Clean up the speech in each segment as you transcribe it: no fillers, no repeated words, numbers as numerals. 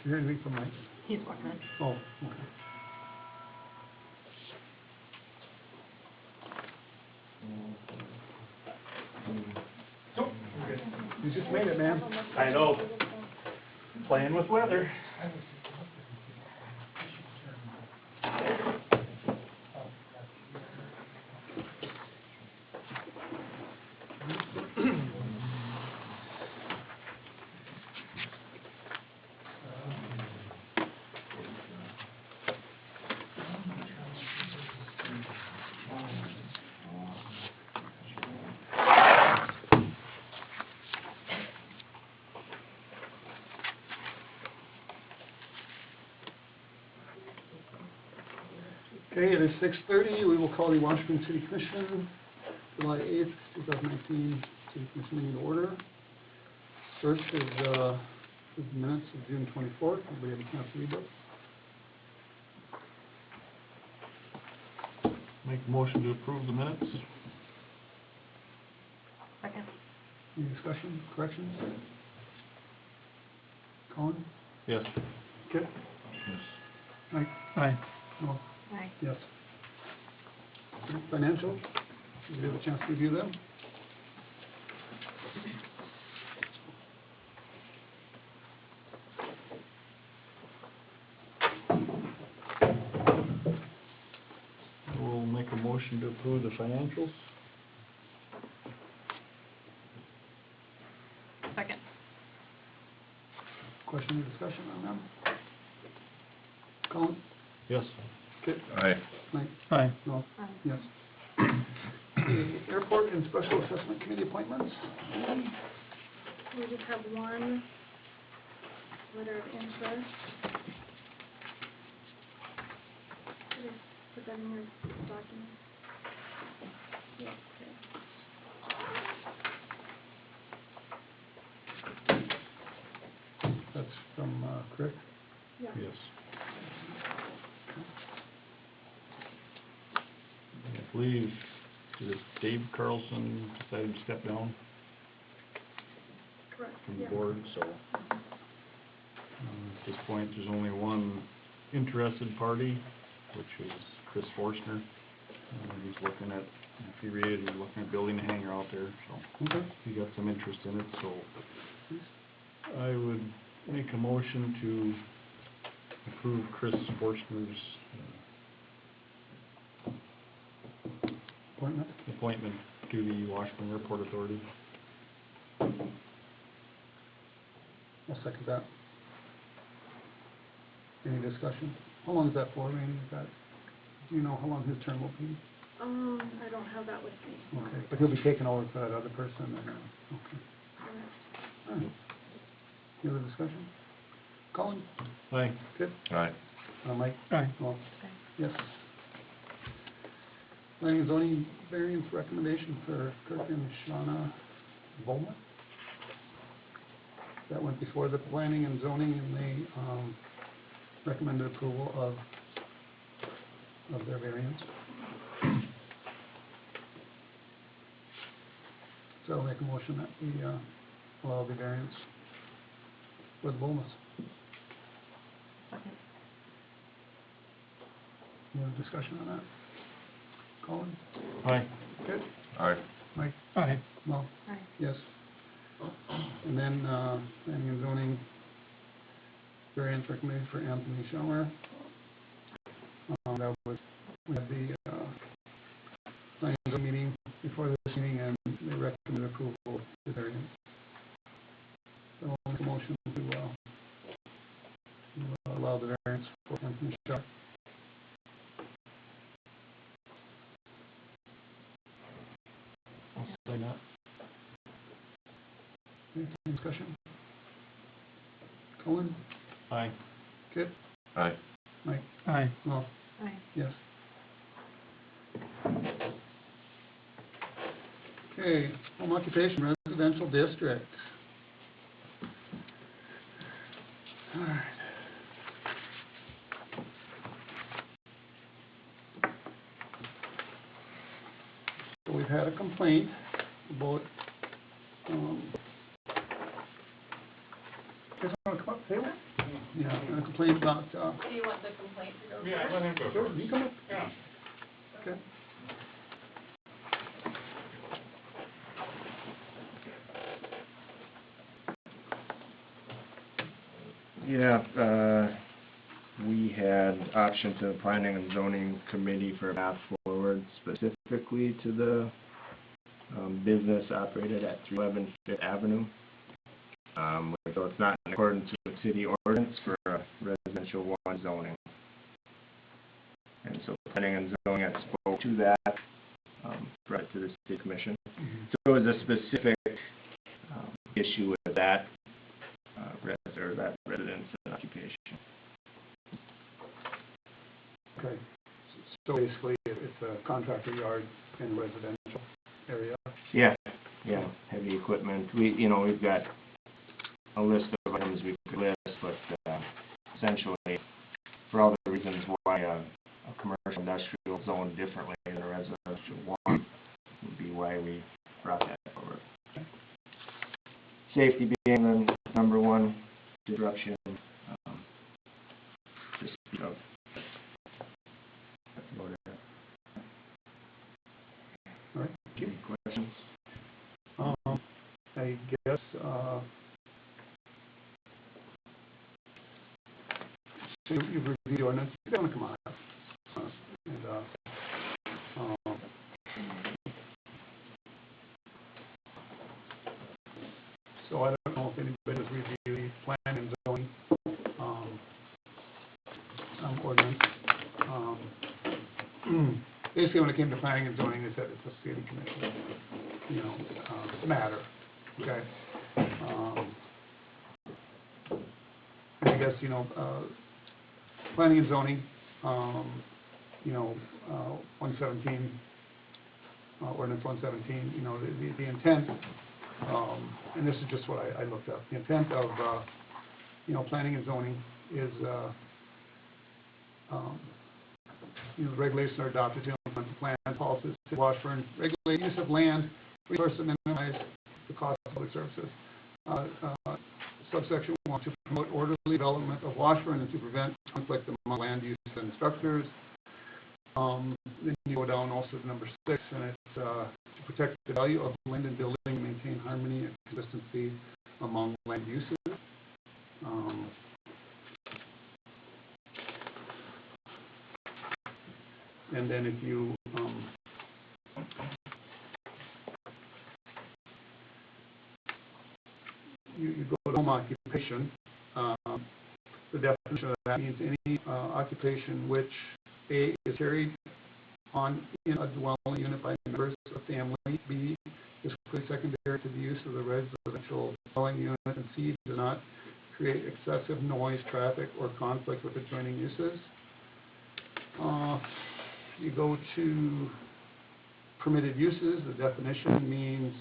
you hear anything from Mike? He's working on it. Oh, okay. You just made it, man. I know. Playing with weather. Okay, it is 6:30. We will call the Washington City Commission, July 8th, 2019, City Commission meeting to order. First is the minutes of June 24th. Everybody have a chance to read those? Make a motion to approve the minutes. Second. Any discussion, corrections? Colin? Yes. Kip? Yes. Mike? Aye. No? Aye. Yes. Financial, did you have a chance to review them? We'll make a motion to approve the financials. Second. Question or discussion on them? Colin? Yes. Kip? Aye. Mike? Aye. No? Aye. Yes. The Airport and Special Assessment Committee appointments? We just have one letter of interest. Should I put that in your document? Yeah, okay. That's from Crick. Yeah. Yes. I believe, is it Dave Carlson decided to step down Correct, from the yeah. board, so at this point, there's only one interested party, which is Chris Forstner. He's looking at, if you read it, he's looking at building a hangar out there, so Okay. he got some interest in it, so I would make a motion to approve Chris Forstner's Appointment? appointment to the Washington Airport Authority. I'll second that. Any discussion? How long is that for, Randy? Is that, do you know how long his term will be? I don't have that with me. Okay, but he'll be taking over for that other person, and, okay. Correct. All right. Any other discussion? Colin? Aye. Kip? Aye. Mike? Aye. No? Aye. Yes. Planning and zoning variance recommendation for Kirk and Shauna Volma. That went before the planning and zoning, and they recommended approval of their variance. So I'll make a motion that we allow the variance for the Volmas. Second. Any other discussion on that? Colin? Aye. Kip? Aye. Mike? Aye. No? Aye. Yes. And then, planning and zoning variance recommended for Anthony Schauer. That was, we had the, planning and zoning meeting before this meeting, and they recommended approval of the variance. So I'll make a motion to allow the variance for Anthony Schauer. I'll say that. Any discussion? Colin? Aye. Kip? Aye. Mike? Aye. No? Aye. Yes. Okay, home occupation residential district. All right. So we've had a complaint about, you guys want to come up, table? Yeah, and a complaint about, Do you want the complaint to go Yeah, let him go sure, first. you come up, Yeah. okay. Yeah, we had option to the planning and zoning committee for a path forward specifically to the business operated at 311 Fifth Avenue. So it's not in accordance with city ordinance for a residential one zoning. And so planning and zoning had spoke to that, brought it to the city commission. So it was a specific issue with that that residence and occupation. Okay, so basically, it's a contractor yard in a residential area. Yeah, heavy equipment. We've got a list of items we could list, but essentially, for all the reasons why a commercial industrial zone differently than a residential one would be why we brought that forward. Safety being the number one disruption. Just, that's about it. All right. Any questions? I guess, so you've reviewed the ordinance, you don't want to come on. So I don't know if anybody has reviewed the plan and zoning, ordinance. Basically, when it came to planning and zoning, they said it's a city commission, matter, okay? And I guess, planning and zoning, 117, ordinance 117, the intent, and this is just what I looked up, the intent of, planning and zoning is, regulations are adopted to implement the plan policies to Washburn, regulate use of land, resources, and minimize the cost of public services. Subsection 1, to promote orderly development of Washburn and to prevent conflict among land use and structures. Then you go down also to number 6, and it's to protect the value of land and building and maintain harmony and consistency among land uses. And then if you you go to home occupation, the definition of that means any occupation which A, is carried on in a dwelling unit by members of family, B, is clearly secondary to the use of the residential dwelling unit, and C, does not create excessive noise, traffic, or conflict with adjoining uses. You go to permitted uses. The definition means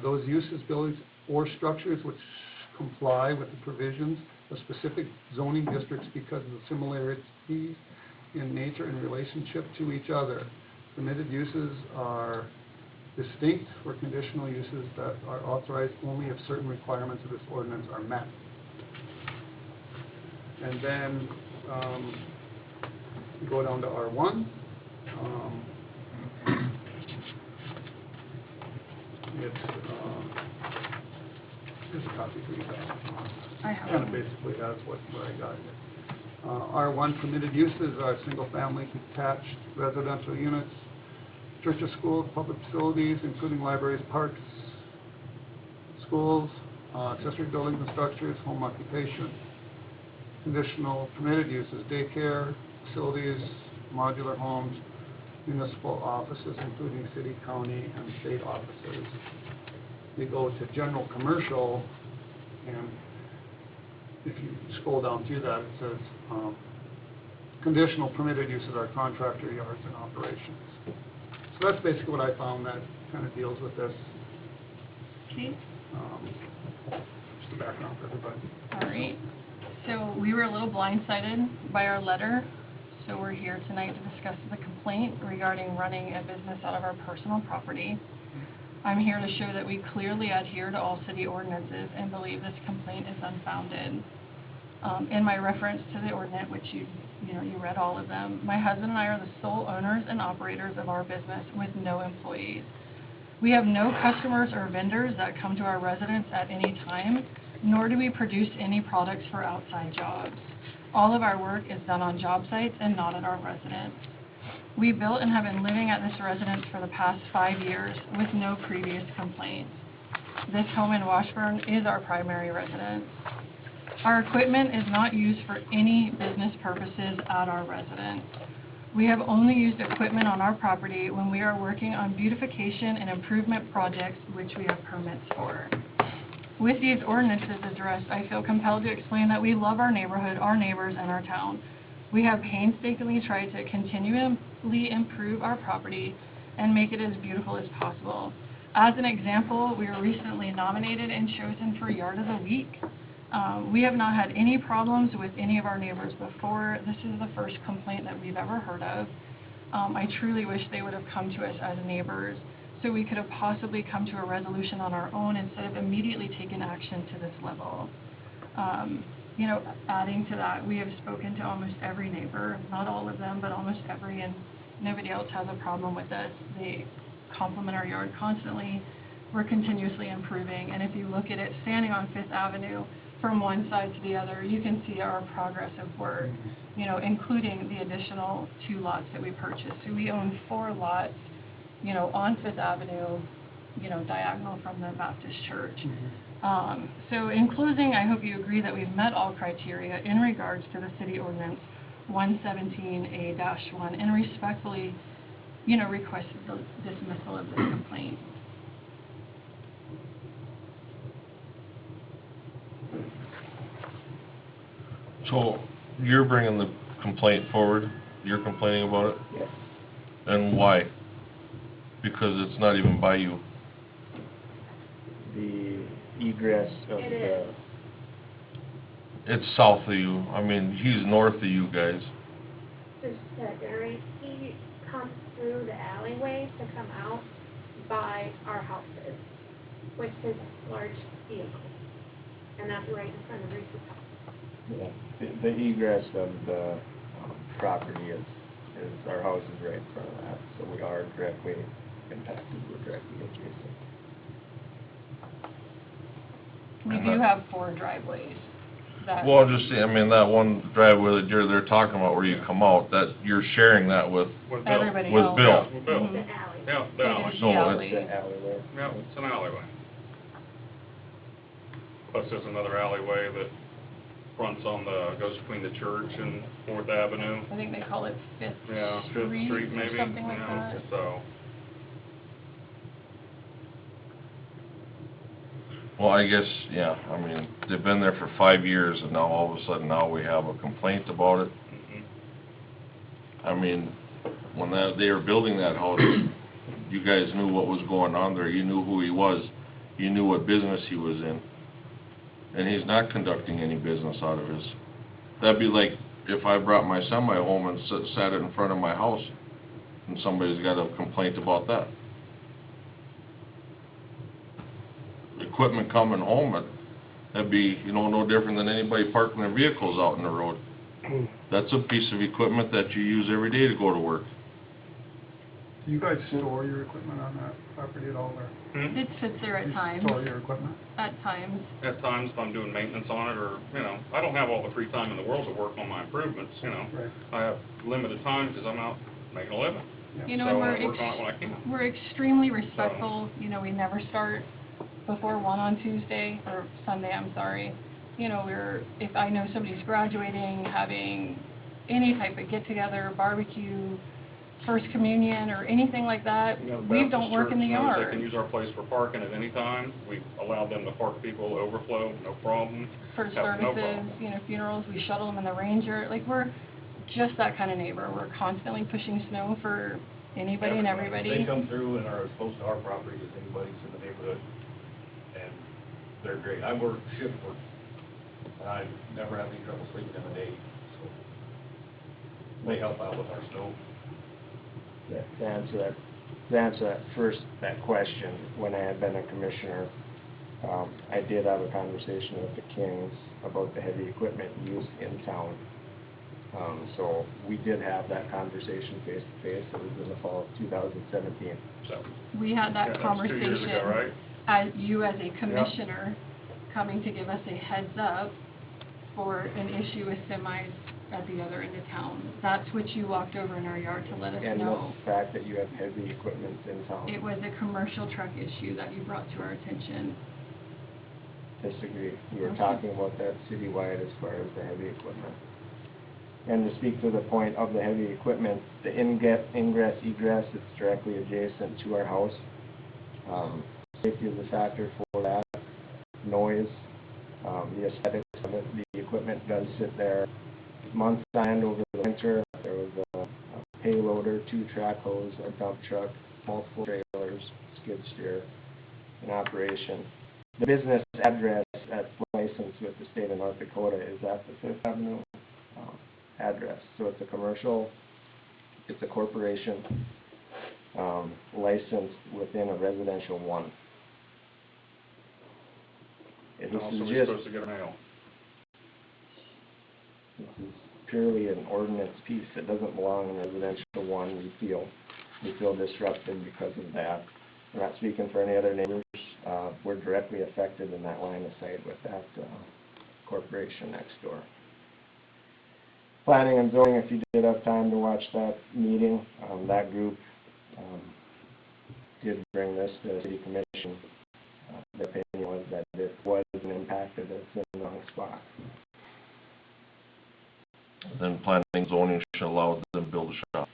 those uses, buildings, or structures which comply with the provisions of specific zoning districts because of the similarities in nature and relationship to each other. Permitted uses are distinct or conditional uses that are authorized only if certain requirements of this ordinance are met. And then you go down to R1. Here's a copy for you guys. I have Kind of one. basically that's what I got here. R1 permitted uses are single-family detached residential units, churches, schools, public facilities, including libraries, parks, schools, accessory buildings and structures, home occupation. Conditional permitted uses, daycare, facilities, modular homes, municipal offices, including city, county, and state offices. You go to general commercial, and if you scroll down through that, it says conditional permitted uses are contractor yards and operations. So that's basically what I found that kind of deals with this. Okay, Just the background for everybody. all right. So we were a little blindsided by our letter, so we're here tonight to discuss the complaint regarding running a business out of our personal property. I'm here to show that we clearly adhere to all city ordinances and believe this complaint is unfounded. In my reference to the ordinance, which you read all of them, my husband and I are the sole owners and operators of our business with no employees. We have no customers or vendors that come to our residence at any time, nor do we produce any products for outside jobs. All of our work is done on job sites and not at our residence. We built and have been living at this residence for the past 5 years with no previous complaints. This home in Washburn is our primary residence. Our equipment is not used for any business purposes at our residence. We have only used equipment on our property when we are working on beautification and improvement projects which we have permits for. With these ordinances addressed, I feel compelled to explain that we love our neighborhood, our neighbors, and our town. We have painstakingly tried to continually improve our property and make it as beautiful as possible. As an example, we were recently nominated and chosen for Yard of the Week. We have not had any problems with any of our neighbors before. This is the first complaint that we've ever heard of. I truly wish they would have come to us as neighbors so we could have possibly come to a resolution on our own instead of immediately taking action to this level. Adding to that, we have spoken to almost every neighbor, not all of them, but almost every, and nobody else has a problem with us. They compliment our yard constantly. We're continuously improving, and if you look at it standing on Fifth Avenue from one side to the other, you can see our progress of work, including the additional 2 lots that we purchased. So we own 4 lots, on Fifth Avenue, diagonal from the Baptist church. So in closing, I hope you agree that we've met all criteria in regards to the city ordinance 117A-1 and respectfully, request the dismissal of this complaint. So you're bringing the complaint forward, you're complaining about it? Yes. And why? Because it's not even by you. The egress of It the, is. It's south of you, I mean, he's north of you guys. Just secondary, he comes through the alleyway to come out by our houses with his large vehicle. And that's right in front of Reese's house. the egress of the property is our house is right in front of that, so we are directly impacted, we're directly adjacent. We do have 4 driveways that. Well, just, I mean, that one driveway that they're talking about where you come out, that, you're sharing that with Everybody with else. Bill. With Bill. Mhm. The alley. Yeah, the It alley. is So the it's alley. The alleyway. Yeah, it's an alleyway. Plus there's another alleyway that fronts goes between the church and 4th Avenue. I think they call it Fifth Yeah, Fifth Street Street or maybe, something like that. so. Well, I guess, yeah, I mean, they've been there for 5 years, and now all of a sudden, now we have a complaint about it. I mean, when they were building that house, you guys knew what was going on there, you knew who he was, you knew what business he was in. And he's not conducting any business out of his. That'd be like if I brought my semi home and sat it in front of my house, and somebody's got a complaint about that. Equipment coming home, that'd be, no different than anybody parking their vehicles out in the road. That's a piece of equipment that you use every day to go to work. Do you guys store your equipment on that property at all, or? It sits there at You times. store your equipment? At times. At times, if I'm doing maintenance on it, or, I don't have all the free time in the world to work on my improvements, Right. I have limited time because I'm out making a living. And So I work on it when I can. we're extremely respectful, we never start before 1 on Tuesday, or Sunday, I'm sorry. If I know somebody's graduating, having any type of get-together, barbecue, First Communion, or anything like that, The we don't Baptist work in the church knows yard. They can use our place for parking at any time. We allow them to park people overflow, no problem. For Have no services, problem. funerals, we shuttle them in the Ranger, we're just that kind of neighbor. We're constantly pushing snow for anybody and everybody. They come through and are as close to our property as anybody's in the neighborhood, and they're great. I work shift work, and I never have any trouble sleeping in the day, so they help out with our snow. To answer that question, when I had been a commissioner, I did have a conversation with the Kings about the heavy equipment used in town. So we did have that conversation face to face. It was in the fall of 2017. So, We had yeah, that that's 2 conversation. years ago, right? As you as a commissioner coming to give us a heads up for an issue with semis at the other end of town. That's what you walked over in our yard to let us And know. the fact that you have heavy equipment in town. It was a commercial truck issue that you brought to our attention. Disagree. We were Okay. talking about that citywide as far as the heavy equipment. And to speak to the point of the heavy equipment, the ingress, egress, it's directly adjacent to our house. Safety is a factor for that. Noise, the aesthetics of it. The equipment does sit there months on end over the winter. There was a payloader, 2 track hose, a dump truck, multiple trailers, skid steer in operation. The business address that's licensed with the state of North Dakota is at the Fifth Avenue address. So it's a commercial, it's a corporation, licensed within a residential 1. And And this also, is we're just, supposed to get a mail. this is purely an ordinance piece that doesn't belong in residential 1, we feel disrupted because of that. We're not speaking for any other neighbors, we're directly affected in that line of sight with that, corporation next door. Planning and zoning, if you did have time to watch that meeting, that group, did bring this to the city commission. The opinion was that it was an impact, that it's in the wrong spot. Then planning and zoning should allow them to build a shop.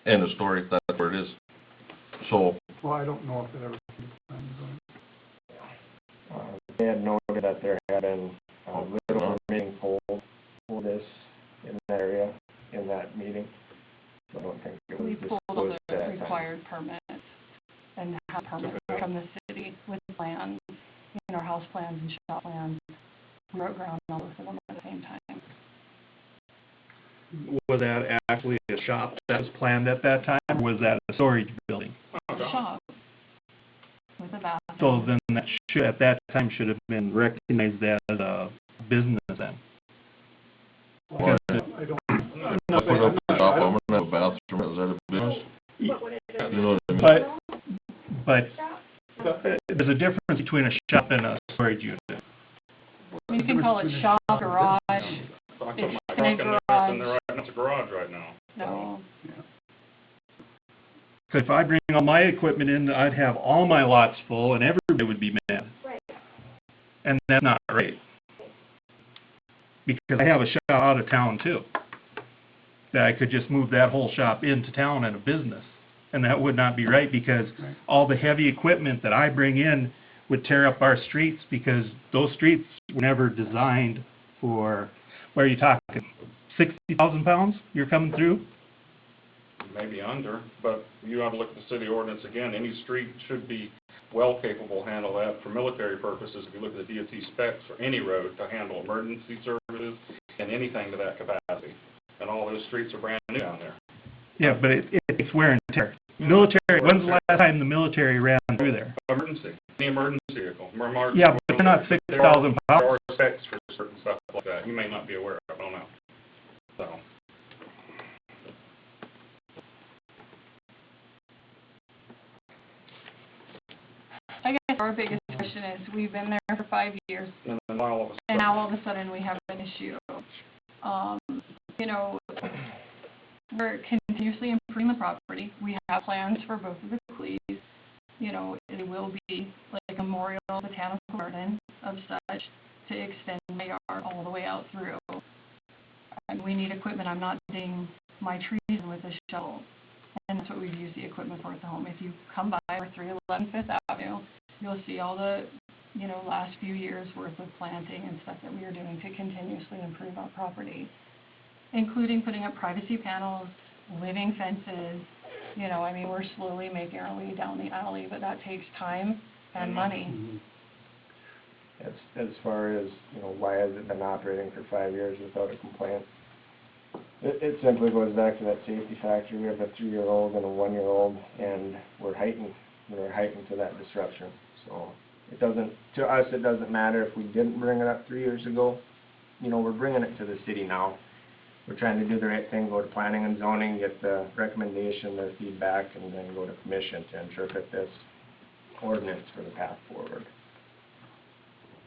End of story, that's where it is. So, Well, I don't know if it ever came to planning and zoning. They had noted that there had been little remaining polls for this in that area, in that meeting. So I don't think it was We pulled disclosed the at that time. required permits and have permits from the city with plans, our house plans and shop plans. We broke ground on both of them at the same time. Was that actually a shop that was planned at that time, or was that a storage building? Oh, The God. shop with a bathroom. So then that should, at that time, should have been recognized as a business then. Well, Because I don't, I put up a shop, I'm gonna have a bathroom, is that a business? What would it have You know what I mean? But shop? there's a difference between a shop and a storage unit. I mean, you can call it shop, garage, So I put It's my in a truck in there, it's in garage. there right, it's a garage right now. no. Because if I bring all my equipment in, I'd have all my lots full and everybody would be mad. Right. And that's not right. Because I have a shop out of town too. That I could just move that whole shop into town and a business. And that would not be right, because Right. all the heavy equipment that I bring in would tear up our streets, because those streets were never designed for, where are you talking, 60,000 pounds you're coming through? Maybe under, but you have to look at the city ordinance again, any street should be well capable to handle that for military purposes. If you look at the DOT specs for any road to handle emergency services and anything to that capacity. And all those streets are brand new down there. Yeah, but it's wear and tear. Military, when's the last time the military ran through there? Emergency, any emergency vehicle. Yeah, but they're not 6,000 There pounds. are specs for certain stuff like that. You may not be aware of, I don't know. So, I guess our biggest question is, we've been there for 5 years, and then all of a and sudden, now all of a sudden we have an issue. We're continuously improving the property. We have plans for both of the Clees. It will be like a memorial botanical garden of such to extend my yard all the way out through. And we need equipment. I'm not digging my trees with a shovel. And that's what we've used the equipment for at the home. If you come by our 311 Fifth Avenue, you'll see all the, last few years worth of planting and stuff that we are doing to continuously improve our property, including putting up privacy panels, living fences. We're slowly making our way down the alley, but that takes time and money. As far as, why has it been operating for 5 years without a complaint? It simply goes back to that safety factor. We have a 3-year-old and a 1-year-old, and we're heightened to that disruption. So To us, it doesn't matter if we didn't bring it up 3 years ago. You know, we're bringing it to the city now. We're trying to do the right thing, go to planning and zoning, get the recommendation, their feedback, and then go to commission to interpret this ordinance for the path forward.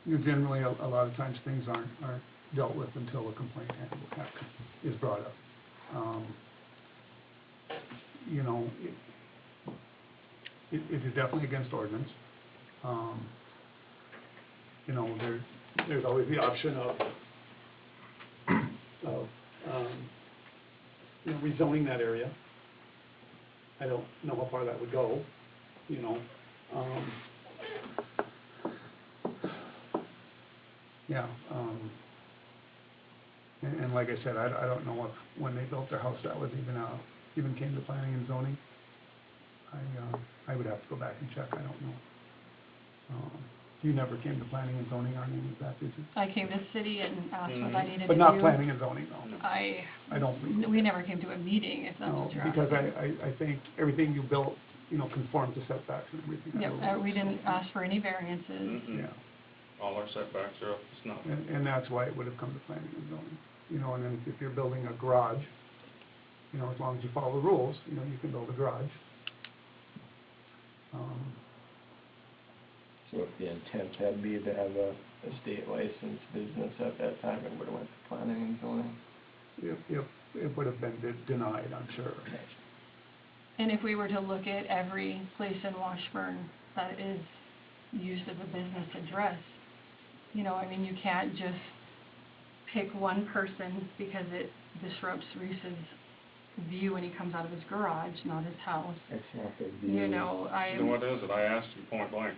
You know, generally, a lot of times, things aren't dealt with until a complaint is brought up. You know, it is definitely against ordinance. You know, there's always the option of you know, rezoning that area. I don't know how far that would go, you know. Yeah, and like I said, I don't know if when they built their house, that was even came to planning and zoning. I would have to go back and check, I don't know. You never came to planning and zoning on any of that, did you? I came to the city and asked what I needed to do. But not planning and zoning, no. I don't believe. We never came to a meeting, if that's No, what you're because asking. I think everything you built, you know, conformed to setbacks and everything. Yep, we didn't ask for any variances. Mm-mm. Yeah, All our setbacks are up to snuff. and that's why it would have come to planning and zoning. You know, and then if you're building a garage, you know, as long as you follow the rules, you know, you can build a garage. So if the intent had been to have a state licensed business at that time, it would have went to planning and zoning. It would have been denied, I'm sure. And if we were to look at every place in Washburn that is used as a business address, you know, I mean, you can't just pick one person because it disrupts Reese's view when he comes out of his garage, not his house. It's not the You know, Then what is it? I asked you point blank.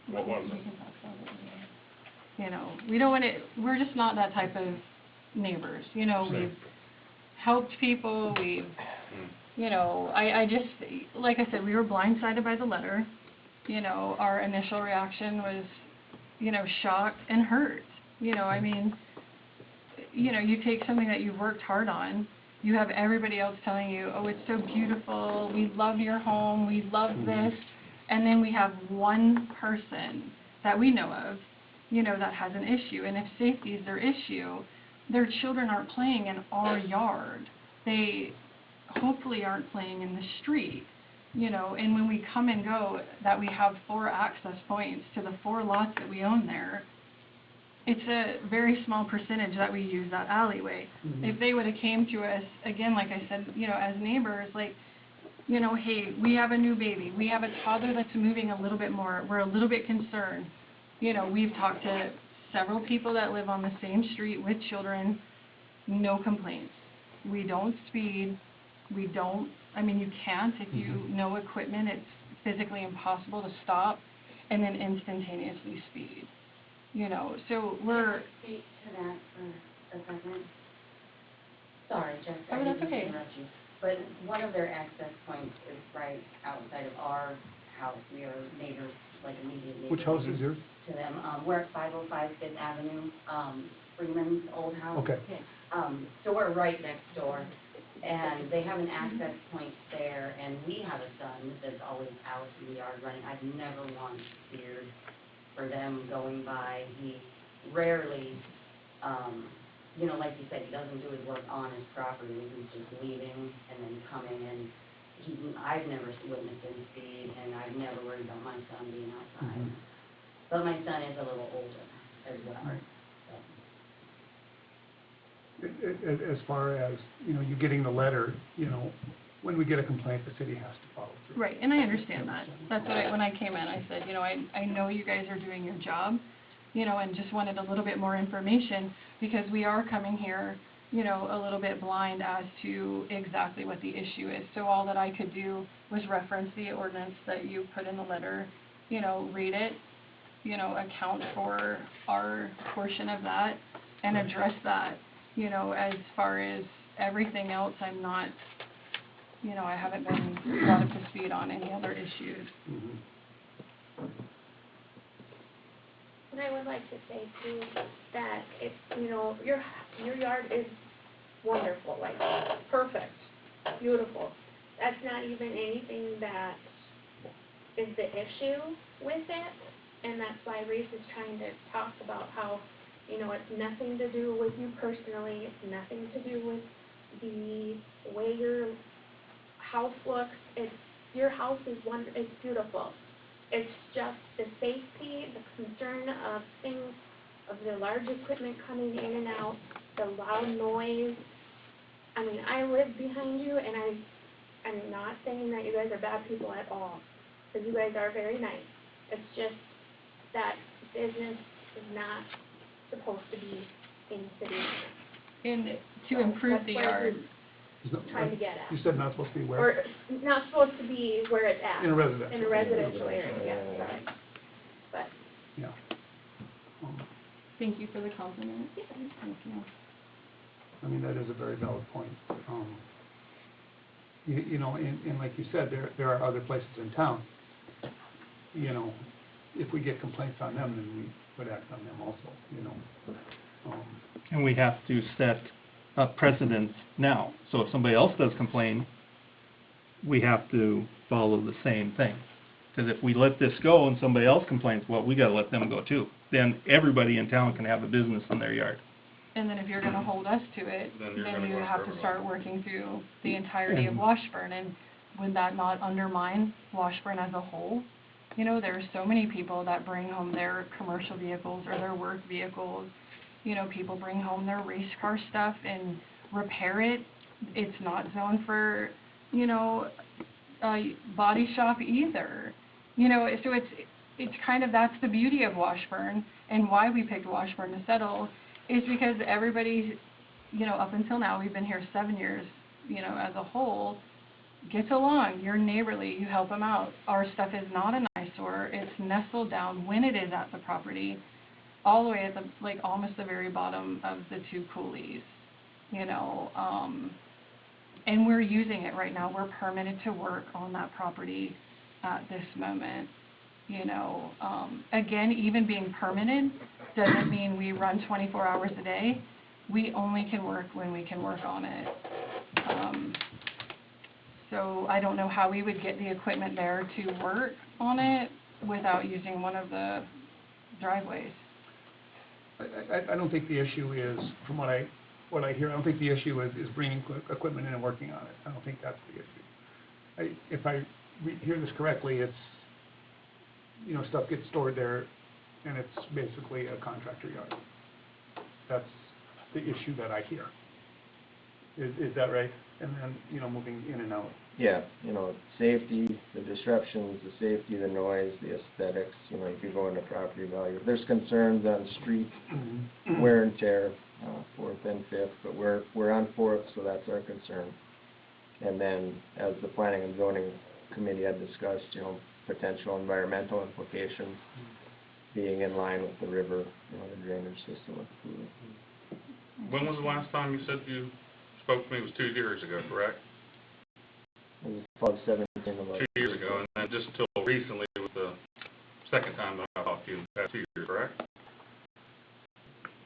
What was we it? can talk about it later. You know, we don't want to, we're just not that type of neighbors, you know, we've helped people, we've, you know, I just, like I said, we were blindsided by the letter. You know, our initial reaction was, you know, shock and hurt. You know, I mean, you know, you take something that you've worked hard on, you have everybody else telling you, oh, it's so beautiful, we love your home, we love this, and then we have one person that we know of, you know, that has an issue, and if safety is their issue, their children aren't playing in our yard. They hopefully aren't playing in the street, you know, and when we come and go, that we have 4 access points to the 4 lots that we own there, it's a very small percentage that we use that alleyway. If they would have came to us, again, like I said, you know, as neighbors, like, you know, hey, we have a new baby, we have a toddler that's moving a little bit more, we're a little bit concerned. You know, we've talked to several people that live on the same street with children, no complaints. We don't speed, we don't, I mean, you can't, if you know equipment, it's physically impossible to stop and then instantaneously speed. You know, so we're, Speak to that for a second. Sorry, Jeff, Oh, I that's didn't okay. interrupt you. But one of their access points is right outside of our house. We are neighbors, like immediate neighbors. Which house is yours? To them. We're at 505 Fifth Avenue, Freeman's old house. Okay. So we're right next door. And they have an access point there, and we have a son that's always out in the yard running. I've never once feared for them going by. He rarely, you know, like you said, he doesn't do his work on his property. He's just leaving and then coming, and I've never witnessed him speed, and I've never worried about my son being outside. But my son is a little older as well. Right. As far as, you know, you getting the letter, you know, when we get a complaint, the city has to follow through. right, and I understand that. That's what when I came in, I said, you know, I know you guys are doing your job, you know, and just wanted a little bit more information because we are coming here, you know, a little bit blind as to exactly what the issue is. So all that I could do was reference the ordinance that you put in the letter, you know, read it, you know, account for our portion of that and address that. You know, as far as everything else, I'm not, you know, I haven't been brought up to speed on any other issues. And I would like to say too, that if, you know, your yard is wonderful, like, perfect, beautiful. That's not even anything that is the issue with it. And that's why Reese is trying to talk about how, you know, it's nothing to do with you personally, it's nothing to do with the way your house looks. It's, your house is it's beautiful. It's just the safety, the concern of things, of the large equipment coming in and out, the loud noise. I mean, I live behind you, and I'm not saying that you guys are bad people at all, because you guys are very nice. It's just that business is not supposed to be in city limits. And to improve the That's what yard. Is that- Trying to get at. You said not supposed to be where? Or not supposed to be where it's at. In a residential. In a residential area, yeah, sorry. But, Yeah. Thank you for the compliment. Thank you. I mean, that is a very valid point. You know, and like you said, there are other places in town. You know, if we get complaints on them, then we would act on them also, you know. And we have to set a precedent now. So if somebody else does complain, we have to follow the same thing. Because if we let this go and somebody else complains, well, we gotta let them go too. Then everybody in town can have a business in their yard. And then if you're gonna hold us to it, Then you're then gonna you go have after to start working through the entirety of And- Washburn, and would that not undermine Washburn as a whole? You know, there are so many people that bring home their commercial vehicles or their work vehicles. You know, people bring home their race car stuff and repair it. It's not zoned for, you know, a body shop either. You know, so it's kind of, that's the beauty of Washburn, and why we picked Washburn to settle, is because everybody, you know, up until now, we've been here 7 years, you know, as a whole, gets along, you're neighborly, you help them out. Our stuff is not an eyesore, it's nestled down when it is at the property, all the way at the, like, almost the very bottom of the two coulees, you know, and we're using it right now, we're permitted to work on that property at this moment, you know. Again, even being permitted doesn't mean we run 24 hours a day, we only can work when we can work on it. So I don't know how we would get the equipment there to work on it without using one of the driveways. I don't think the issue is, from what I hear, I don't think the issue is bringing equipment in and working on it. I don't think that's the issue. If I hear this correctly, it's, you know, stuff gets stored there, and it's basically a contractor yard. That's the issue that I hear. Is that right? And then, you know, moving in and out. Yeah, you know, safety, the disruptions, the safety, the noise, the aesthetics, you know, you could go into property value. There's concerns on street wear and tear, Fourth and Fifth, but we're on Fourth, so that's our concern. And then, as the Planning and Zoning Committee had discussed, you know, potential environmental implications, being in line with the river, you know, the drainage system of the pool. When was the last time you said you spoke to me? It was 2 years ago, correct? It was about 17 of us. 2 years ago, and then just until recently was the second time that I talked to you in the past 2 years, correct?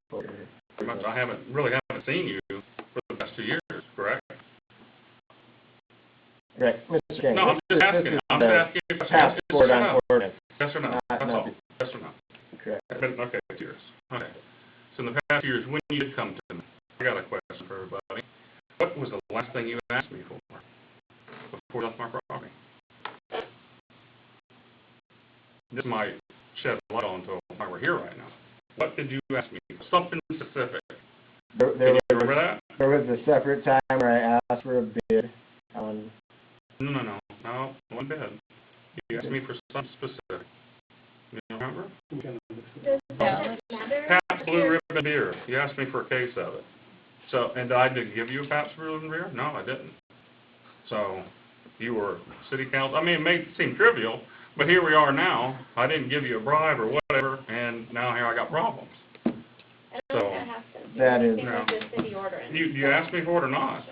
Pretty much, I haven't seen you for the past 2 years, correct? Right, Mr. King. No, I'm just asking, I'm just asking if Passport on ordinance. Yes or no? That's Not all. Yes or no? Correct. Okay, 2 years. Okay. So in the past 2 years, when you did come to me, I got a question for everybody. What was the last thing you asked me for before you left my property? This might shed light onto why we're here right now. What did you ask me for? Something specific. There Can you remember that? there was a separate time where I asked for a bid on, No, one bid. You asked me for something specific. You remember? does that matter? Pabst Blue Ribbon beer. You asked me for a case of it. So, and I didn't give you a Pabst Blue Ribbon beer? No, I didn't. So, you were city council. I mean, it may seem trivial, but here we are now. I didn't give you a bribe or whatever, and now here I got problems. I don't think So, that has to do that is- anything with the city ordinance. You asked me for it or not?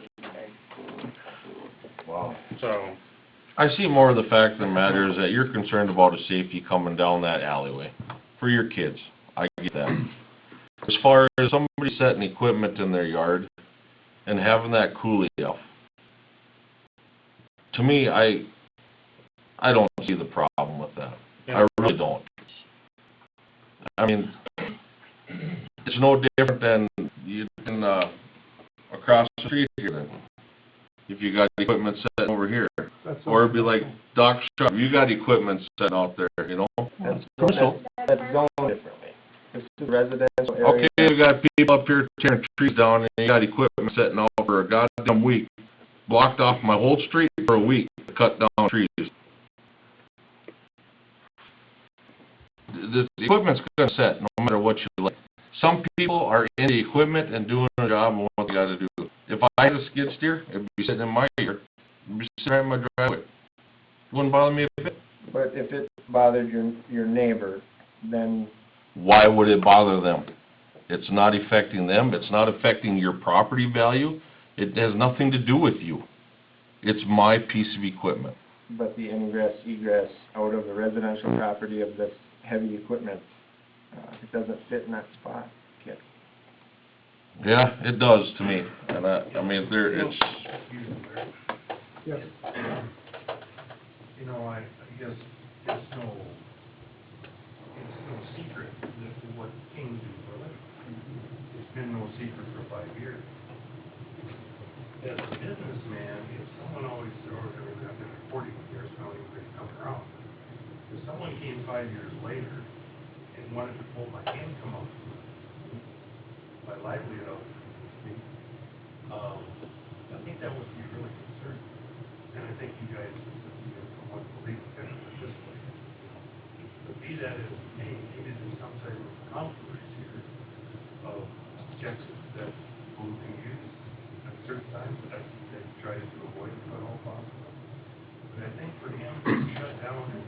wow. So, I see more of the fact of the matter is that you're concerned about the safety coming down that alleyway for your kids. I get that. As far as somebody setting equipment in their yard and having that coolie off, to me, I don't see the problem with that. I really don't. I mean, it's no different than you can, across the street here then. If you got equipment sitting over here, That's or it'd be like Doc's shop, you got equipment sitting out there, you know? That's, Commercial. that's zoned differently. This is residential area. Okay, you got people up here tearing trees down, and you got equipment sitting out for a goddamn week. Blocked off my whole street for a week to cut down trees. The equipment's gonna sit, no matter what you like. Some people are in the equipment and doing their job and what they gotta do. If I had a skid steer, it'd be sitting in my yard, it'd be sitting right in my driveway. Wouldn't bother me a bit. But if it bothered your neighbor, then Why would it bother them? It's not affecting them, it's not affecting your property value, it has nothing to do with you. It's my piece of equipment. but the ingress, egress out of the residential property of this heavy equipment, it doesn't fit in that spot, Kip. Yeah, it does to me, and I mean, it's, Yes. You know, I guess it's no secret that what Kings do for a living. It's been no secret for 5 years. As a businessman, if someone always, or I've been 41 years, so I don't even really come around. If someone came 5 years later and wanted to pull my income out, my livelihood out, I think that would be really concerning. And I think you guys, somewhat believe that this way. But be that as it may, maybe there's some type of controversy here of checks that people can use at certain times, that they try to avoid it at all possible. But I think for him to shut down and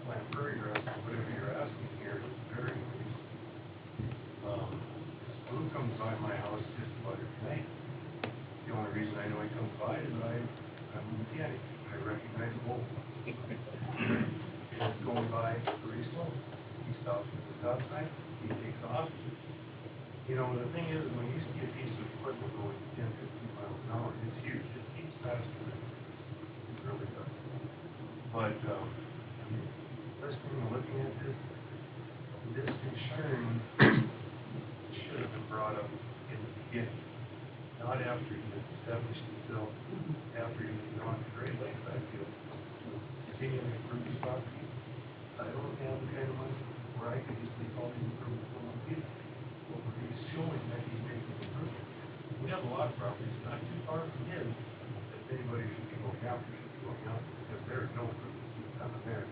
plant prairie grass, or whatever you're asking here, is very reasonable. Blue comes by my house just about every night. The only reason I know he comes by is I'm a mechanic. I recognize the hole. He's going by pretty slow. He stops at the stop sign, he takes off. You know, the thing is, when you see a piece of equipment going 10, 15 miles an hour, it's huge. It keeps faster than it really does. But, first thing looking at this concern should have been brought up in the beginning, not after he had established himself, after he had gone to Great Lakes, I feel, continue to improve his property. I don't have the kind of money where I could just make all these improvements for one piece. But he's showing that he's making improvements. We have a lot of properties not too far from his that anybody should be going after, because there is no improvements being done there.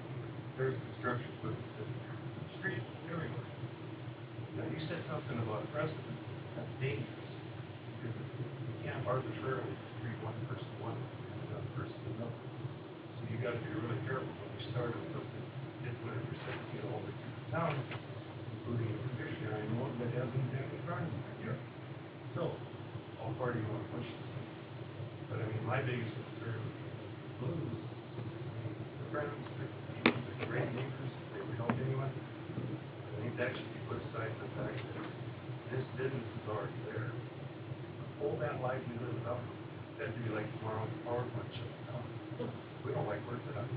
There's construction equipment sitting there, streets everywhere. Now, you said something about precedent, that's dangerous, because you can't arbitrarily treat one person one way and another person another. So you gotta be really careful when you start with something, get whatever sense you get all the way through the town, including a commissioner I know that hasn't been in front of you. So, all party you wanna push this thing. But I mean, my biggest concern with Blues, the friends, the great neighbors, they would help anyone. I think that should be put aside the fact that this business is already there. Hold that livelihood up, that'd be like tomorrow, power plant shut down. We don't like where it's at,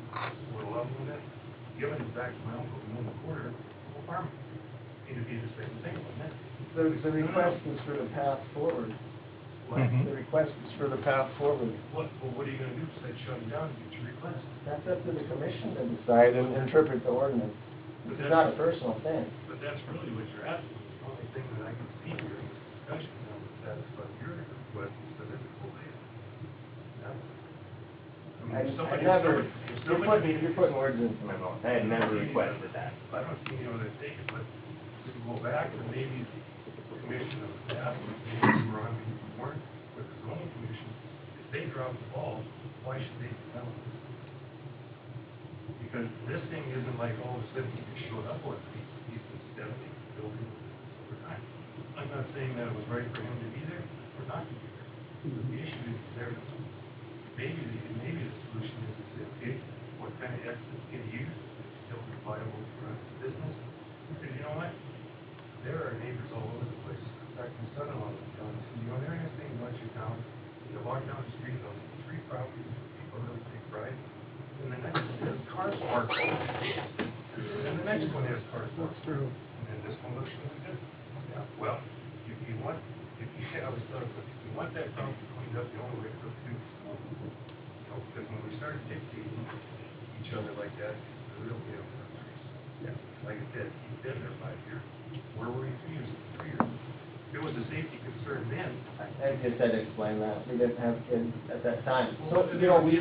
we're leveling it, giving it back to my uncle, in the quarter, we'll farm it. It'd be the same thing, wouldn't it? The request is for the path forward. Mhm. The request is for the path forward. Well, what are you gonna do besides shut it down and get your request? That's up to the commission to decide and interpret the ordinance. But It's not a personal thing. But that's really what you're asking. The only thing that I can see here in this discussion that would satisfy your request is that it's full data. I somebody- never, if somebody- you're putting words into my mouth. I had never requested that. I don't see any other take it, but we can go back and maybe the commission of the past, maybe we're on more with the zoning commission. If they drop the ball, why should they develop this? Because this thing isn't like all of a sudden he just showed up one day. He's been steadily building over time. I'm not saying that it was right for him to be there or not to be there. The issue is there. Maybe the solution is okay, what kind of exit can he use? It's still viable for us business. Because you know what? There are neighbors all over the place. In fact, my son-in-law was telling me, you know, there are things about your town. You walk down the street, there'll be 3 properties where people really take pride. And the next is cars parked. And the next one has cars parked. That's true. And then this one looks really good. Well, if you want, I was telling you, if you want that problem cleaned up, the only way to do it, you know, because when we started dictating each other like that, it's a real deal. Yeah. Like I said, he's been there 5 years. Where were you 3 years? 3 years. If it was a safety concern then, I just had to explain that, we didn't have kids at that time. So, you know, we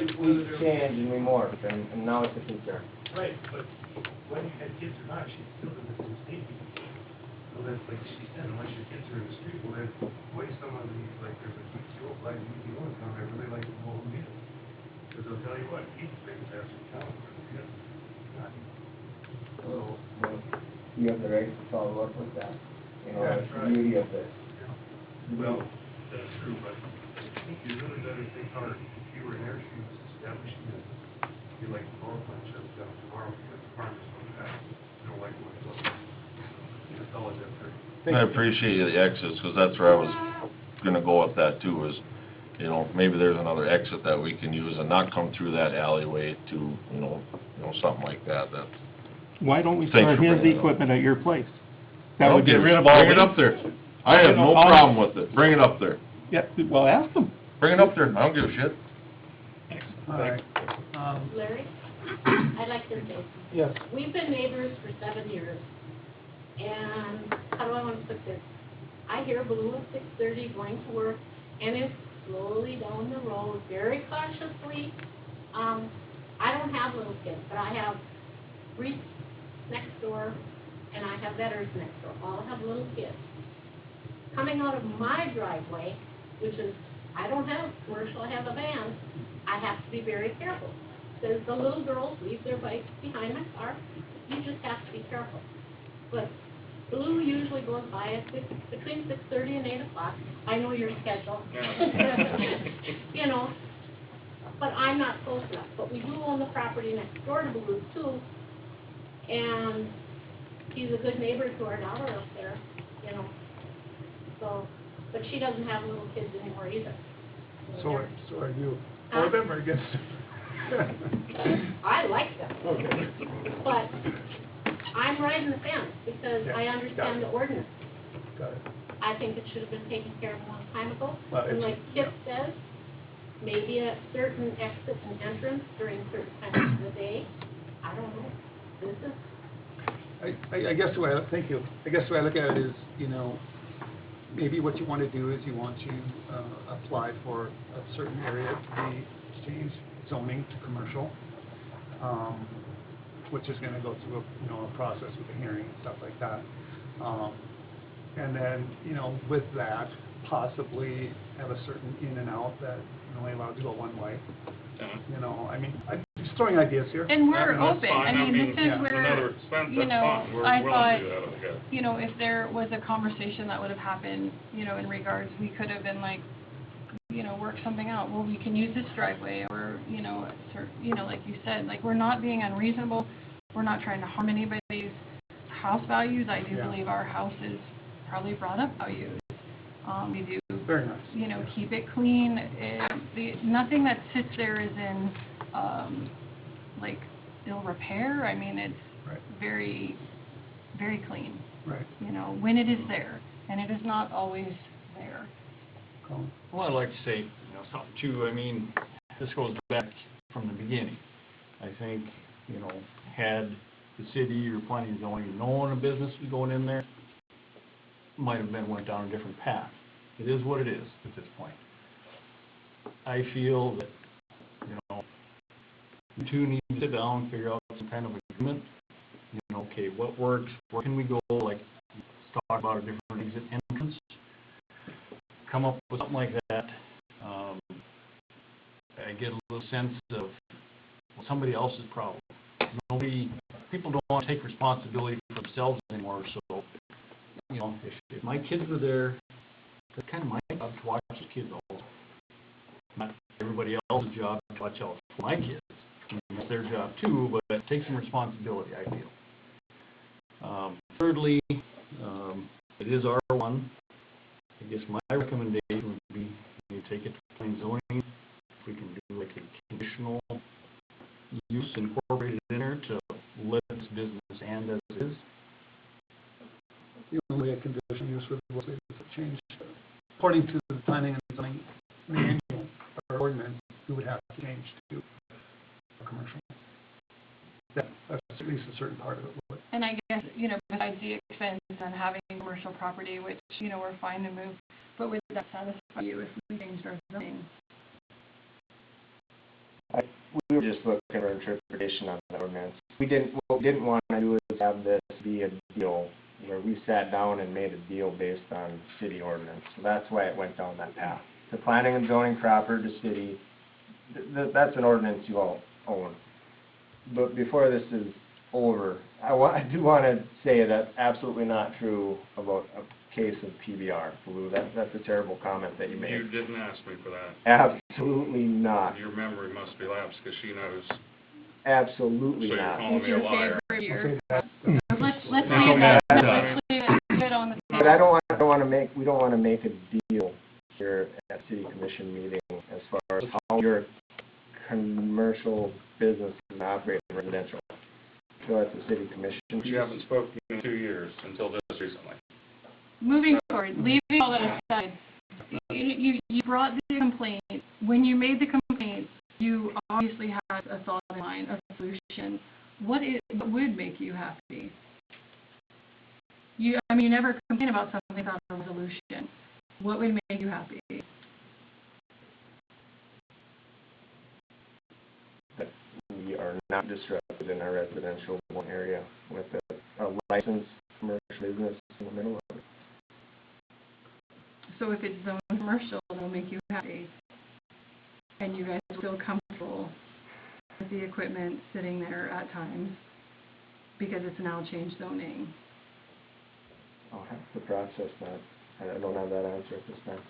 changed and we morphed, and now it's a concern. right, but whether you had kids or not, she still doesn't have a safety concern. So that's like she said, unless your kids are in the street, well, then, way some of these, like, there's a UTO, like, UTO in town, I really like to know who it is. Because I'll tell you what, he's the biggest ass in town, for the kids. Not. So, Well, you have the right to follow up with that, you know, Yeah, that's the right. beauty of this. well, that's true, but I think you really better think hard. If you were in their shoes, establishing this, you like the power plant shuts down tomorrow, because the farmers don't have, don't like what it looks like. That's all I got for you. I appreciate the exits, because that's where I was gonna go with that too, is, you know, maybe there's another exit that we can use and not come through that alleyway to, you know, something like that, that. Why don't we Thanks store for his bringing it up. equipment at your place? That would get rid of all Bring it these. up there. I have no problem with it. Bring it up there. Yeah, well, ask them. Bring it up there. I don't give a shit. All right. Larry, I'd like to say, Yes, we've been neighbors for 7 years, and how do I want to put this? I hear Blue at 6:30 going to work, and it's slowly down the road, very cautiously. I don't have little kids, but I have Reese next door, and I have Vetters next door, all have little kids. Coming out of my driveway, which is, I don't have commercial, I have a van, I have to be very careful. Because the little girls leave their bikes behind my car, you just have to be careful. But Blue usually goes by at between 6:30 and 8 o'clock. I know your schedule. You know, but I'm not close enough. But we do own the property next door to Blue too. And he's a good neighbor to our daughter up there, you know. So, but she doesn't have little kids anymore either. so are you for them or against them? I like them. Okay. But I'm riding the fence because Yeah, I got understand it. the ordinance. Got it. I think it should have been taken care of a long time ago. Well, And it's- like Kip says, maybe a certain exit and entrance during certain times of the day. I don't know. This is, I guess the way, thank you. I guess the way I look at it is, you know, maybe what you want to do is you want to apply for a certain area to be changed zoning to commercial, which is going to go through a process with a hearing and stuff like that. And then, you know, with that, possibly have a certain in and out that you're only allowed to go one way. You know, I mean, I'm just throwing ideas here. And we're That's open, fine. I mean, this is yeah, where, Another expense, you that's know, fine. We're I willing thought, to do that, I guess. you know, if there was a conversation that would have happened, you know, in regards, we could have been like, you know, work something out, well, we can use this driveway, or, you know, like you said, like, we're not being unreasonable, we're not trying to harm anybody's house values. I do Yeah. believe our house is probably brought up values. We do, Very nice. you know, keep it clean. Nothing that sits there is in, like, ill repair. I mean, it's Right. very, very clean, Right. you know, when it is there, and it is not always there. Colin? Well, I'd like to say, you know, something too, I mean, this goes back from the beginning. I think, you know, had the city or planning and zoning known a business was going in there, might have went down a different path. It is what it is at this point. I feel that, you know, you two need to sit down and figure out some kind of agreement. You know, okay, what works, where can we go, like, let's talk about a different exit entrance. Come up with something like that. I get a little sense of, well, somebody else's problem. People don't want to take responsibility for themselves anymore, so, you know, if my kids were there, that's kind of my job to watch the kids also. Not everybody else's job to watch out for my kids. I mean, it's their job too, but take some responsibility, I feel. Thirdly, it is R1. I guess my recommendation would be you take it to plain zoning. If we can do like a conditional use incorporated in there to let this business and as according to the planning and zoning manual or ordinance, we would have to change to a commercial. That's at least a certain part of it would. And I guess, you know, besides the expense and having commercial property, which, you know, we're fine to move, but would that satisfy you if we changed our zoning? We were just looking for interpretation on the ordinance. What we didn't want to do is have this be a deal where we sat down and made a deal based on city ordinance. So that's why it went down that path. The planning and zoning proper to city, that's an ordinance you all own. But before this is over, I do want to say that's absolutely not true about a case of PBR, Blue. That's a terrible comment that you made. You didn't ask me for that. Absolutely not. Your memory must be lapsed, because she knows. Absolutely So you're not. calling What's me a your liar. favorite year? Okay, Let's Now, leave it, Matt, let's leave it good on the But I don't want to make, we don't want to make a deal here at city commission meeting as far as how your commercial business is operating residential. So that's a city commission. You haven't spoken in 2 years until this recently. Moving forward, leaving all that aside, you brought the complaint. When you made the complaint, you obviously had a thought in mind, a solution. What would make you happy? You never complain about something without a resolution. What would make you happy? That we are not disrupted in our residential area with a licensed commercial business in the middle of it. So if it's zoned commercial, it'll make you happy. And you guys feel comfortable with the equipment sitting there at times because it's now changed zoning. I'll have to process that. I don't have that answer at this time.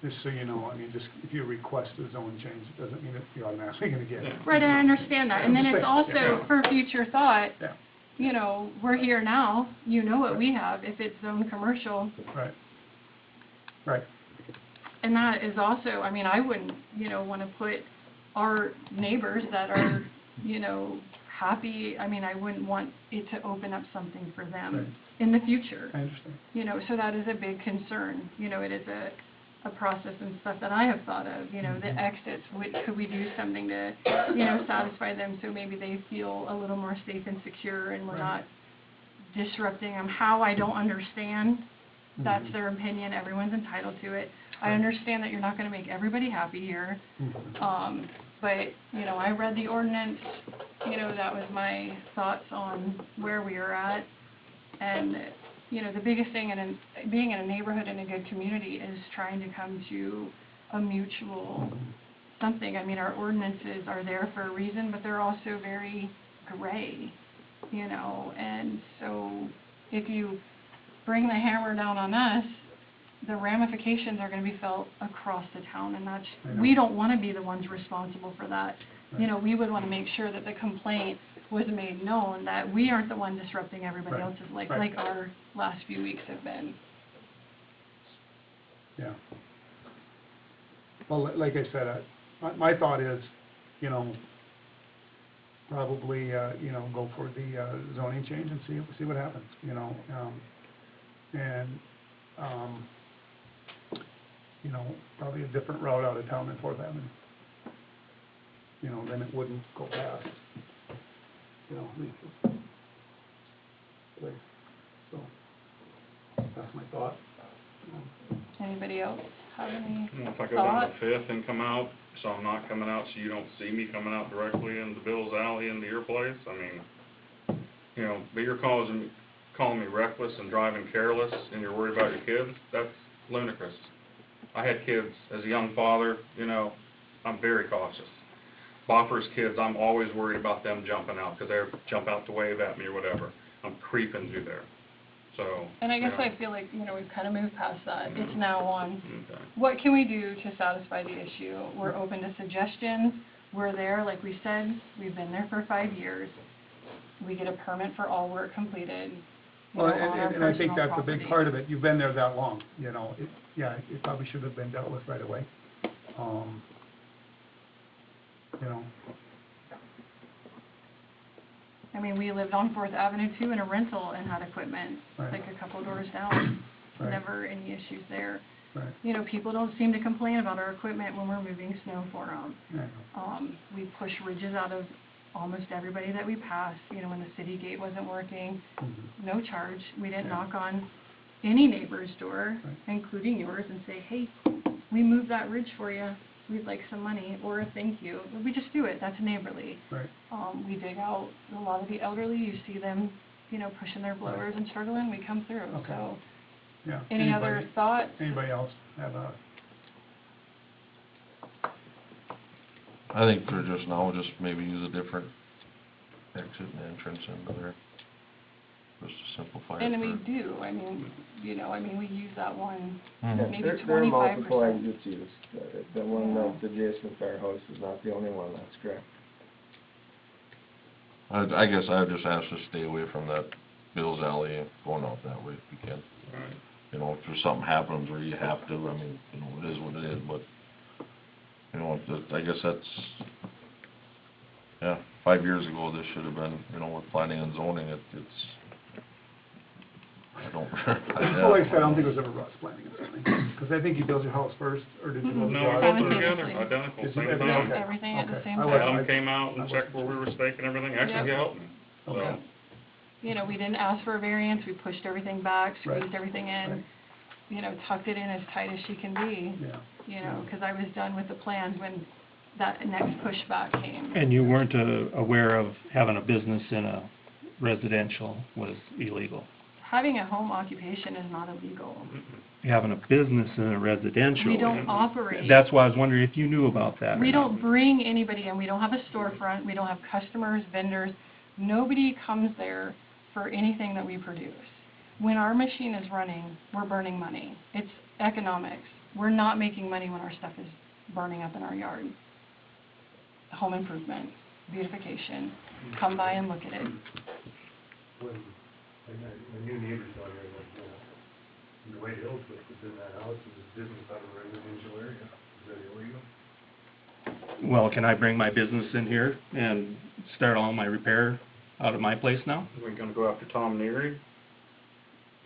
Just so you know, just if you request a zone change, it doesn't mean that you're automatically going to get it. Right, I understand that. And then it's also Yeah. for future thought, Yeah. you know, we're here now, you know what we have, if it's zoned commercial. Right. Right. And that is also, I wouldn't, want to put our neighbors that are, happy, I wouldn't want it to open up something for them Right. in the future. I understand. So that is a big concern. It is a process and stuff that I have thought of, the exits, could we do something to, satisfy them so maybe they feel a little more safe and secure and we're Right. not disrupting them. How, I don't understand. That's Mhm. their opinion. Everyone's entitled to it. I Right. understand that you're not gonna make everybody happy here. Mhm. But, I read the ordinance, that was my thoughts on where we are at. And, the biggest thing in being in a neighborhood in a good community is trying to come to a mutual something. Our ordinances are there for a reason, but they're also very gray, and so if you bring the hammer down on us, the ramifications are gonna be felt across the town, and that's, I know. we don't wanna be the ones responsible for that. Right. We would wanna make sure that the complaint was made known, that we aren't the one disrupting everybody Right. else's, like Right. our last few weeks have been. Yeah. Well, like I said, my thought is, probably, go for the zoning change and see what happens, and, probably a different route out of town than Fourth Avenue. Then it wouldn't go past, so, that's my thought. Anybody else have any If I go down thoughts? to Fifth and come out, so I'm not coming out, so you don't see me coming out directly into Bill's alley into your place, but you're calling me reckless and driving careless, and you're worried about your kids, that's ludicrous. I had kids as a young father, I'm very cautious. Bopper's kids, I'm always worried about them jumping out, because they'll jump out to wave at me or whatever. I'm creeping through there, so. And I guess you know. I feel like, we've kind of moved past that. It's now on, Okay. what can we do to satisfy the issue? We're open to suggestions. We're there, like we said, we've been there for 5 years. We get a permit for all work completed, Well, on our and I think personal that's a big property. part of it, you've been there that long, it probably should have been dealt with right away. I mean, we lived on Fourth Avenue too in a rental and had equipment, Right. like a couple doors down. Right. Never any issues there. Right, You know, people don't seem to complain about our equipment when we're moving snow for them. yeah, We push ridges out of almost everybody that we pass, you know, when the city gate wasn't working, mhm, no charge. We didn't Yeah. knock on any neighbor's door, Right. including yours, and say, hey, we moved that ridge for you, we'd like some money, or a thank you. We just do it, that's neighborly. right, We dig out a lot of the elderly, you see them, you know, pushing their blowers and struggling, we come through, Okay. so. yeah. Any other Anybody- thoughts? Anybody else have a, I think for just now, just maybe use a different exit and entrance into there, just to simplify it. And we for- do, I mean, you know, I mean, we use that one, Mhm. maybe There are multiple 25%. exits used. The one that's adjacent to our house is not the only one, that's correct. I guess I would just ask to stay away from that Bill's Alley going out that way if you can. Right. You know, if there's something happens where you have to, I mean, you know, it is what it is, but, you know, I guess that's, yeah, 5 years ago, this should have been, you know, with planning and zoning, it's, I don't. well, like I said, I don't think it was ever Russ planning or something, because I think you built your house first, or did you build No, your we house? both were Simultaneously. together, identical, Did you- same everything- time. okay, Everything at the okay. same I time. wasn't- Adam came out and I checked where we were staking everything, actually, he Yep. helped me, so. Okay. You know, we didn't ask for a variance, we pushed everything back, Right. squeezed everything in, Right. you know, tucked it in as tight as she can be, Yeah, you know, because I was done with the plans when that next pushback came. And you weren't aware of having a business in a residential was illegal. Having a home occupation is not illegal. Having a business in a residential. We don't operate. That's why I was wondering if you knew about that. or We not. don't bring anybody in, we don't have a storefront, we don't have customers, vendors, nobody comes there for anything that we produce. When our machine is running, we're burning money. It's economics. We're not making money when our stuff is burning up in our yard. Home improvement, beautification, come by and look at it. When new neighbors down here, like, the way Hills was in that house, is business out of a residential area, is that illegal? Well, can I bring my business in here and start all my repair out of my place now? We're gonna go after Tom Neary,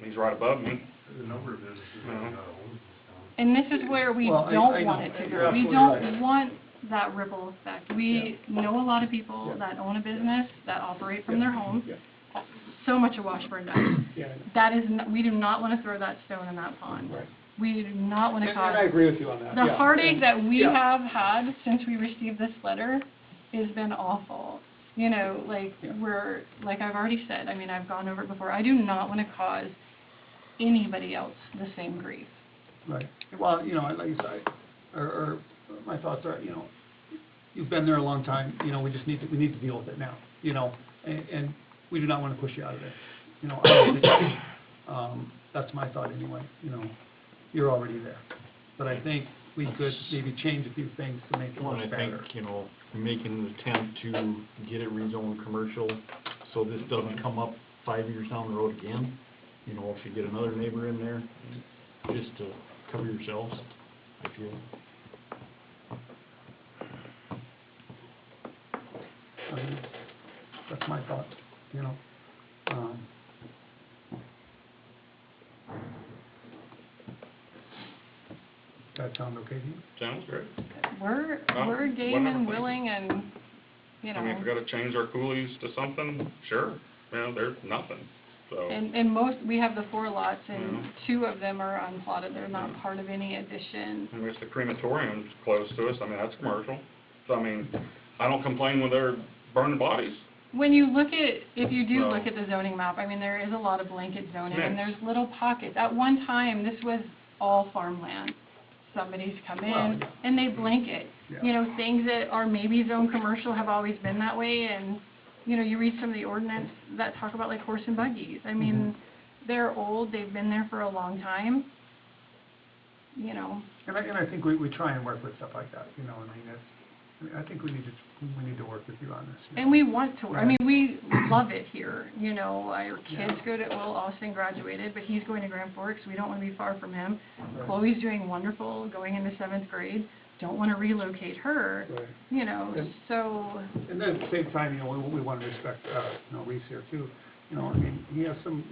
he's right above me. There's a number of businesses that are not homes in town. And this is where we Well, I don't know. want it to You're go. We absolutely don't right. want that ripple effect. We know a lot of people Yeah. that own a business, that operate from Yeah. their home. Yeah. So much a Washburn does. yeah. That is, we do not want to throw that stone in that pond. Right. We do not want to And I cause, agree with you on that, the yeah. heartache that we Yeah. have had since we received this letter has been awful. You know, like, Yeah. we're, like I've already said, I mean, I've gone over it before, I do not want to cause anybody else the same grief. Right, well, you know, like you said, or my thoughts are, you know, you've been there a long time, you know, we just need to deal with it now, you know, and we do not wanna push you out of there, you know, I don't think, that's my thought anyway, you know, you're already there. But I think we could maybe change a few things to make it Well, look and I better. think, you know, making an attempt to get it rezoned commercial, so this doesn't come up 5 years down the road again. You know, if you get another neighbor in there, just to cover yourselves, I feel. That's my thought, you know, that sound okay to you? Sounds great. We're game whatever. and willing and, you I mean, if we know, gotta change our coolies to something, sure, you know, there's nothing, so. and most, we have the 4 lots and Yeah. 2 of them are unplotted, they're not part of any addition. I mean, if the crematorium's close to us, I mean, that's commercial. So, I mean, I don't complain when they're burning bodies. When you look at, if you do No. look at the zoning map, I mean, there is a lot of blanket zoning, and Yes. there's little pockets. At one time, this was all farmland. Somebody's come Well, in, yeah. and they blanket. Yeah. You know, things that are maybe zone commercial have always been that way, and, you know, you read some of the ordinance that talk about like horse and buggies. I mean, they're old, they've been there for a long time, you know. And I think we try and work with stuff like that, you know, I think we need to work with you on this. you know. And we want to, I Yeah. mean, we love it here, you know, our Yeah. kids go to, well, Austin graduated, but he's going to Grand Forks, we don't want to be far from him. Right. Chloe's doing wonderful, going into 7th grade. don't wanna relocate her, Right. you know, And- so, And then at the same time, we want to respect, Reese here too. I mean, he has some,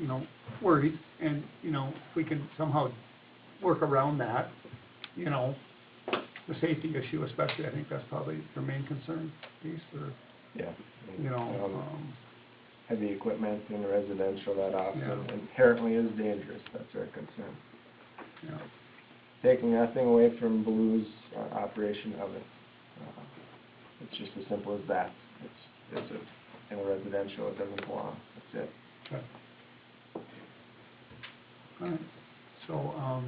worries, and, if we can somehow work around that, the safety issue especially, I think that's probably the main concern piece, or, Yeah. Heavy equipment in residential that often Yeah. inherently is dangerous, that's our concern. you know, Taking nothing away from Blue's operation of it. It's just as simple as that. It's in a residential, it doesn't belong, that's it. okay. All right, so,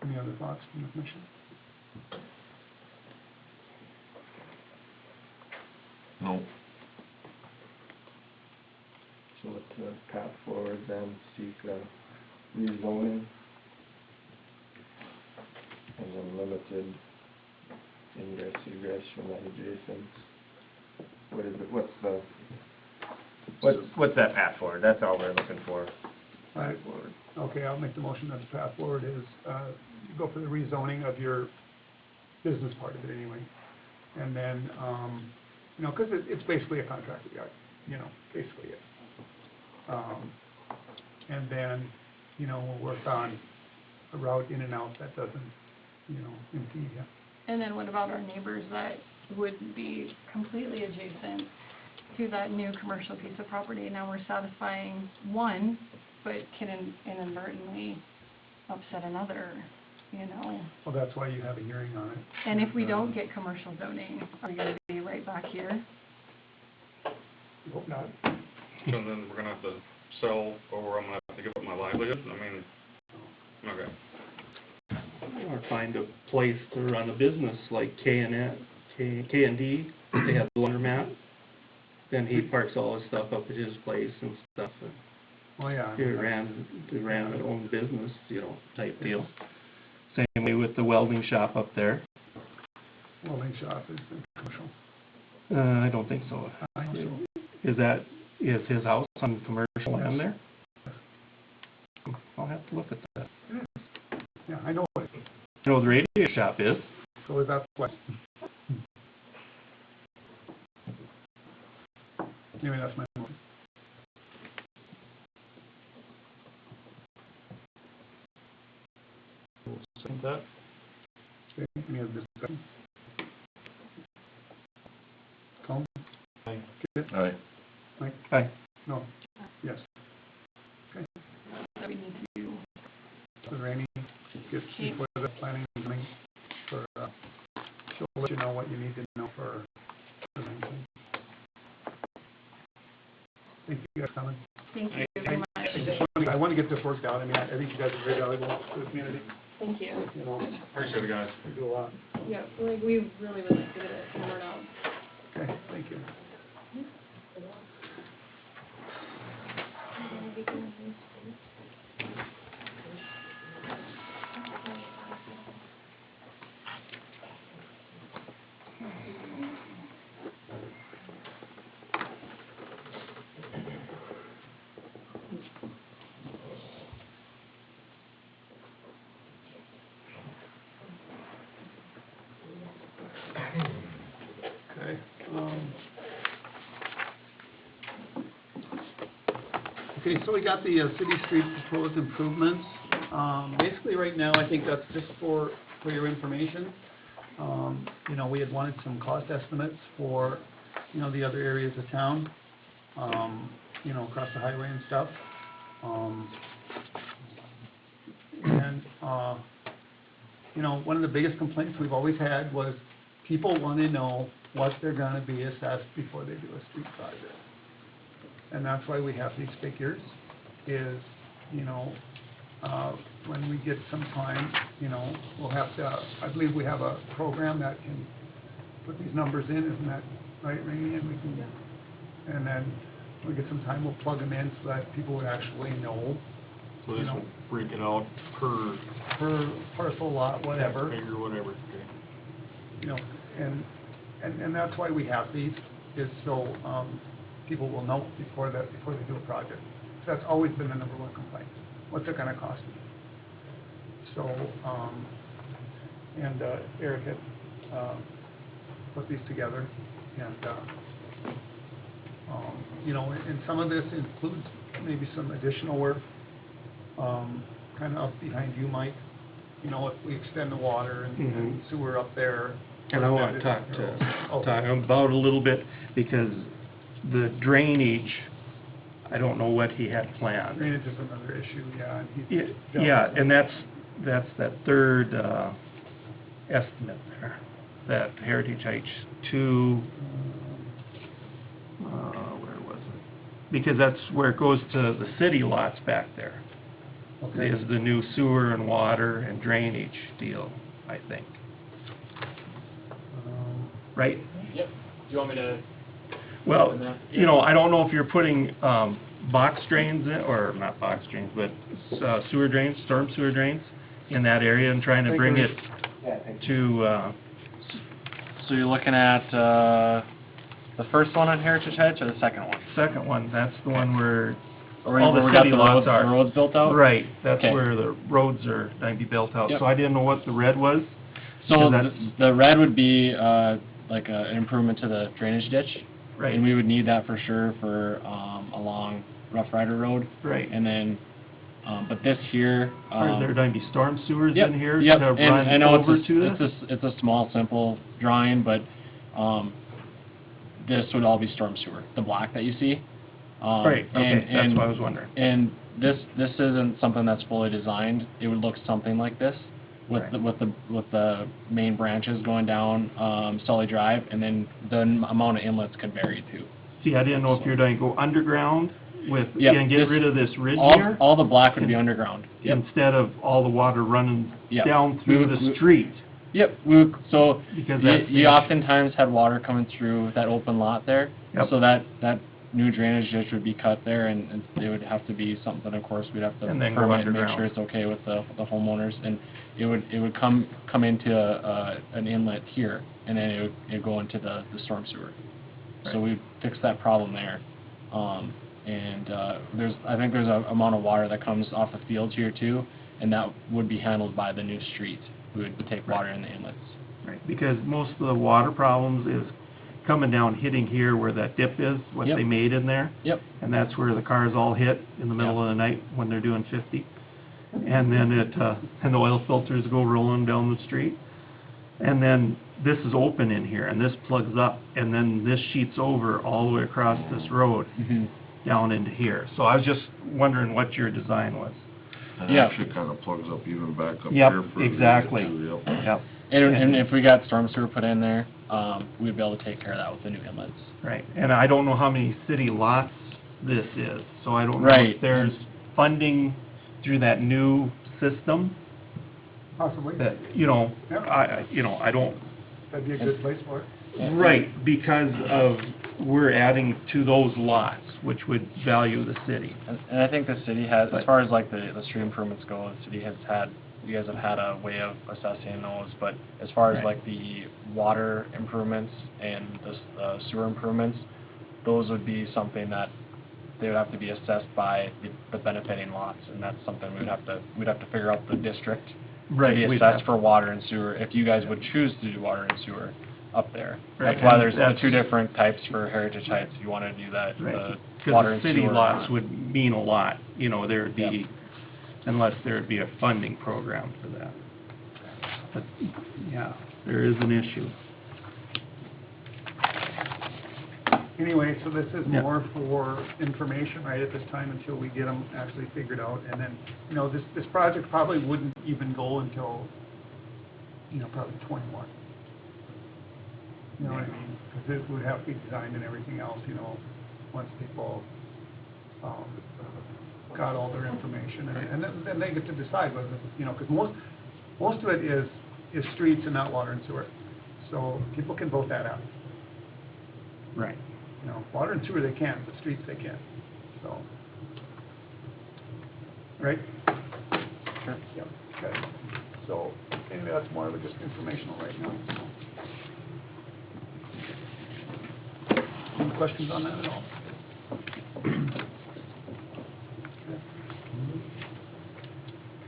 any other thoughts from the commission? No, So with the path forward, then seek rezoning and then limited ingress egress from that adjacent. What is it, what's that path forward? That's all we're looking for. All right. Forward. Okay, I'll make the motion that the path forward is, go for the rezoning of your business part of it anyway. And then, because it's basically a contractor yard, basically it. And then, we'll work on a route in and out that doesn't, impede you. and then what about our neighbors that would be completely adjacent to that new commercial piece of property? Now we're satisfying one, but can inadvertently upset another, Well, that's why you have a hearing on it. And if we don't get commercial zoning, are we gonna be right back here? Hope not. So then we're gonna have to sell, or I'm gonna have to give up my livelihood, okay. Or find a place to run a business like K&D, they have the laundromat. Then he parks all his stuff up at his place and stuff, and Oh, yeah. he ran his own business, type deal. Same way with the welding shop up there. Welding shop is commercial. I don't think so. I know. Is his house on commercial land there? I'll have to look at that. Yeah, I know it. The radio shop is. So is that what? Anyway, that's my motion. Second that? Okay, any other discussion? Colin? Aye. Good? aye. Mike? Aye. No? Yes. That we need to do. So Randy, get before the planning meeting for, she'll let you know what you need to know for the 19th. Thank you guys for coming. Thank you very much. I want to get this worked out. I mean, I think you guys are very valuable to the community, Thank you. Appreciate it, guys. You do a lot. Yeah, we really would like to get it hammered out. Okay, thank you. Okay, okay, so we got the city street proposed improvements. Basically, right now, I think that's just for your information. We had wanted some cost estimates for, the other areas of town, across the highway and stuff. One of the biggest complaints we've always had was people want to know what they're gonna be assessed before they do a street project. And that's why we have these figures, is, when we get some time, we'll have to, I believe we have a program that can put these numbers in, isn't that right, Rainey? And we can, and then when we get some time, we'll plug them in so that people would actually know, So this will break it out per per parcel lot, whatever. figure, whatever, okay. And that's why we have these, is so, people will know before they do a project. So that's always been the number one complaint. What's it gonna cost me? So, and Eric had, put these together, and, you know, and some of this includes maybe some additional work, kind of up behind you, Mike. You know, if we extend the water and sewer up there. And I want to talk about a little bit, because the drainage, I don't know what he had planned. Drainage is another issue, yeah. And he- Yeah, and that's that third, estimate there, that Heritage Heights 2, where was it? Because that's where it goes to the city lots back there. Okay. Is the new sewer and water and drainage deal, I think. Right? Yep. Do you want me to? Well, you know, I don't know if you're putting, box drains in, or not box drains, but, sewer drains, storm sewer drains in that area and trying to bring it to, So you're looking at, the first one on Heritage Heights or the second one? second one, that's the one where Or all the where we got city lots are. The roads built out? Right, that's Okay. where the roads are going to be built out. Yep. So I didn't know what the red was. So Because that's- the red would be, like an improvement to the drainage ditch. Right. And we would need that for sure for, along Rough Rider Road. Right. And then, but this here, Are there going to be storm sewers Yep, in here yep, to and I run know over to this? it's a small, simple drawing, but, this would all be storm sewer, the black that you see. Right, okay, that's what I was wondering. And this isn't something that's fully designed, it would look something like this, with Right. with the main branches going down, Sully Drive, and then the amount of inlets could vary too. See, I didn't know if you're going to go underground with, Yep, and get this- rid of this ridge here, All the black would be underground. Yep. instead of all the water running Yep. down through the We- street. Yep, so Because you, that's the you issue. oftentimes had water coming through that open lot there. Yep. So that new drainage ditch would be cut there, and it would have to be something, of course, we'd have to And then go permit and make underground. sure it's okay with the homeowners, and it would come into an inlet here, and then it'd go into the storm sewer. So Right. we fixed that problem there. I think there's a amount of water that comes off the fields here too, and that would be handled by the new street. We would take water in the inlets. Right, because most of the water problems is coming down, hitting here where that dip is, what Yep. they made in there. Yep. And that's where the cars all hit in the middle of the night when they're doing 50. And then and the oil filters go rolling down the street. And then this is open in here, and this plugs up, and then this sheets over all the way across this road down into here. So I was just wondering what your design was. It Yeah. actually kind of plugs up even back up Yep, here. further exactly. too, yep. Yep. And if we got storm sewer put in there, we'd be able to take care of that with the new inlets. Right, and I don't know how many city lots this is, so I don't know Right. if there's funding through that new system Possibly. that, you know, Yeah. I don't, That'd be a good place for it. right, because of, we're adding to those lots, which would value the city. And I think the city has, as But- far as like the street improvements go, the city has had, you guys have had a way of assessing those, but as far as Right. like the water improvements and the sewer improvements, those would be something that they would have to be assessed by the benefiting lots, and that's something we'd have to figure out the district to be We'd assessed have- for water and sewer, if you guys would choose to do water and sewer up there. Right, That's why and there's the that's- two different types for Heritage Heights, if you wanna do that, Right, water because and the sewer. city or lots not. would mean a lot, you know, there'd be, Yep. unless there'd be a funding program for that. But, yeah, there is an issue. Anyway, so this is Yeah. more for information right at this time until we get them actually figured out. And then, you know, this project probably wouldn't even go until, you know, probably 21. You know what I mean? Because it would have to be designed and everything else, you know, once people got all their information. And then they get to decide whether, you know, because most of it is streets and not water and sewer. So people can vote that out. Right. You know, water and sewer they can, but streets they can't, so. Right? Sure. Yep, okay. So, anyway, that's more of a just informational right now, so. Any questions on that at all? Okay.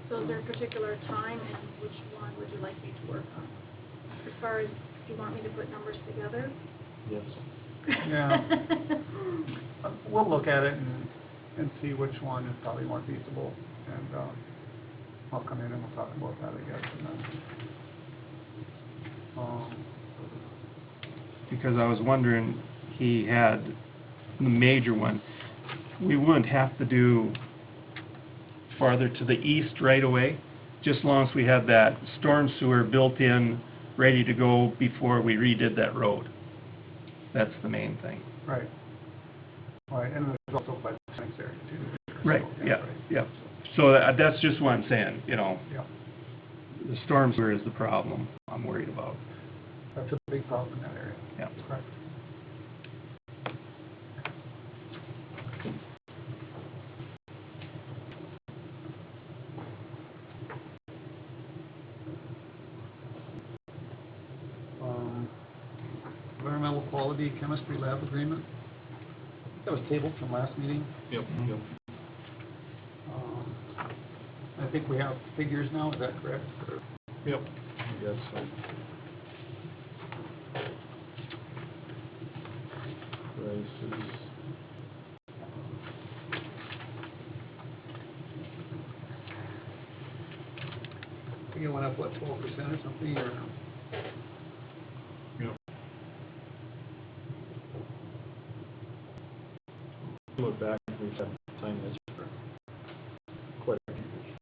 So is there a particular time and which one would you like me to work on? As far as, do you want me to put numbers together? Yes. Yeah. We'll look at it and see which one is probably more feasible, and, I'll come in and we'll talk about that, I guess, and then, Because I was wondering, he had the major one. We wouldn't have to do farther to the east right away, just as long as we had that storm sewer built in, ready to go before we redid that road. That's the main thing. right. Right, and there's also by the Phoenix area too. Right, So, yeah, right. yeah. So that's just what I'm saying, you know, Yeah, the storm sewer is the problem I'm worried about. that's a big problem in that area. Yeah. Correct. Environmental quality chemistry lab agreement. That was tabled from last meeting. Yep, yep. I think we have figures now, is that correct? Or- Yep. I guess so. Prices. I think it went up, what, 12% or something, or? Yep. Look back, we've had time this for quite a few years.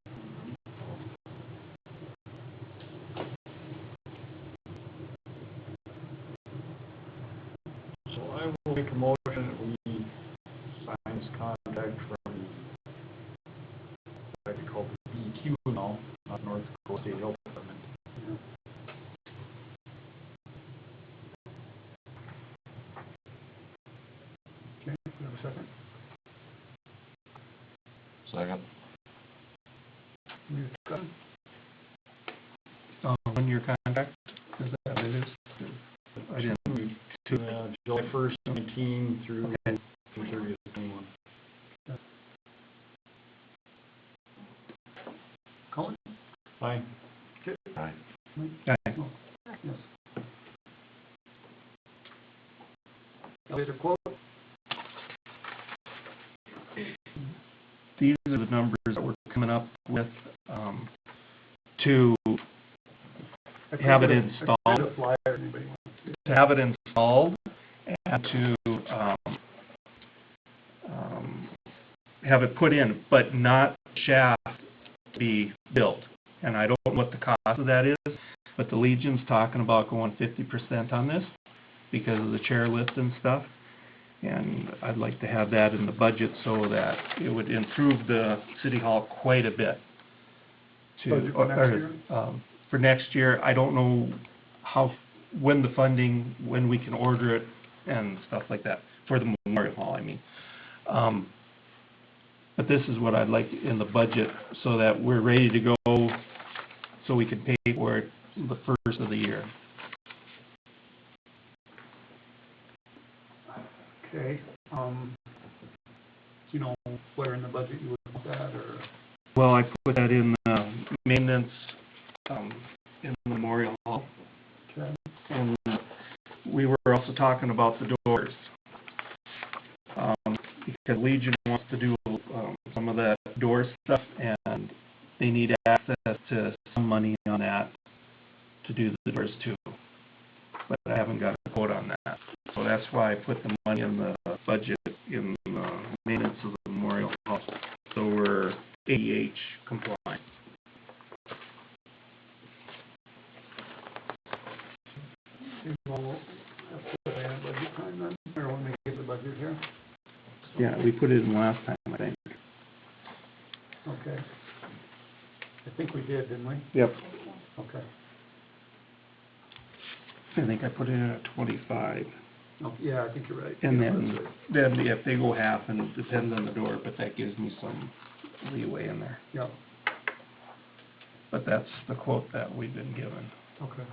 So I will make a motion that we sign this contract from, I call it BQ now, not North Dakota State Health Department. Okay, do you have a second? Second. Any discussion? 1-year contract, is that what it is? I didn't, July 1st, 19 through okay. June 30th, 21. Colin? Aye. Aye. Aye. No. Yes. Elevator quote? These are the numbers that we're coming up with, to have it installed. I printed a flyer, anybody wants to? To have it installed and to, have it put in, but not shaft be built. And I don't know what the cost of that is, but the Legion's talking about going 50% on this because of the chairlift and stuff. And I'd like to have that in the budget so that it would improve the city hall quite a bit. Budget for next year? For next year, I don't know when the funding, when we can order it and stuff like that, for the Memorial Hall, I mean. But this is what I'd like in the budget so that we're ready to go, so we can pay for it the first of the year. Okay, do you know where in the budget you would want that, or? Well, I put that in maintenance, in the Memorial Hall. Okay. And we were also talking about the doors. Because Legion wants to do some of that door stuff, and they need access to some money on that to do the doors too. But I haven't got a quote on that. So that's why I put the money in the budget in maintenance of the Memorial Hall. So we're ADH compliant. You will have to put that in budget time then, or when we get the budget here? Yeah, we put it in last time, I think. Okay. I think we did, didn't we? Yep. Okay. I think I put it in at 25. Oh, yeah, I think you're right. And Yeah, then, that's right. if they go half, and it depends on the door, but that gives me some leeway in there. Yeah, But that's the quote that we've been given. okay.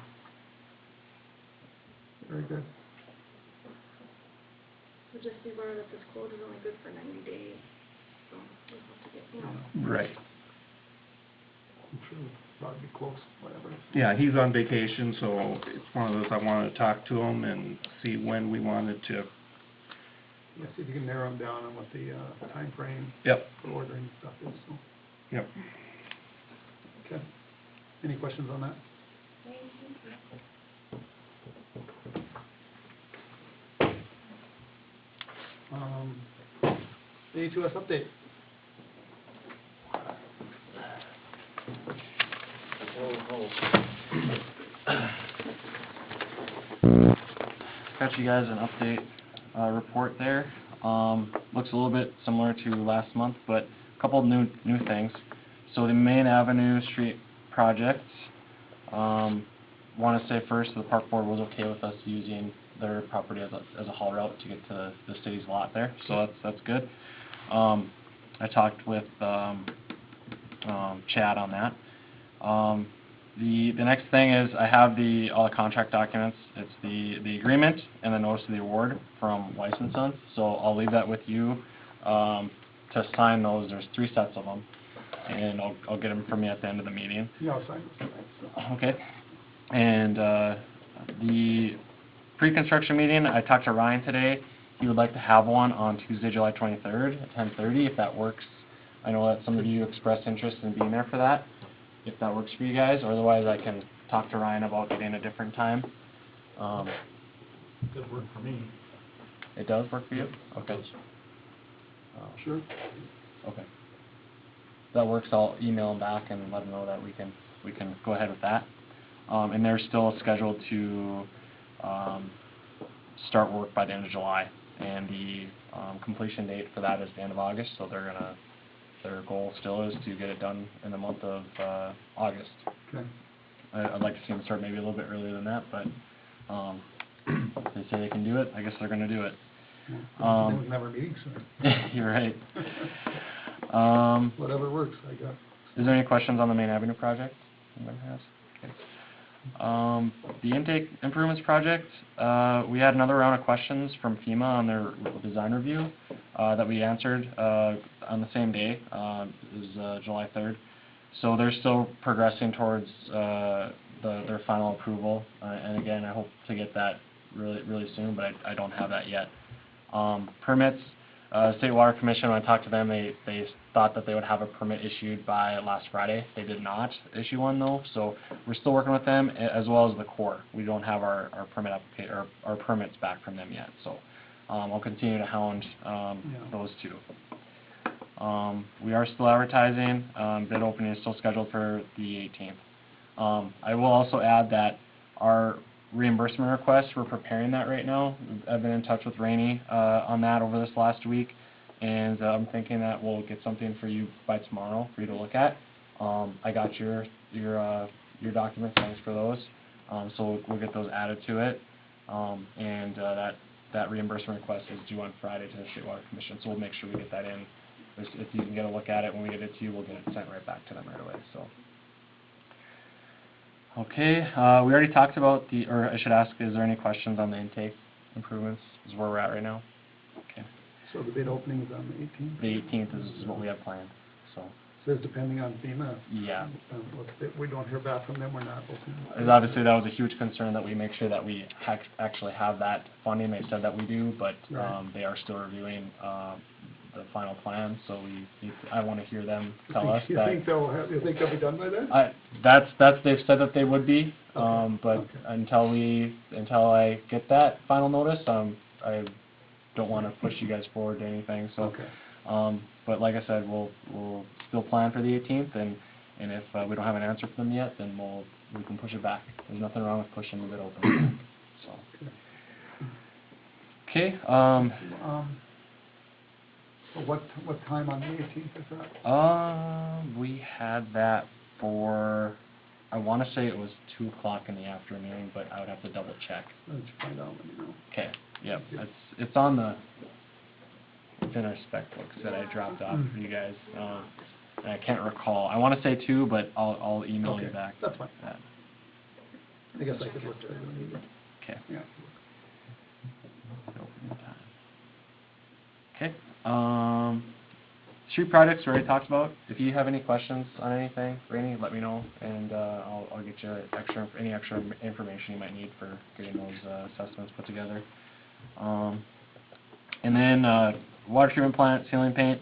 Very good. So just be aware that this quote is only good for 90 days, so we'll have to get, Right. it'll probably be close, whatever. Yeah, he's on vacation, so it's one of those, I wanted to talk to him and see when we wanted to. Yeah, see if you can narrow them down on what the timeframe Yep. for ordering stuff is, so, Yep. okay. Any questions on that? A2S update. Got you guys an update, report there. Looks a little bit similar to last month, but a couple of new things. So the Main Avenue Street project, wanna say first, the park board was okay with us using their property as a haul route to get to the city's lot there, so that's good. I talked with, Chad on that. The next thing is I have all the contract documents. It's the agreement and the notice of the award from Weiss & Sons. So I'll leave that with you to sign those. There's 3 sets of them, and I'll get them from you at the end of the meeting. Yeah, I'll sign this tonight, so. Okay. And the pre-construction meeting, I talked to Ryan today. He would like to have one on Tuesday, July 23rd at 10:30, if that works. I know that some of you expressed interest in being there for that, if that works for you guys, or otherwise I can talk to Ryan about getting a different time. Does work for me. It does work for you? Okay. Sure. Okay. If that works, I'll email him back and let him know that we can go ahead with that. And they're still scheduled to start work by the end of July, and the completion date for that is the end of August, so their goal still is to get it done in the month of August. Okay. I'd like to see them start maybe a little bit earlier than that, but if they say they can do it, I guess they're gonna do it. They would never meeting sooner. You're right. Whatever works, I guess. Is there any questions on the Main Avenue project anyone has? The intake improvements project, we had another round of questions from FEMA on their design review that we answered on the same day, July 3rd. So they're still progressing towards their final approval, and again, I hope to get that really soon, but I don't have that yet. Permits, State Water Commission, when I talked to them, they thought that they would have a permit issued by last Friday. They did not issue one though, so we're still working with them, as well as the Corps. We don't have our permits back from them yet, so I'll continue to hound those two. We are still advertising. Bid opening is still scheduled for the 18th. I will also add that our reimbursement request, we're preparing that right now. I've been in touch with Rainey on that over this last week, and I'm thinking that we'll get something for you by tomorrow for you to look at. I got your documents, thanks for those. So we'll get those added to it, and that reimbursement request is due on Friday to the State Water Commission, so we'll make sure we get that in. If you can get a look at it when we get it to you, we'll get it sent right back to them right away, so. Okay, we already talked about or I should ask, is there any questions on the intake improvements, is where we're at right now? Okay. So the bid opening is on the 18th? The 18th is what we have planned, so. Says depending on FEMA. Yeah. If we don't hear back from them, we're not opening. Because obviously that was a huge concern, that we make sure that we actually have that funding. They said that we do, but Right. they are still reviewing the final plan, so I want to hear them tell us You that. think they'll be done by then? They've said that they would be, but Okay. until I get that final notice, I don't want to push you guys forward to anything, so. Okay. But like I said, we'll still plan for the 18th, and if we don't have an answer from them yet, then we can push it back. There's nothing wrong with pushing the bid open, so. Okay, What time on the 18th is that? we had that for, I want to say it was 2 o'clock in the afternoon, but I would have to double check. Let's find out, let me know. Okay, yep, Okay. it's in our spec books that I dropped off for you guys. And I can't recall. I want to say 2, but I'll email you Okay, back. that's fine. that. I guess I could look at it when needed. Okay. Yeah. Okay, street projects we already talked about. If you have any questions on anything, Rainey, let me know, and I'll get you any extra information you might need for getting those assessments put together. And then water treatment plant, ceiling paint,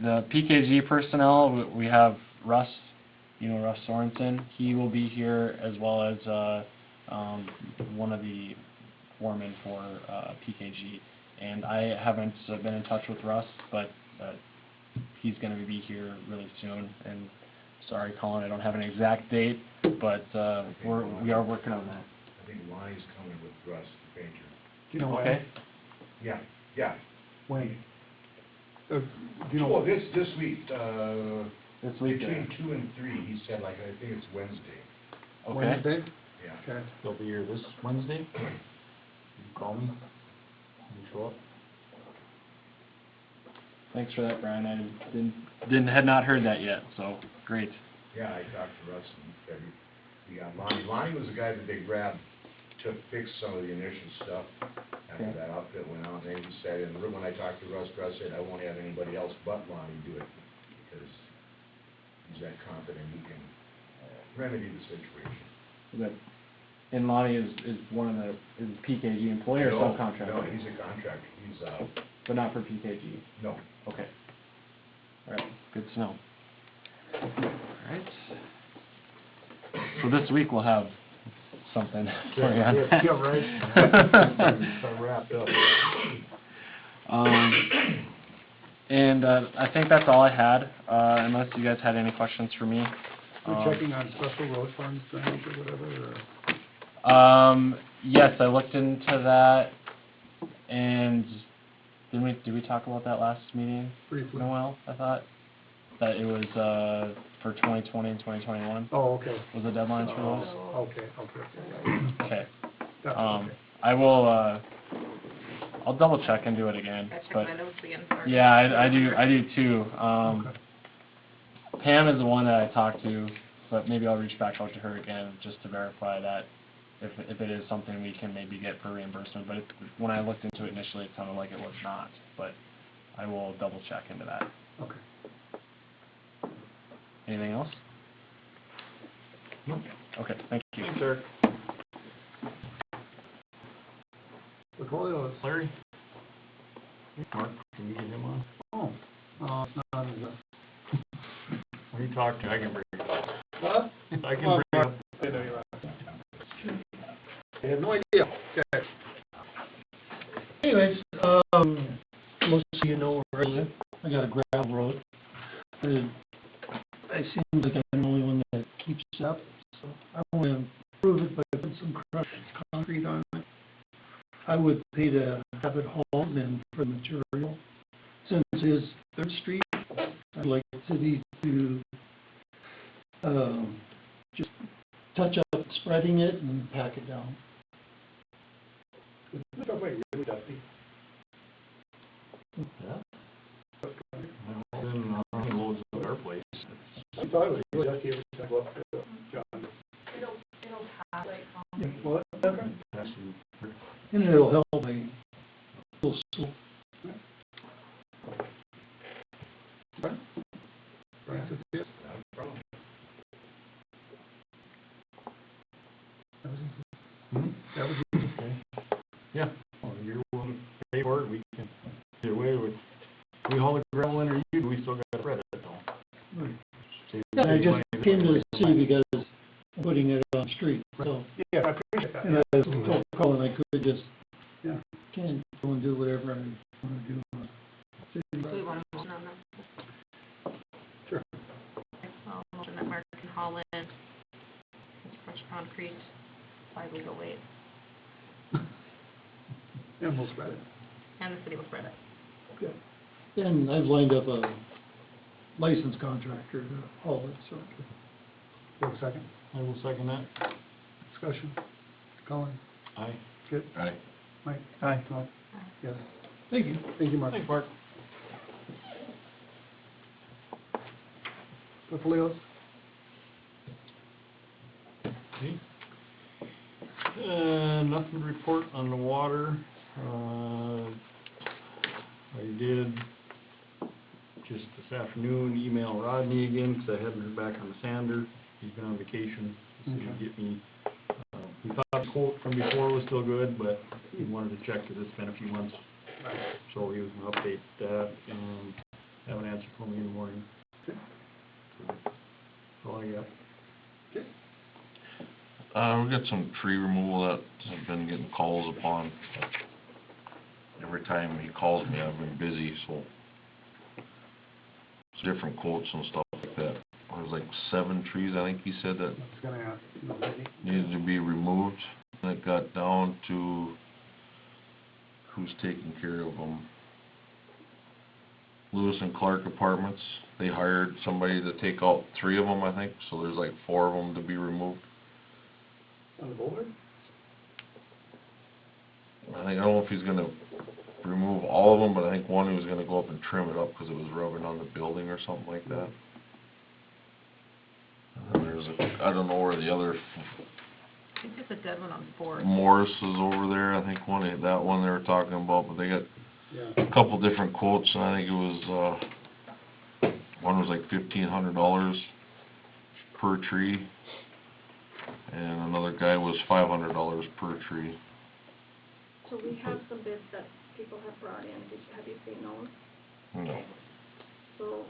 the PKG personnel, we have Russ, Russ Sorensen. He will be here, as well as one of the foremen for PKG. And I haven't been in touch with Russ, but he's going to be here really soon. And sorry, Colin, I don't have an exact date, but we are working on that. I think Lonnie's coming with Russ, the painter. Do you know when? Okay. Yeah. When? Do you know? Well, this week, This week. between 2 and 3, he said, like, I think it's Wednesday. Okay. Wednesday? Yeah. Okay. They'll be here this Wednesday. You call me. You show up. Thanks for that, Brian. I had not heard that yet, so great. Yeah, I talked to Russ and we got Lonnie. Lonnie was the guy that they grabbed to fix some of the initial stuff after Okay. that outfit went out. And then he said, and when I talked to Russ, Russ said, I won't have anybody else but Lonnie do it because he's that confident he can remedy the situation. That, and Lonnie is one of the PKG employee or subcontractor? No, he's a contractor. He's, But not for PKG? no. Okay. All right, good to know. All right. So this week we'll have something for you on that. Yeah, right. Start wrapped up. And I think that's all I had, unless you guys had any questions for me. We're checking on special road funds, drainage or whatever, or? Yes, I looked into that, and did we talk about that last meeting? Briefly. Noel, I thought, that it was, for 2020 and 2021, Oh, okay. was the deadlines for those? Okay. Okay. That's Um, okay. I will, I'll double check and do it again, I checked but, my notes again, sorry. yeah, I do too. Okay. Pam is the one that I talked to, but maybe I'll reach back out to her again just to verify that if it is something we can maybe get for reimbursement. But when I looked into it initially, it sounded like it was not, but I will double check into that. Okay. Anything else? Nope. Okay, thank you. Thanks, Eric. Portfolios. Larry? Mark, can you get him on? Oh, it's not on the, When you talk to, I can bring it up. what? I can bring it up. I know you're right. I have no idea. Okay. Anyways, most of you know where I live. I got a gravel road. And I seem like I'm the only one that keeps it up, so I want to improve it by putting some crushed concrete on it. I would pay to have it hauled and for material. Since it is Third Street, I'd like the city to, just touch up spreading it and pack it down. Look up, wait, really dusty. Then, loads of our place. I thought it was really dusty every time I go up to John. It'll pass, like, Yeah, what? Okay. That's the- And it'll help a little slow. Right. Right, that's it. Not a problem. That was easy. Hmm? That was easy. Okay. Yeah, well, you're willing to pay for it, we can get away with, we haul the gravel in or you, do, we still gotta spread it, though. Right. Save Yeah, I money. just came to the city because I'm putting it on the street, so. Yeah, I appreciate that. And I told Colin I could just, Yeah. can't go and do whatever I want to do on city Do we road. want to motion on that? Sure. Okay, I'll motion that Mark can haul in his crushed concrete by legal weight, And we'll spread it. and the city will spread it. Okay. And I've lined up a licensed contractor to haul it, so. You have a second? I will second that. Discussion? Colin? Aye. Kip? Aye. Mike? Aye. Todd? Yes. Thank you. Thank you, Mark. Thanks, Mark. Portfolios? Okay. Nothing to report on the water. I did just this afternoon, email Rodney again, 'cause I hadn't heard back on Sander. He's been on vacation, so he Okay. get me, we thought the quote from before was still good, but he wanted to check, 'cause it's been a few months. So he was gonna update that, and have an answer for me in the morning. Okay. That's all I got. We got some tree removal that I've been getting calls upon. Every time he calls me, I've been busy, so. It's different quotes and stuff like that. It was like 7 trees, I think he said, that I was gonna ask, maybe. needed to be removed. And it got down to who's taking care of them. Lewis and Clark Apartments, they hired somebody to take out 3 of them, I think, so there's like 4 of them to be removed. On the boulevard? I don't know if he's gonna remove all of them, but I think one he was gonna go up and trim it up, 'cause it was rubbing on the building or something like that. And then there's I don't know where the other I think there's a dead one on Fourth. Morris is over there, I think that one they were talking about, but they got Yeah. a couple different quotes, and I think it was, one was like $1,500 per tree, and another guy was $500 per tree. So we have some bids that people have brought in, have you seen those? No, So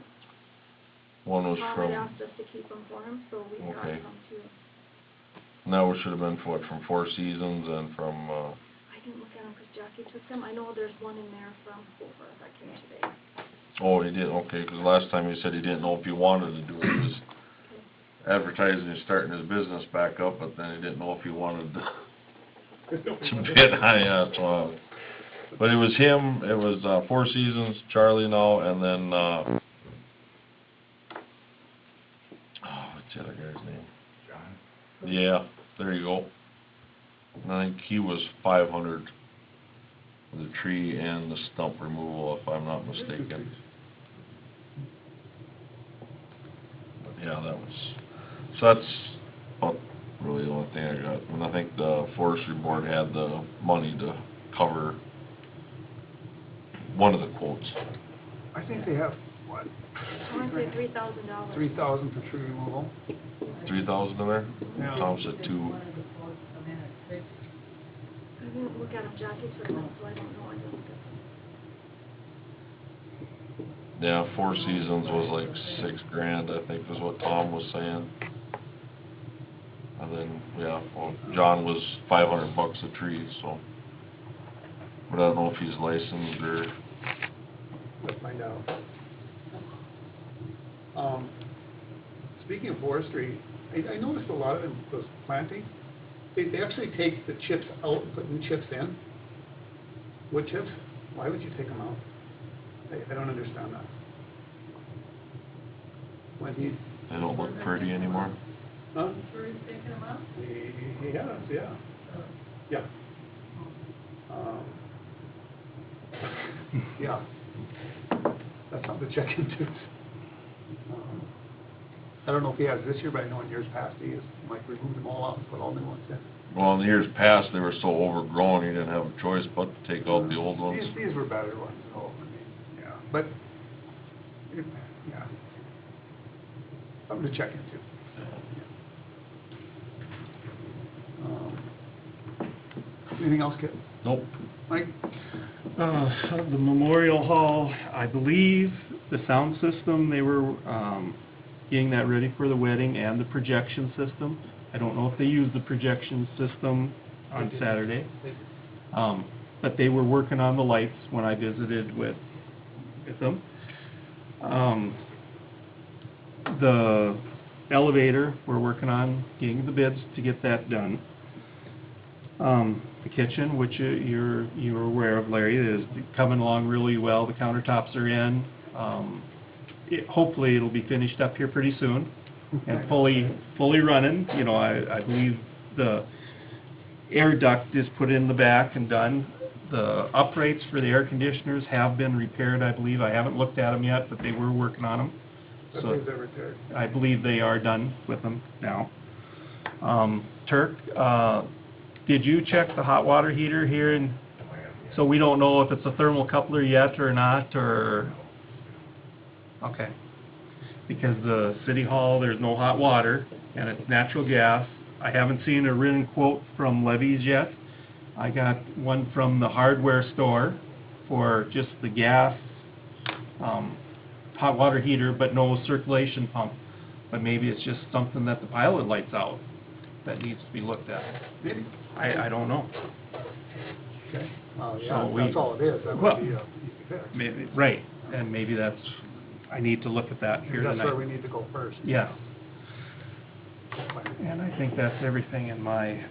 one was Tom from, had asked us to keep them for him, so we got Okay. some too. and that should have been from Four Seasons and from, I didn't look at them because Jackie took them. I know there's one in there from Hoover that came today. oh, he did, okay, 'cause last time he said he didn't know if he wanted to do it, he was advertising and starting his business back up, but then he didn't know if he wanted to bid, yeah, so, but it was him, it was, Four Seasons, Charlie now, and then, what's the other guy's name? John? Yeah, there you go. And I think he was 500 for the tree and the stump removal, if I'm not mistaken. But yeah, that was, so that's about really the only thing I got. And I think the forestry board had the money to cover one of the quotes. I think they have, what? I want to say $3,000. 3,000 for tree removal. 3,000 in there? Yeah. Tom said 2. I didn't look at them. Jackie took them, so I don't know. I didn't look at them. Yeah, Four Seasons was like $6,000, I think is what Tom was saying. And then, yeah, well, John was $500 a tree, so. But I don't know if he's licensed or, Let's find out. Speaking of forestry, I noticed a lot of them, those planting, they actually take the chips out and put new chips in. Wood chips, why would you take them out? I don't understand that. When he, they don't look pretty anymore. huh? Sure he's taking them out? He has, yeah. Yeah. Yeah. That's something to check into. I don't know if he has this year, but I know in years past he has, like, removed them all out and put all new ones in. Well, in the years past, they were so overgrown, he didn't have a choice but to take out the old ones. These were better ones, though, I mean, yeah, but, yeah. Something to check into. Anything else, Kit? Nope. Mike? The Memorial Hall, I believe the sound system, they were, getting that ready for the wedding and the projection system. I don't know if they used the projection system on Saturday. But they were working on the lights when I visited with them. The elevator, we're working on getting the bids to get that done. The kitchen, which you're aware of, Larry, is coming along really well. The countertops are in. Hopefully it'll be finished up here pretty soon and fully running. You know, I believe the air duct is put in the back and done. The uprates for the air conditioners have been repaired, I believe. I haven't looked at them yet, but they were working on them. I believe they're repaired. I believe they are done with them now. Turk, did you check the hot water heater here? And so we don't know if it's a thermal coupler yet or not, or? Okay. Because the city hall, there's no hot water, and it's natural gas. I haven't seen a written quote from Levy's yet. I got one from the hardware store for just the gas, hot water heater, but no circulation pump. But maybe it's just something that the pilot lights out that needs to be looked at. Maybe. I don't know. Okay. So Yeah, we- that's all it is. That well, would be a easy fix. Maybe, right, and maybe that's, I need to look at that here That's tonight. where we need to go first. Yeah. And I think that's everything in my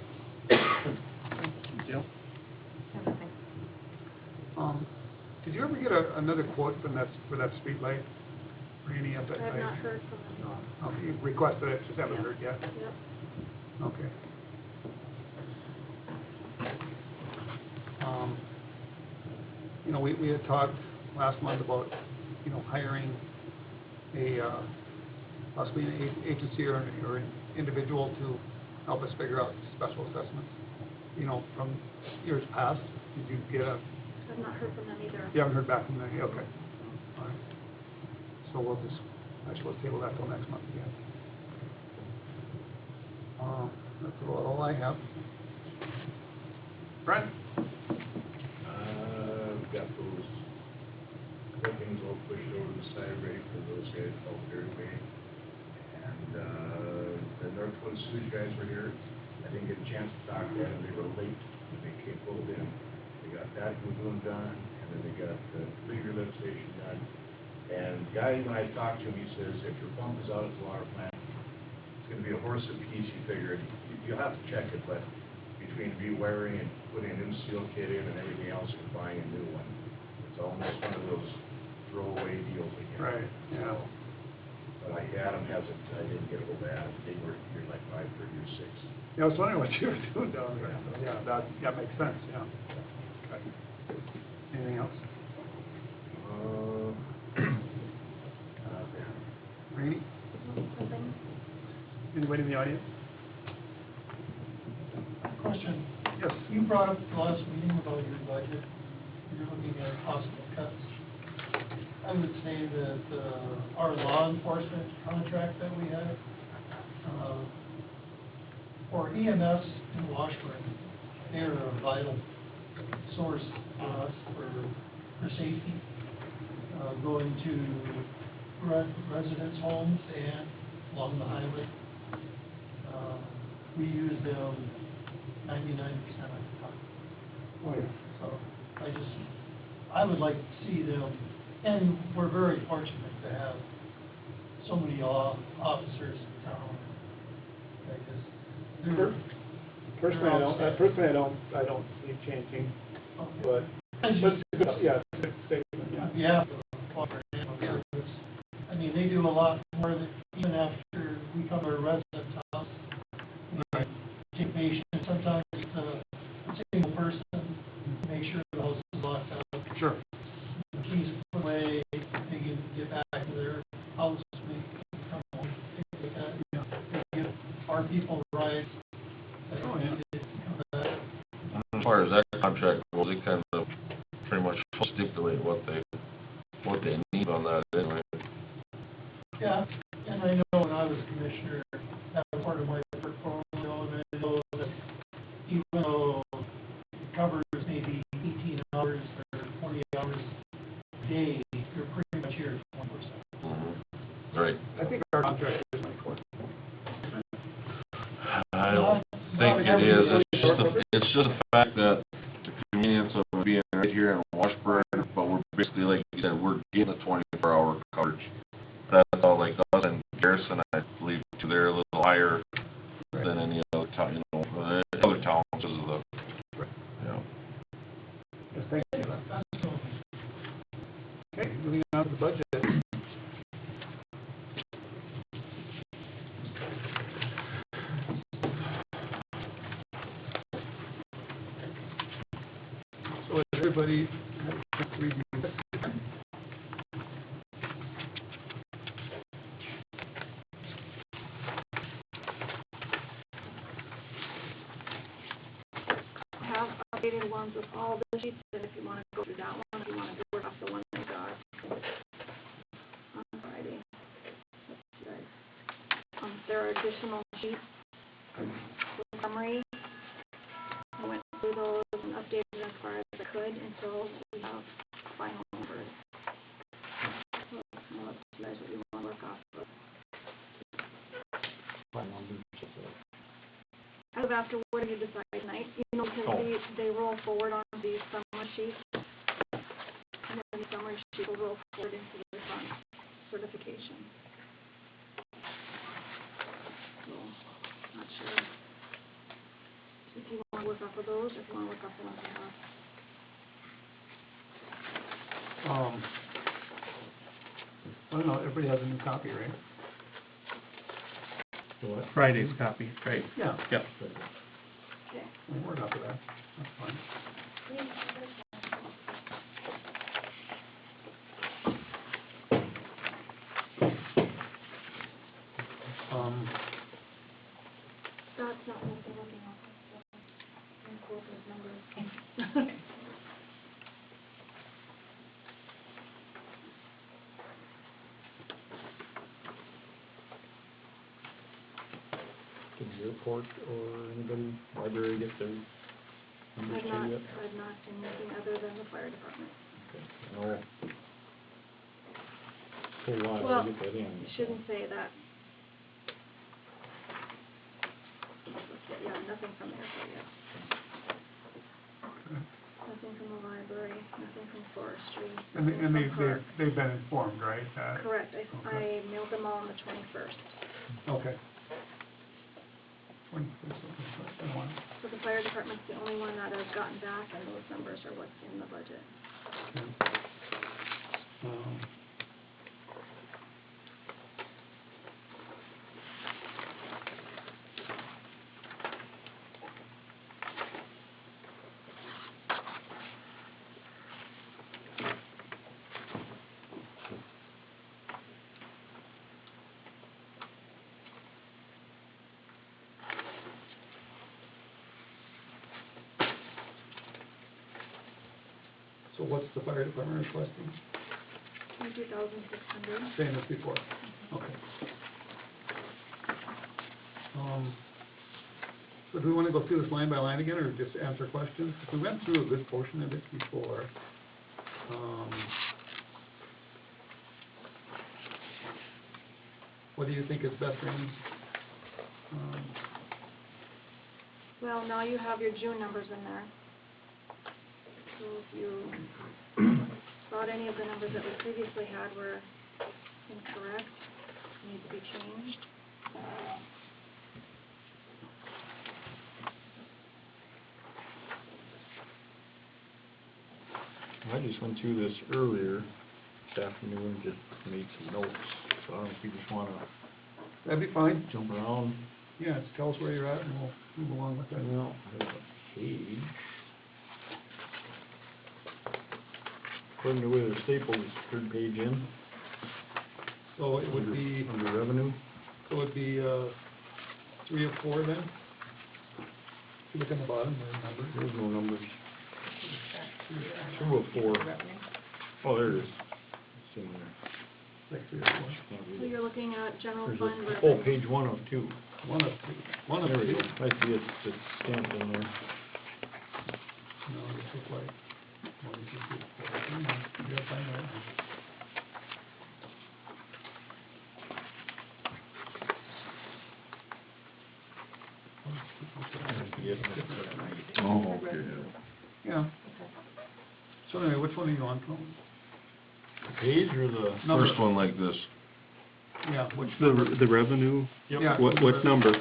deal. Did you ever get another quote from for that street light? Randy up that I've night? not heard from them. Oh, you requested it, just haven't heard yet? Yep. Okay. You know, we had talked last month about, you know, hiring possibly an agency or an individual to help us figure out special assessments. You know, from years past, did you get I've not heard from them either. you haven't heard back from them? Okay. All right. So we'll just, I suppose, table that till next month again. That's all I have. Brent? We've got those clippings all pushed over the side ready for those guys out there waiting. And, the Northwood Sewage guys were here. I didn't get a chance to talk to them. They were late when they came pulled in. They got that lagoon done, and then they got the Leader lift station done. And the guy, when I talked to him, he says, if your pump is out at the water plant, it's gonna be a horse apiece, you figure. You'll have to check it, but between rewiring and putting a new seal kit in and everything else and buying a new one, it's almost one of those throwaway deals again. Right, yeah. But Adam hasn't, I didn't get hold of Adam, they were here like 5:30 or 6. Yeah, I was wondering what you were doing down there. So, yeah, that makes sense, yeah. Okay. Anything else? Rainey? Nothing. Anybody in the audience? Question. Yes. You brought up the last meeting about your budget, you're looking at possible cuts. I would say that, our law enforcement contract that we have, for EMS in Washburn, they're a vital source for us for safety, going to residents' homes and along the highway. We use them 99% of the time. Oh, yeah. So I would like to see them, and we're very fortunate to have so many officers in town. Personally, I don't see it changing, but, yeah, it's a good statement, yeah. Yeah. I mean, they do a lot more than, even after we come to a resident's house. And take patients, sometimes it's a single person, make sure the house is locked up. Sure. The keys put away, they can get back to their house, we can come home, things like that. Yeah. They give our people rights. Oh, yeah. As far as that contract goes, they kind of pretty much stipulate what they need on that anyway. Yeah, and I know when I was commissioner, that was part of my portfolio, and I know that even though it covers maybe 18 hours or 20 hours a day, you're pretty much here 1%. Right. I think our contract is 24. I don't think it is, it's just the fact that the convenience of being right here in Washburn, but we're basically, like you said, we're getting a 24-hour coverage. That's all like us and Garrison, I believe, too, they're a little higher than any other town, other towns because of the, Yes, thank you. Okay, moving on to the budget. So has everybody had a chance to review this? I have updated ones with all the sheets, and if you want to go through that one, if you want to go off the one I got. there are additional sheets with summary. I went through those and updated as far as I could until we have final numbers. So, I'll let you guys what you want to work off of. As of after, what do you decide tonight? You know, because they roll forward on these summary sheets. And then the summary sheet will roll forward into the fund certification. So, not sure if you want to work off of those, or if you want to work off the ones I have. I don't know, everybody has a new copy, right? Friday's copy, right? Yeah. Yep. Okay. We'll work off of that, that's fine. That's not what they're looking off of, so, and quote those numbers. Did the airport or anybody, library get their numbers I've too not, yet? I've not seen anything other than the fire department. Okay, no. Whole lot, Well, we'll get that in. you shouldn't say that. Yeah, nothing from the airport yet. Nothing from the library, nothing from forestry, And nothing they, from park. they've been informed, right? that- Correct, Okay. I mailed them all on the 21st. Okay. So the fire department's the only one that has gotten back, and those numbers are what's in the budget. So what's the fire department requesting? 22,600. Same as before? Okay. So do we want to go through this line by line again, or just answer questions? We went through a good portion of it before. What do you think is best, Randy? Well, now you have your June numbers in there. So if you thought any of the numbers that we previously had were incorrect, need to be changed. I just went through this earlier this afternoon, just made some notes, so I don't know if you just wanna That'd be fine. jump around. Yeah, just tell us where you're at, and we'll move along with that. Well, I have a page. According to where the Staples, third page in. So it would be, Under revenue. so it'd be, 3 of 4 then? If you look on the bottom, there are numbers. There's no numbers. 2 of 4. Oh, there it is. It's in there. Like 3 or 4. Can't read So it. you're looking at general There's fund a, revenue. oh, page 1 of 2. 1 of 2. 1 of There we 2. go. I see it, it's stamped in there. No, this is like 1, 2, 3, 4. Yeah, find that. Oh, okay. Yeah. So anyway, which one are you on, Tom? The page or the? Number. First one like this. Yeah, which The revenue, Yeah. what number?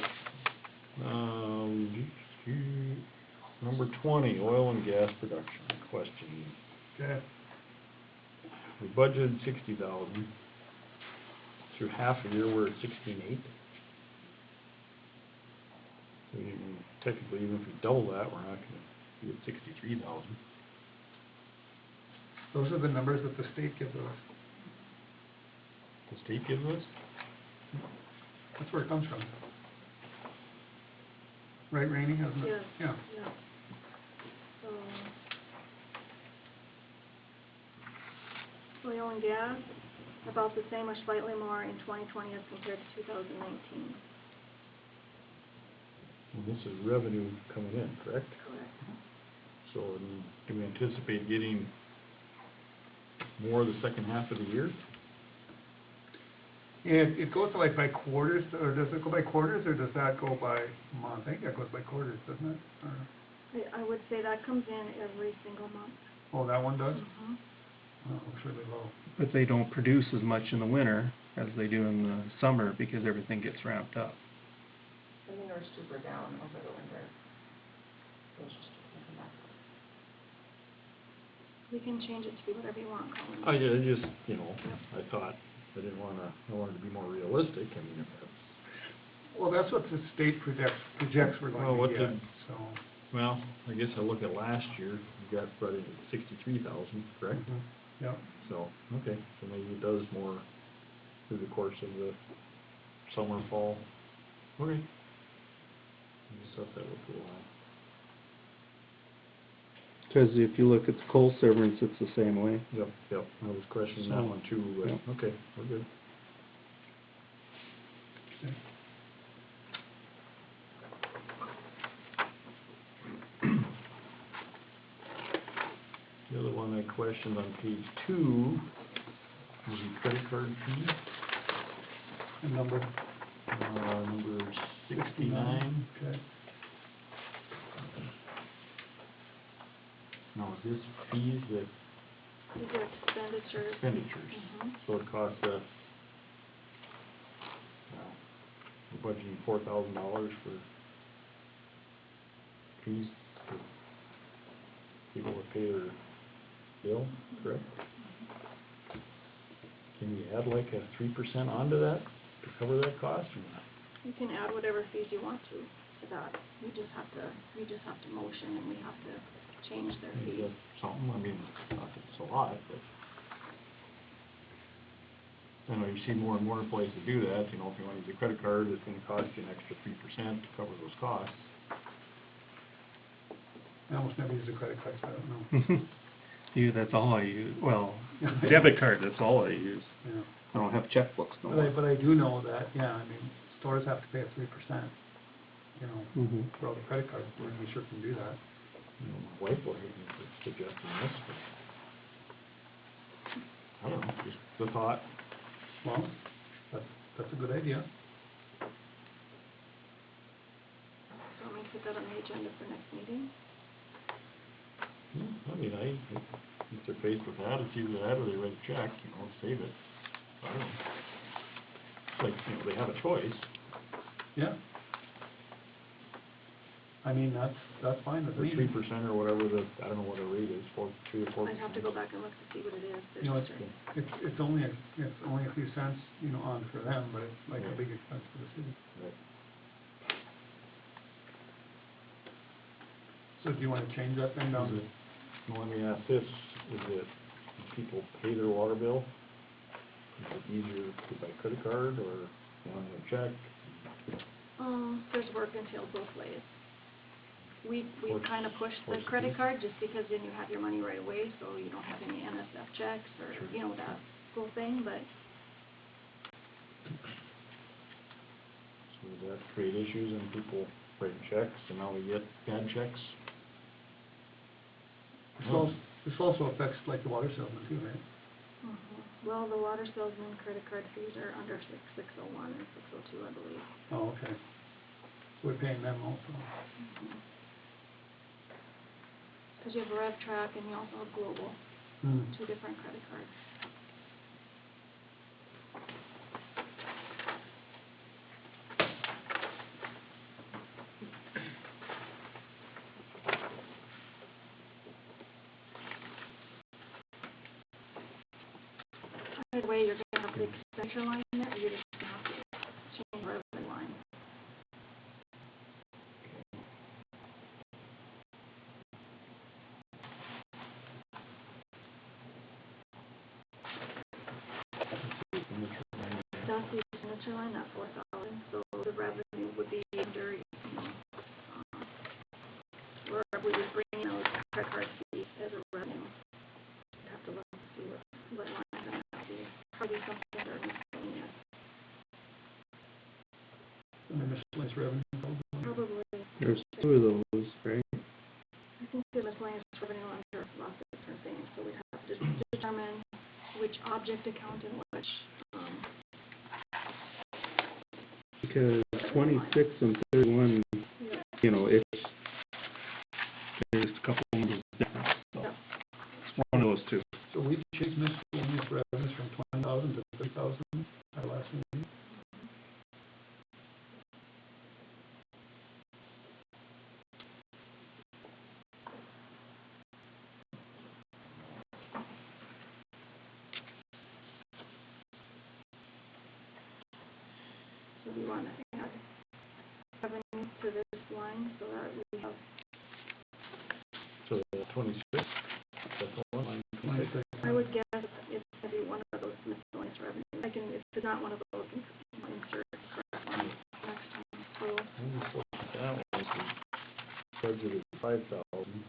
Number 20, oil and gas production, question. Okay. We budgeted 60,000. Through half a year, we're at 16.8. Technically, even if we double that, we're not gonna be at 63,000. Those are the numbers that the state gives us. The state gives us? That's where it comes from. Right, Rainey, hasn't it? Yes. Yeah. Yeah. So, oil and gas, about the same or slightly more in 2020 as compared to 2019. And this is revenue coming in, correct? Correct. So, do we anticipate getting more the second half of the year? It goes like by quarters, or does it go by quarters, or does that go by month? I think that goes by quarters, doesn't it? Or, I would say that comes in every single month. oh, that one does? Mhm. Oh, it looks really low. But they don't produce as much in the winter as they do in the summer because everything gets ramped up. And they were super down over the winter. It was just looking back. We can change it to be whatever you want, Colin. I just, you know, I thought, I wanted to be more realistic, I mean, if that's, Well, that's what the state projects we're Well, going what to get, did- so. well, I guess I look at last year, we got brought in at 63,000, correct? Mhm. Yep. So, okay, so maybe it does more through the course of the summer, fall. Okay. I just thought that would go on. Because if you look at the coal severance, it's the same way. Yep, I was questioning that So, one too, yeah. but, okay, we're good. The other one I questioned on page 2 was the credit card fee, The number number 69. Okay. Now, is this fees that These are expenditures. expenditures? Mhm. So it costs us, we're budgeting $4,000 for fees for people to pay their bill, correct? Can we add like a 3% onto that to cover that cost or not? You can add whatever fees you want to that. You just have to motion and we have to change their Is fees. that something, I mean, not that it's a lot, but I know you see more and more places do that, you know, if you want to use a credit card, it's gonna cost you an extra 3% to cover those costs. I almost never use a credit card, so I don't know. That's all I use. Well, debit card, that's all I use. Yeah. I don't have checkbooks no more. But I do know that, yeah, I mean, stores have to pay a 3%, you know, Mhm. for all the credit cards, we sure can do that. You know, my wife was suggesting this, but I don't know, just the thought. Well, that's a good idea. So let me put that on the agenda for next meeting. I mean, if they're faced with that, it's either that or they write a check, you know, save it. I don't know. It's like, you know, they have a choice. Yeah. I mean, that's fine with Or me. 3% or whatever I don't know what the rate is, 3 or 4%. I'd have to go back and look to see what it is. You know, There's it's only a few cents, you know, on for them, but it's like a Right. big expense for the city. Right. So do you wanna change that then down Is to? it, well, let me ask this, is it, do people pay their water bill? Is it easier to buy credit card or on a check? There's work entailed both ways. We Or- kind of push the or credit speed. card just because then you have your money right away, so you don't have any NSF checks or, Sure. you know, that whole thing, but So does that create issues and people writing checks and now we get bad checks? This also affects like the water salesman too, right? well, the water salesman credit card fees are under 601 and 602, I believe. Oh, okay. So we're paying them also. Because you have RevTrak and you also have Global, Hmm. 2 different credit cards. Either way, you're gonna have the expenditure line in there, or you're just gonna have to change the revenue line. That's the expenditure line, that 4,000, so the revenue would be under, you know, where we would bring in those credit card fees as a revenue. You'd have to look and see what line that would be, probably something under miscellaneous. And the miscellaneous revenue. Probably. two of those, right? I think the miscellaneous revenue under lots of different things, so we'd have to determine which object account and which, Because 26 and 31, you know, there's a couple of them different, so Yep. it's one of those two. So we changed miscellaneous revenues from 20,000 to 30,000 at last meeting. so we want to add revenue to this line so that we have, So 26, that's the one, line 26. I would guess it's going to be one of those miscellaneous revenues. I can, if it's not one of those, I can insert the correct one next time, so. I'm just looking at that one, so budgeted 5,000.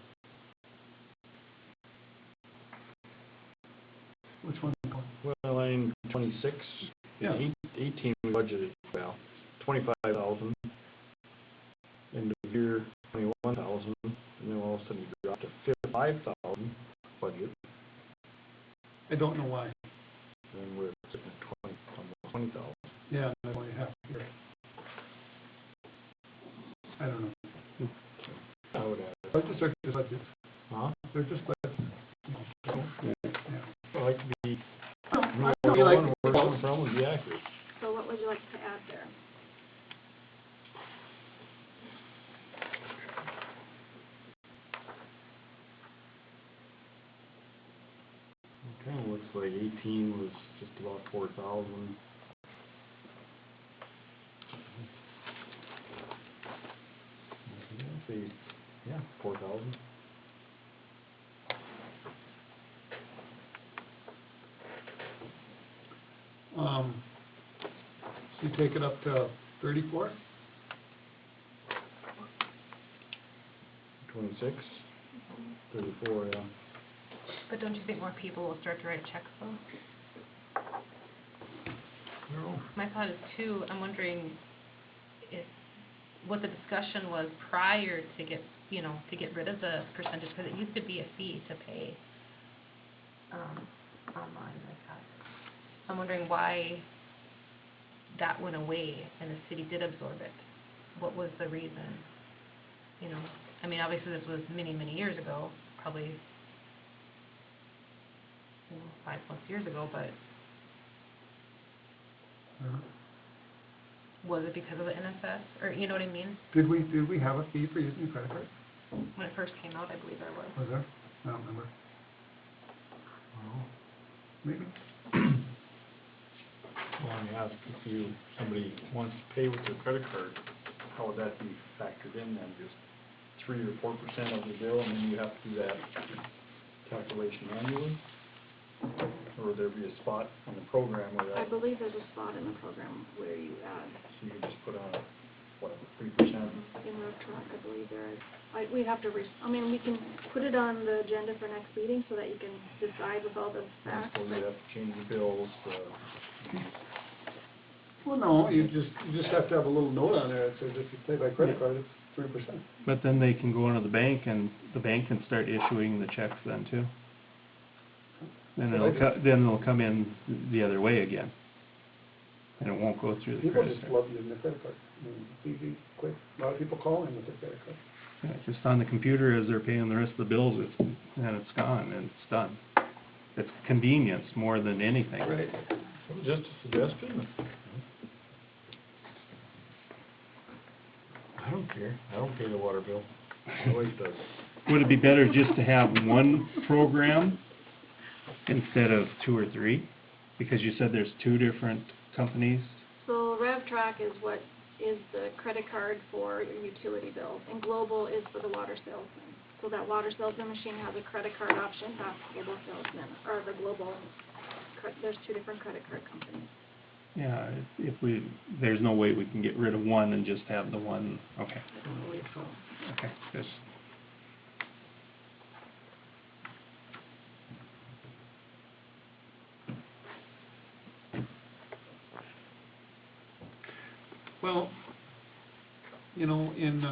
Which one? Well, line 26, Yeah. 18 we budgeted, well, 25,000. End of year, 21,000, and then all of a sudden you drop to 5,000 budget, I don't know why. and we're sitting at almost 20,000. Yeah, that's why you have to hear it. I don't know. I would add, Budgets are just budgets. huh? They're just budgets. So, yeah. I'd like to be, No, know I where feel like going, where it's coming from, and be accurate. So what would you like to add there? Kind of looks like 18 was just about 4,000. See, yeah, 4,000. So you take it up to 34? 26, 34, yeah. But don't you think more people will start to write checks though? No. My thought is too, I'm wondering if, what the discussion was prior to get, you know, to get rid of the percentage, because it used to be a fee to pay, online like that. I'm wondering why that went away and the city did absorb it. What was the reason? You know, I mean, obviously this was many, many years ago, probably, 5+ years ago, but was it because of the NSS, or, you know what I mean? Did we have a fee for using a credit card? When it first came out, I believe there was. Was there? I don't remember. Maybe. Well, let me ask, if somebody wants to pay with their credit card, how would that be factored in then? Just 3 or 4% of the bill, and then you have to do that calculation annually? Or would there be a spot on the program where I that, believe there's a spot in the program where you add, so you could just put on, what, 3%? in Rev Track, I believe there is. We'd have to I mean, we can put it on the agenda for next meeting so that you can decide with all the facts. So we'd have to change the bills, Well, no, you just have to have a little note on there that says if you pay by credit card, it's 3%. But then they can go into the bank and the bank can start issuing the checks then too. Then it'll come in the other way again. And it won't go through the People credit just card. love using their credit card. I mean, it's easy, quick. A lot of people call in with their credit card. Yeah, just on the computer as they're paying the rest of the bills, and it's gone and it's done. It's convenience more than anything. Right. just a suggestion. I don't care, I don't pay the water bill, my wife does. Would it be better just to have one program instead of 2 or 3? Because you said there's 2 different companies. So Rev Track is what is the credit card for your utility bills, and Global is for the water salesman. So that water salesman machine has a credit card option, that's Global Salesman, or the Global, there's 2 different credit card companies. Yeah, there's no way we can get rid of one and just have the one, okay. I don't believe so. Okay, good. Well, you know, in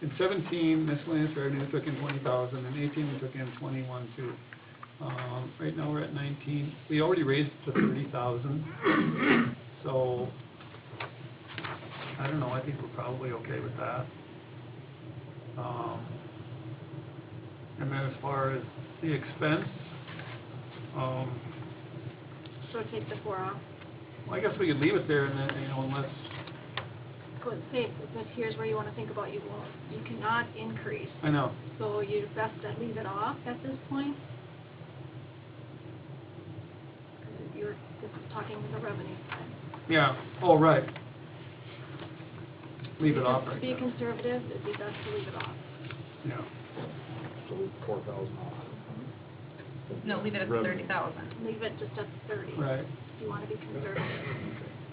in 17, miscellaneous revenue, we took in 20,000, in 18, we took in 21,200. Right now, we're at 19, we already raised it to 30,000, so, I don't know, I think we're probably okay with that. And then as far as the expense, So take the 4 off. well, I guess we could leave it there and then, unless, Go and say, but here's where you wanna think about, you cannot increase. I know, So you're best to leave it off at this point. 'Cause this is talking the revenue side. yeah, oh, right. Leave it off To right be now, conservative, it'd be best to leave it off. yeah. So 4,000 off. No, leave it at Revenue. 30,000, Leave it just at 30. Right, If you wanna be conservative.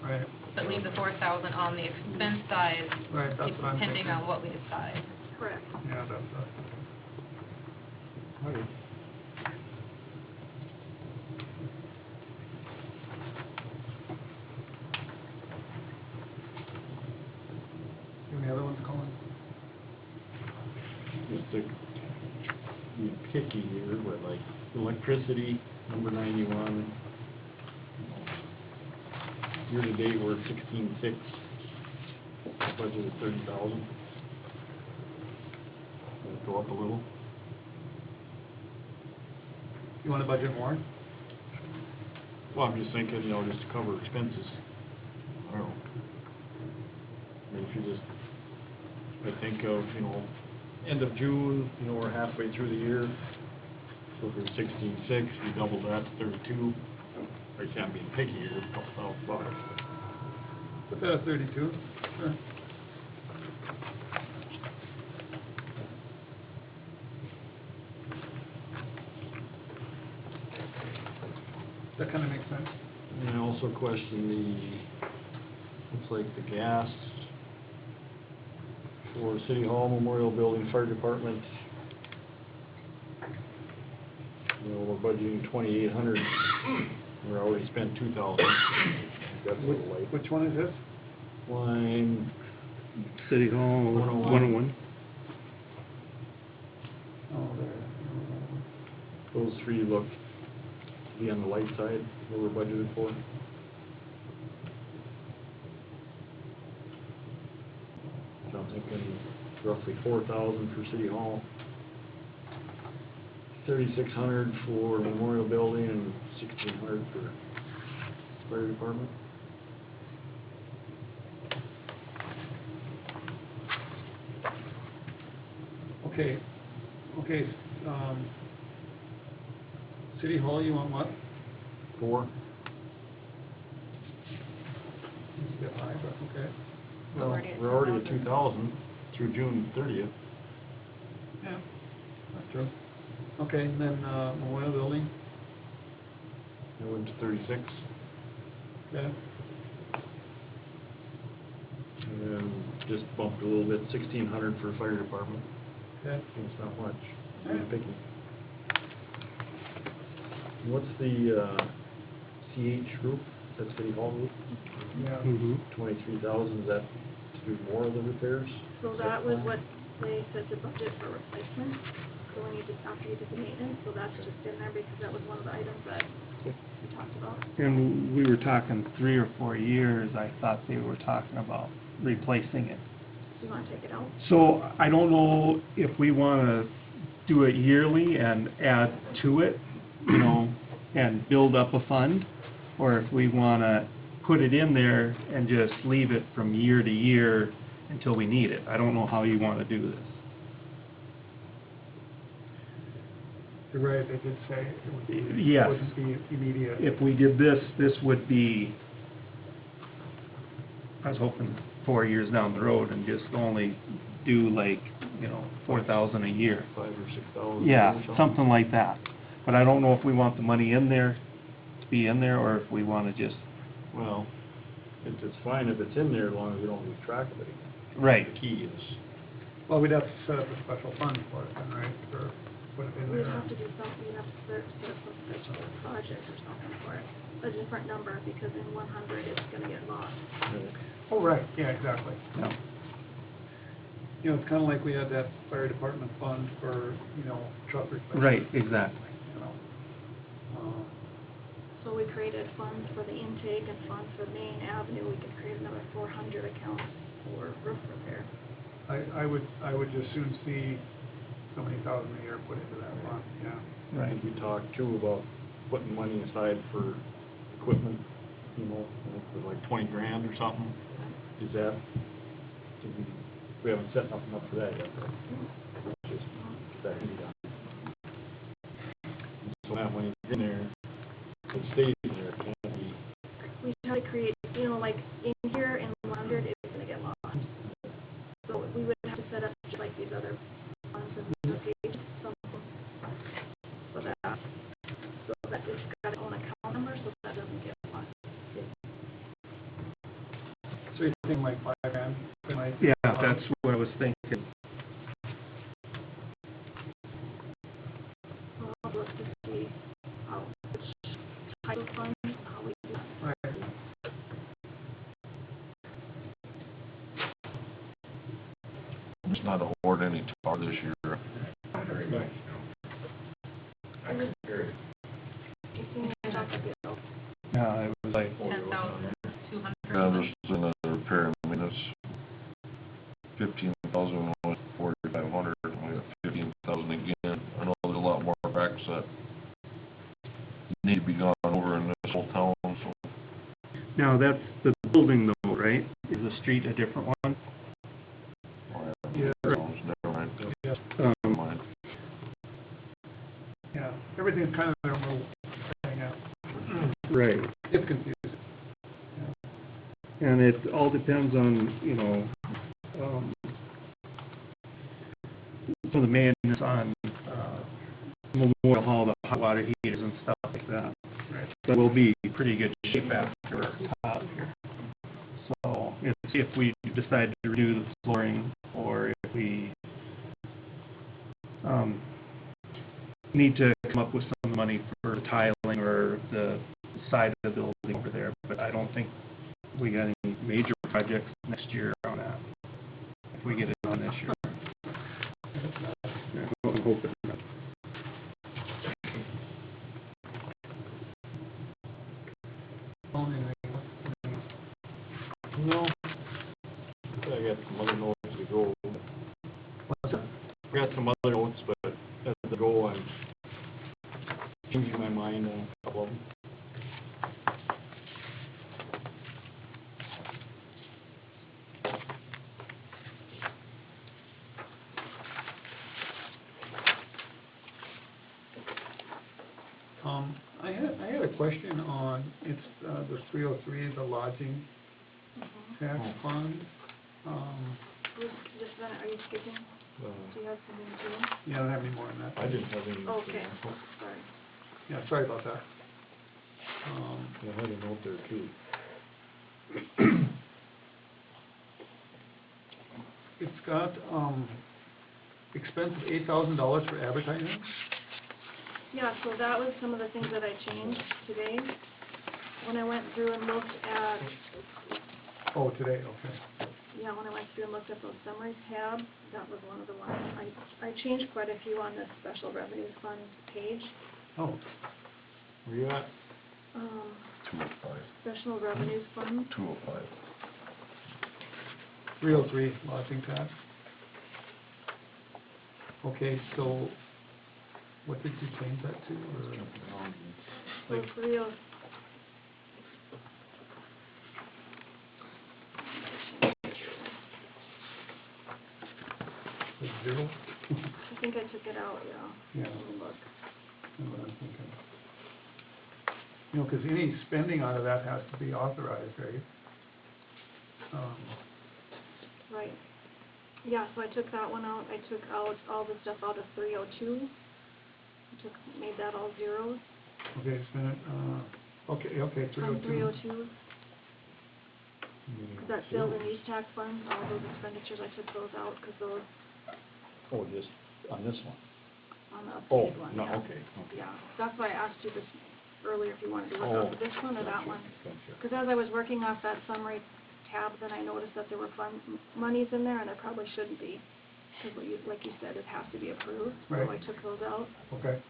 right, but leave the 4,000 on the expense side, right, that's what I'm thinking. depending on what we decide. Correct. Yeah, that's, Okay. any other ones, Colin? Just to be picky here, but like electricity, number 91. Year to date, we're at 16,600. Budget is 30,000. Go up a little. You wanna budget more? Well, I'm just thinking, just to cover expenses. I don't know. I mean, if you just, I think of, end of June, we're halfway through the year. So if we're 16,600, you double that, 32. I can't be picky here, a couple $1,000. Put that at 32, sure. That kinda makes sense. And I also question looks like the gas for City Hall, Memorial Building, Fire Department. We're budgeting 2,800, we're already spent 2,000. That's a little light. Which one is this? Line City Hall, 101. 101. Oh, there. Those three look to be on the light side, what we're budgeted for. So I'm thinking roughly 4,000 for City Hall, 3,600 for Memorial Building, and 1,600 for Fire Department. Okay, City Hall, you want what? 4. It's a bit high, but okay. Well, already at we're already at 2,000. 2,000 through June 30th. Yeah, that's true. Okay, and then, Memorial Building, It went to 36. okay, And then just bumped a little bit, 1,600 for Fire Department. okay. It's not much, being picky. What's the, CH roof? Is that City Hall roof? Yeah. Mm-hmm. 23,000, is that to do more of the repairs? So that was what they said to budget for replacement, so when you did, after you did the maintenance, so that's just in there because that was one of the items that we talked about. And we were talking 3 or 4 years, I thought they were talking about replacing it. Do you wanna take it out? So I don't know if we wanna do it yearly and add to it, and build up a fund, or if we wanna put it in there and just leave it from year to year until we need it. I don't know how you wanna do this. You're right, they did say it would be, Yes. it wouldn't be immediate. If we did this, this would be, I was hoping 4 years down the road and just only do 4,000 a year. 5,000 or 6,000? Yeah, or something like that. But I don't know if we want the money in there, to be in there, or if we wanna just, Well, it's fine if it's in there, as long as we don't lose track of it again. right. The key is, Well, we'd have to set up a special fund for it then, right, or put it in We'd there. have to do something, we'd have to set up some special project or something for it, a different number, because in 100 it's gonna get lost. Oh, right, yeah, exactly. Yeah. You know, it's kinda like we had that fire department fund for, truck replacement. Right, exactly. You know, um, So we created funds for the intake and funds for Main Avenue, we could create another 400 accounts for roof repair. I would just soon see so many thousand a year put into that fund, yeah. I think we talked too about putting money aside for equipment, for like 20 grand or something. Is that, we haven't set nothing up for that yet, right? Just get that can be done. So that money's in there, it stays in there, it can't be. We had to create, like in here in 100, it's gonna get lost. So we would have to set up just like these other funds and the page, something for that. So that it's got its own account number, so that doesn't get lost. So you're thinking like 5 grand? Like, Yeah, that's what I was thinking. We'll have to look to see how, which type of funds, how we do that. Right. It's not award any tar this year. Very much. I can hear it. You see me talk a bit. Yeah, it was like, 10,200. Yeah, this is in the repair and maintenance. 15,000, 4,500, and we got 15,000 again. I know there's a lot more cracks that need to be gone over in this whole town, so. now that's the building though, right? Is the street a different one? Yeah. Never mind. Yeah, Never mind. yeah, everything's kind of their little thing out. Right. It's confusing. And it all depends on, some of the maintenance on, Memorial Hall, the hot water heaters and stuff like that. Right. But we'll be in pretty good shape after out here. So, if we decide to redo the flooring, or if we, need to come up with some money for tiling or the side of the building over there, but I don't think we got any major projects next year on that, if we get it on this year. Yeah, I'm hoping not. Only No. I got some other notes to go. what's that? I got some other notes, but as to go, I'm changing my mind on a couple of them. I had a question on, it's, the 303, the lodging tax fund. Just a minute, are you skipping? Do you have something to do? Yeah, I don't have any more on that. I didn't have any. Okay, sorry. Yeah, sorry about that. Yeah, I had a note there too. It's got, expense of $8,000 for advertising. Yeah, so that was some of the things that I changed today. When I went through and looked at, Oh, today, okay. when I went through and looked at those summaries tab, that was one of the ones. I changed quite a few on the special revenues fund page. Oh, Where you at? 205. Special revenues fund. 205. 303, lodging tax. Okay, so what did you change that to, or? So 30, Zero? I think I took it out, yeah. Yeah. Let me look. That's what I'm thinking. You know, 'cause any spending out of that has to be authorized, right? Right. Yeah, so I took that one out. I took out all the stuff out of 302. Made that all zeros. Okay, just a minute, okay, On 302. 302. That sales and use tax fund, all those expenditures, I took those out because those Oh, just on this one? on the Oh, updated one, no, yeah. okay. Yeah, that's why I asked you this earlier, if you wanted to look Oh, up this one or that gotcha, one. gotcha. Because as I was working off that summary tabs and I noticed that there were monies in there and there probably shouldn't be. Because like you said, it has to be approved, so Right. I took those out. Okay.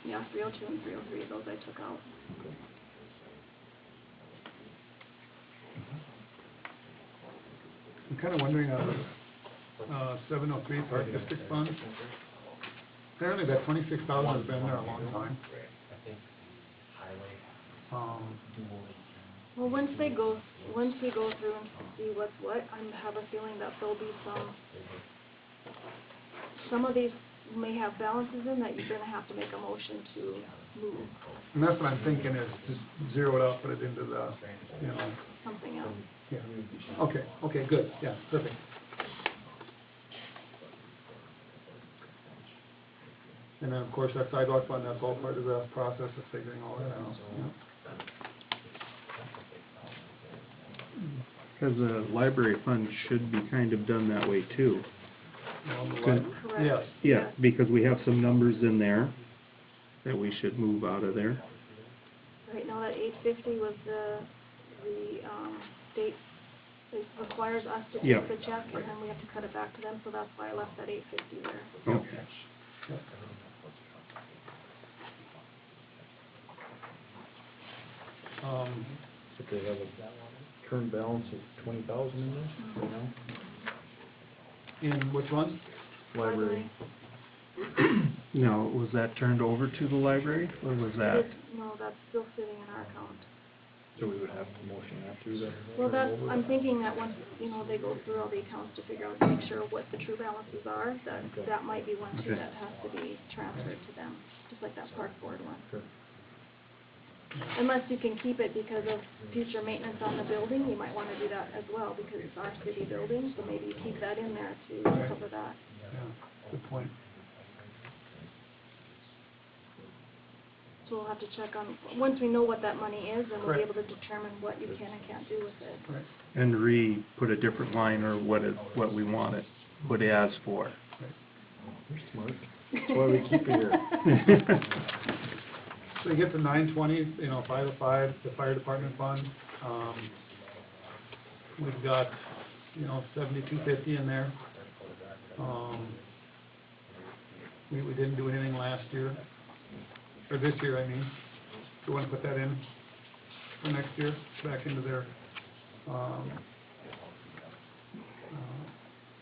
Yeah, 302 and 303, those I took out. I'm kinda wondering, 703 Park District Fund. Apparently that 26,000 has been there a long time. Well, once we go through and see what's what, I have a feeling that there'll be some of these may have balances in that you're gonna have to make a motion to move And that's what I'm thinking is just zero it out, put it into the, something else. yeah. Okay, good, yeah, perfect. And then, of course, that sidewalk fund, that's all part of the process of figuring all that out, yeah. Because the library fund should be kind of done that way too. Correct. Yes. Yeah, because we have some numbers in there that we should move out of there. Right now, that 850 was the state, it requires us to Yeah. take the check, and then we have to cut it back to them, so that's why I left that 850 there. Okay. But they have a current balance of 20,000 in there right now? In which one? Library. Now, was that turned over to the library, or was that? No, that's still sitting in our account. So we would have to motion after that? Well, that's, I'm thinking that once, they go through all the accounts to figure out, to make sure what the true balances are, that might be one too Okay. that has to be transferred to them, just like that park board one. Okay. Unless you can keep it because of future maintenance on the building, you might wanna do that as well, because it's our city building, so maybe you keep that in there to cover that. Yeah, good point. So we'll have to check on, once we know what that money is, then we'll be Correct. able to determine what you can and can't do with it. Right, And put a different line, or what we want it put as for. You're smart. That's why we keep you here. so you get the 920, 505, the fire department fund, we've got, 7250 in there. We didn't do anything last year, or this year, I mean. Do you wanna put that in for next year, back into their,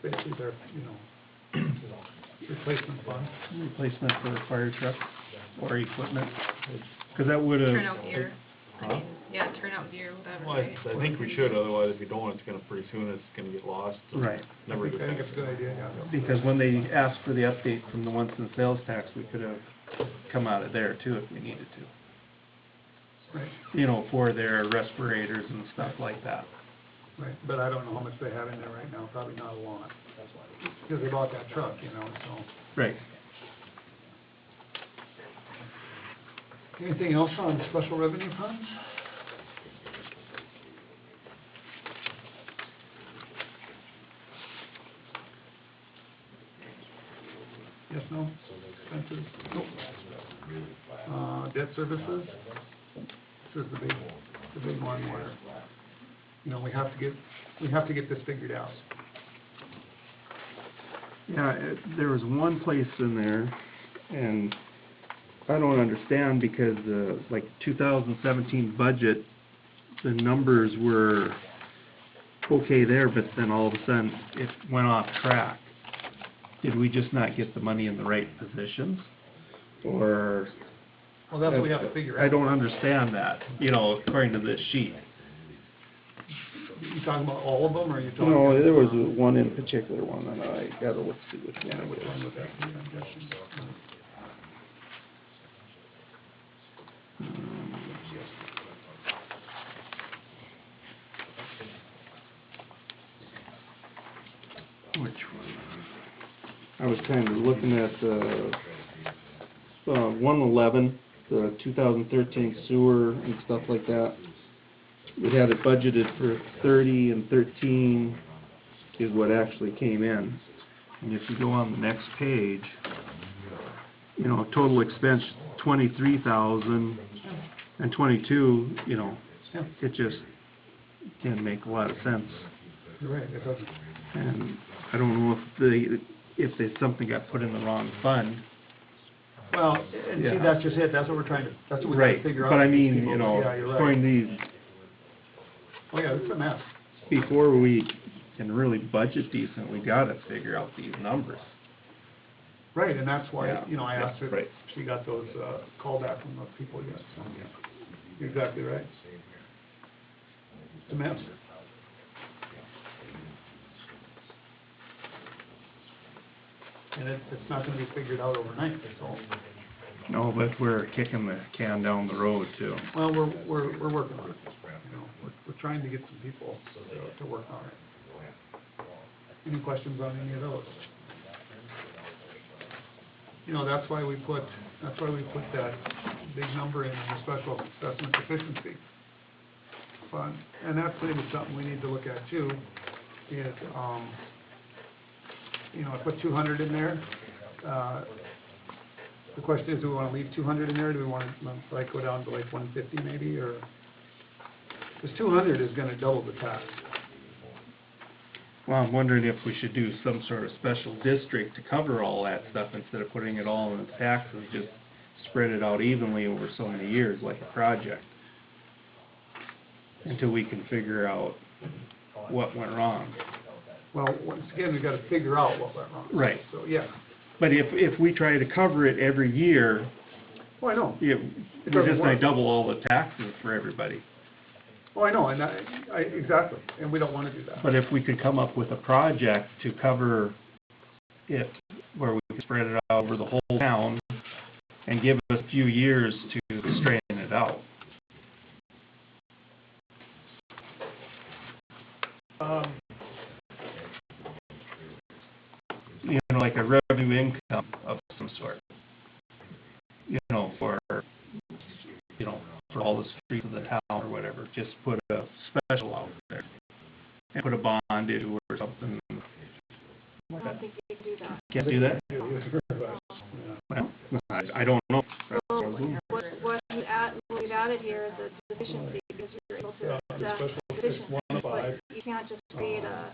basically their, replacement fund? Replacement for the fire truck or equipment, because that would've. Turnout gear, turnout gear, whatever, Well, right? I think we should, otherwise if you don't, it's gonna, pretty soon it's gonna get lost. and Right. Never I get think back. it's a good idea, yeah. Because when they asked for the update from the ones in sales tax, we could have come out of there too if we needed to. Right, For their respirators and stuff like that. right, but I don't know how much they have in there right now, probably not a lot. Because they bought that truck, so. Right. Anything else on special revenue funds? Yes, no? Expenses? Nope. Debt services? This is the big one where, we have to get this figured out. Yeah, there was one place in there, and I don't understand because the, 2017 budget, the numbers were okay there, but then all of a sudden it went off track. Did we just not get the money in the right positions? Or? Well, that's what we have to figure out. I don't understand that, according to this sheet. You talking about all of them, or are you talking? No, there was one in particular one, and I gotta look, see which one Yeah, it which was. one was that, I'm guessing? Which one? I was kind of looking at, 111, the 2013 sewer and stuff like that. We had it budgeted for 30 and 13 is what actually came in. And if you go on the next page, total expense 23,000, And 22, you know, Yeah. it just didn't make a lot of sense. You're right, it doesn't. And I don't know if something got put in the wrong fund. Well, and see, Yeah. that's just it, that's what we're trying to, that's what we're trying to figure out. But I with these mean, people. you know, Yeah, you're right. throwing these, Oh, yeah, it's a mess. before we can really budget decent, we gotta figure out these numbers. Right, and that's why, Yeah, you know, I yeah, asked if right. she got those, callback from the people yet, so, you're exactly right. It's a mess. And it's not gonna be figured out overnight, so, No, but we're kicking the can down the road too. well, we're working on it, you know, we're trying to get some people to work on it. Any questions on any of those? You know, that's why we put that big number in the special assessment efficiency fund. And that's maybe something we need to look at too, is, you know, I put 200 in there. The question is, do we wanna leave 200 in there, do we wanna, like, go down to like 150 maybe, or? Cause 200 is gonna double the tax. Well, I'm wondering if we should do some sort of special district to cover all that stuff instead of putting it all in the taxes, just spread it out evenly over so many years, like a project. Until we can figure out what went wrong. Well, once again, we gotta figure out what went wrong. Right. So, yeah, But if we try to cover it every year, oh, I know. we're doesn't just gonna work. double all the taxes for everybody. Oh, I know, and exactly, and we don't wanna do that. But if we could come up with a project to cover it, where we could spread it out over the whole town and give us a few years to straighten it out. You know, like a revenue income of some sort. You know, for all the streets of the town or whatever, just put a special out there. And put a bond into or something. I don't think you can do that. Can't do that? Well, I don't know. Well, what we've added here is a deficiency, because you're able to assess deficiency, but you can't just create a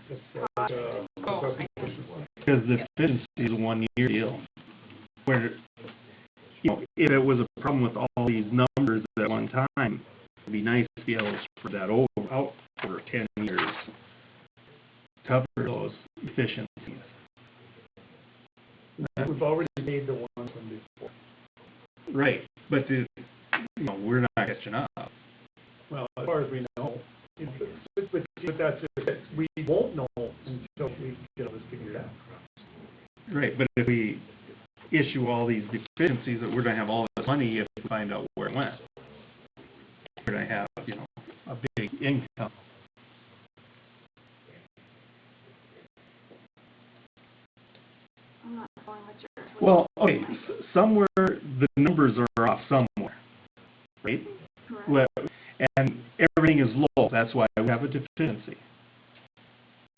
project. Because the deficiency is a one-year deal. Where, you know, if it was a problem with all these numbers at one time, it'd be nice to be able to spread that out over 10 years. Cover those deficiencies. We've already made the ones from before. Right, but you know, we're not catching up. Well, as far as we know, you know, but that's just it. We won't know until we get all this figured out. Right, but if we issue all these deficiencies, that we're gonna have all this money if we find out where it went. We're gonna have, you know, a big income. I'm not following what you're. Well, okay, somewhere the numbers are off somewhere, right? Correct. Well, and everything is low, that's why we have a deficiency.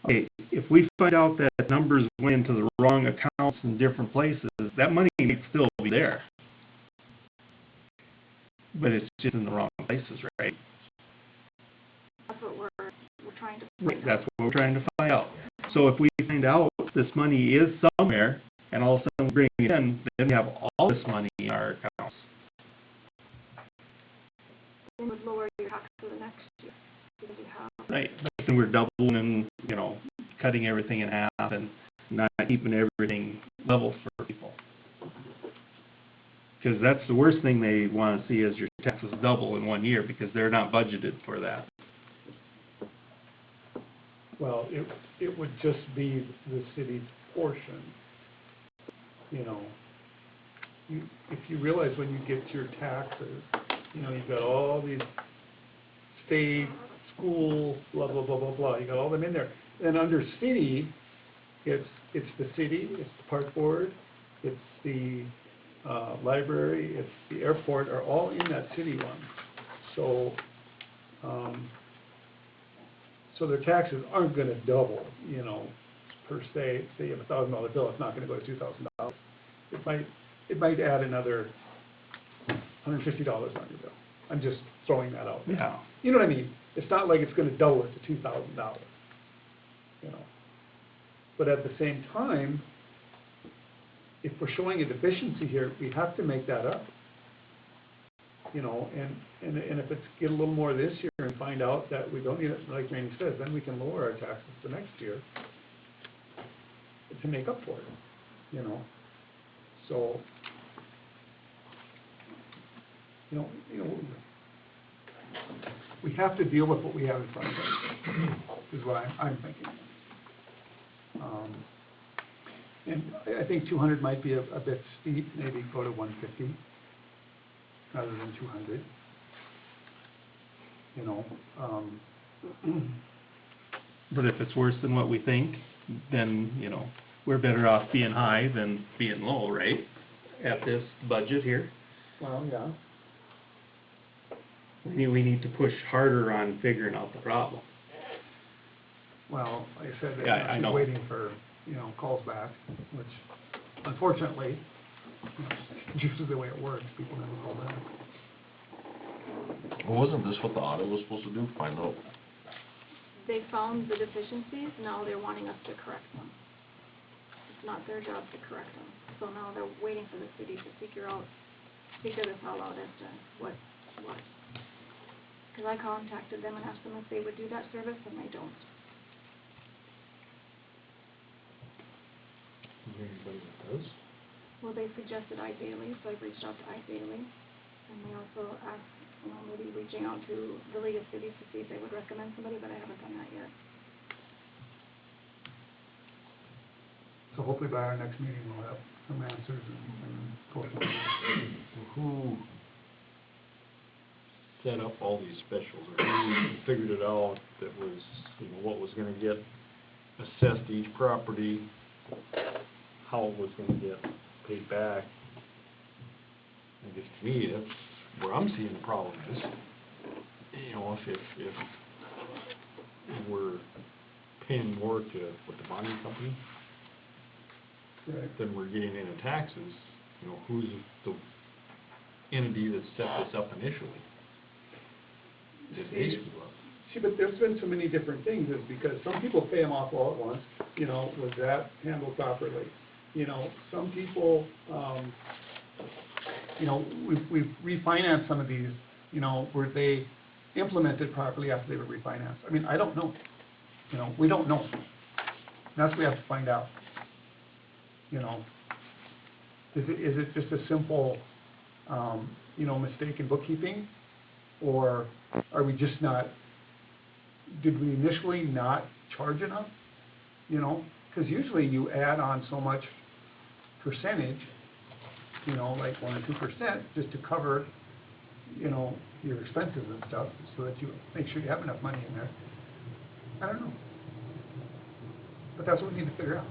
Okay, if we find out that numbers went into the wrong accounts in different places, that money may still be there. But it's just in the wrong places, right? That's what we're trying to. Right, that's what we're trying to find out. So if we find out this money is somewhere, and all of a sudden we bring it in, then we have all this money in our accounts. Then would lower your tax for the next year, because you have. Right, and we're doubling and, you know, cutting everything in half and not keeping everything level for people. Because that's the worst thing they want to see is your taxes double in 1 year, because they're not budgeted for that. Well, it would just be the city's portion. You know, if you realize when you get your taxes, you know, you've got all these state, school, blah, blah, blah, blah, blah, you got all them in there. And under city, it's the city, it's the park board, it's the, library, it's the airport, are all in that city one. So, so their taxes aren't gonna double, you know, per se. Say you have $1,000 bill, it's not gonna go to $2,000. It might add another $150 on your bill. I'm just throwing that out there. Yeah. You know what I mean? It's not like it's gonna double it to $2,000, you know? But at the same time, if we're showing a deficiency here, we have to make that up. You know, and if it's get a little more this year and find out that we don't need it, like Randy says, then we can lower our taxes the next year to make up for it, you know? So, you know, we have to deal with what we have in front of us, is what I'm thinking. And I think 200 might be a bit steep, maybe go to 150 rather than 200. You know, But if it's worse than what we think, then, you know, we're better off being high than being low, right? At this budget here. well, yeah. We need to push harder on figuring out the problem. Well, like I said, Yeah, I she's know. waiting for, you know, calls back, which unfortunately, you know, just the way it works, people never call back. Well, wasn't this what the audit was supposed to do, find out? They found the deficiencies, now they're wanting us to correct them. It's not their job to correct them, so now they're waiting for the city to figure this all out as to what. Because I contacted them and asked them if they would do that service, and they don't. Is there anybody that does? Well, they suggested iDaily, so I've reached out to iDaily, and they also asked, you know, maybe reaching out to the League of Cities to see if they would recommend somebody, but I haven't done that yet. So hopefully by our next meeting, we'll have some answers and go from there. Who set up all these specials, or who figured it out that was, you know, what was gonna get assessed to each property, how it was gonna get paid back? I guess to me, that's where I'm seeing the problem is, you know, if we're paying more to, what, the bonding company, Right. than we're getting in taxes, you know, who's the entity that set this up initially? Did they screw up? See, but there's been so many different things, is because some people pay them off all at once, you know, was that handled properly? You know, some people, you know, we've refinanced some of these, you know, were they implemented properly after they were refinanced? I mean, I don't know, you know, we don't know. That's what we have to find out. You know, is it just a simple, you know, mistake in bookkeeping? Or are we just not, did we initially not charge enough? You know, because usually you add on so much percentage, you know, like 1 or 2%, just to cover, you know, your expenses and stuff, so that you make sure you have enough money in there. I don't know. But that's what we need to figure out.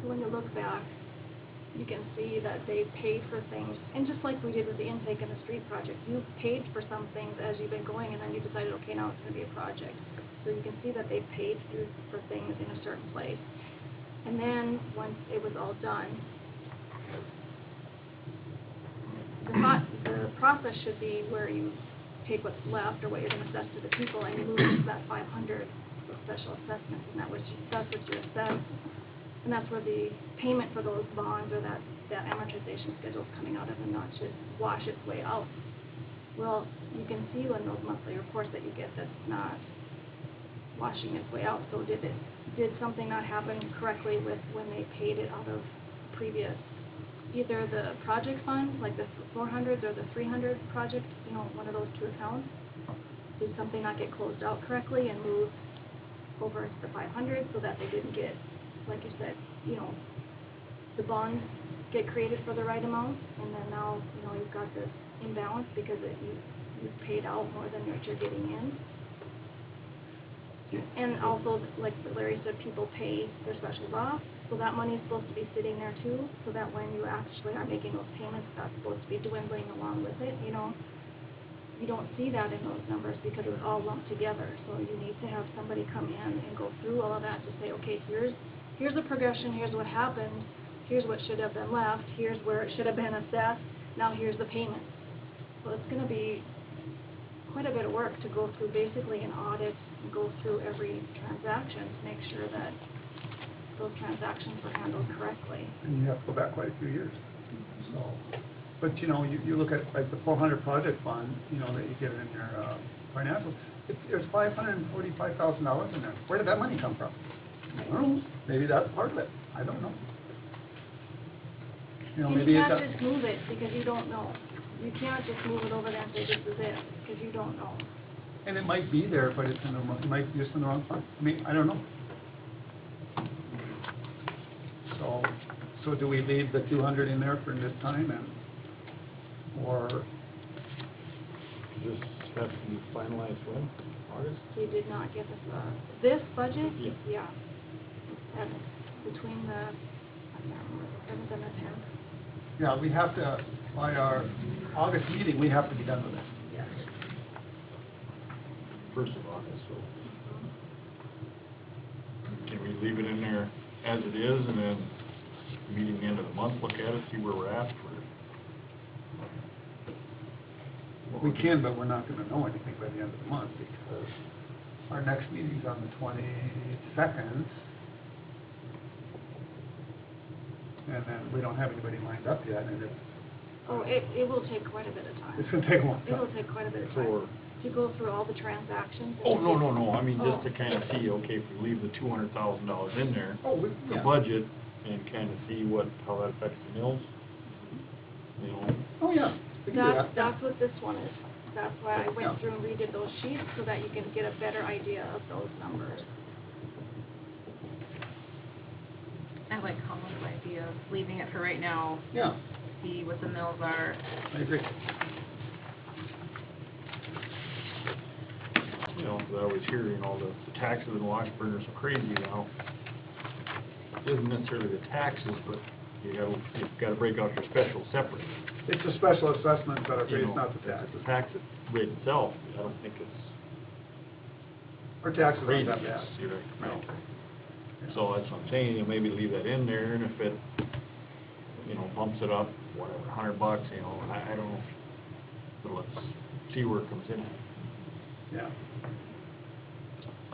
When you look back, you can see that they paid for things, and just like we did with the intake and the street project, you paid for some things as you've been going, and then you decided, okay, now it's gonna be a project. So you can see that they paid through for things in a certain place. And then, once it was all done, the process should be where you take what's left, or what you're gonna assess to the people, and you move it to that 500 for special assessments, and that's what you assess. And that's where the payment for those bonds, or that amortization schedule is coming out of, and not just wash its way out. Well, you can see in those monthly reports that you get that's not washing its way out. So did something not happen correctly with when they paid it out of previous, either the project fund, like the 400s, or the 300 project, you know, one of those two accounts? Did something not get closed out correctly and moved over to the 500 so that they didn't get, like you said, you know, the bonds get created for the right amount, and then now, you know, you've got this imbalance because you've paid out more than what you're getting in. And also, like Larry said, people pay their specials off, so that money's supposed to be sitting there too, so that when you actually are making those payments, that's supposed to be dwindling along with it, you know. You don't see that in those numbers because it's all lumped together, so you need to have somebody come in and go through all of that to say, okay, here's the progression, here's what happened, here's what should have been left, here's where it should have been assessed, now here's the payment. Well, it's gonna be quite a bit of work to go through basically an audit, and go through every transaction to make sure that those transactions were handled correctly. And you have to go back quite a few years, so. But, you know, you look at like the 400 project fund, you know, that you get in your, financials, there's $545,000 in there. Where did that money come from? I don't know, maybe that's part of it, I don't know. You know, And maybe you it can't got, just move it because you don't know. You can't just move it over there and say this is it, because you don't know. and it might be there, but it's in the wrong, it might be just in the wrong fund, I mean, I don't know. So do we leave the 200 in there for this time or? This has to be finalized when, August? We did not get this budget? Yeah. Yeah. And between the, I can't remember, the 7th and the 10th. Yeah, we have to, by our August meeting, we have to be done with it. Yes. 1st of August, so. Can we leave it in there as it is, and then meeting the end of the month, look at it, see where we're at for? We can, but we're not gonna know anything by the end of the month, because our next meeting's on the 22nd. And then we don't have anybody lined up yet, and Oh, it will take quite a bit of time. it's gonna take a long It will time. take quite a bit of For- time. To go through all the transactions. Oh, no, I mean, just Oh. to kind of see, okay, if we leave the $200,000 in there, Oh, the yeah. budget, and kind of see how that affects the mills, you know? Oh, yeah. We can do that. That's what this one is. That's why I Yeah. went through and redid those sheets, so that you can get a better idea of those numbers. I like Colin's idea of leaving it for right now, Yeah, see what the mills are. I agree. You know, 'cause I always hear, you know, the taxes in Washburn are so crazy now. It isn't necessarily the taxes, but you've gotta break out your special separate. It's the special assessments that are You based, know, not the it's taxes. The tax rate itself, I don't think it's Our taxes aren't crazy, that bad. it's, you know, No. so that's what I'm saying, you know, maybe leave that in there, and if it, you know, bumps it up, whatever, $100, you know, I don't know. But let's see where it comes in. Yeah,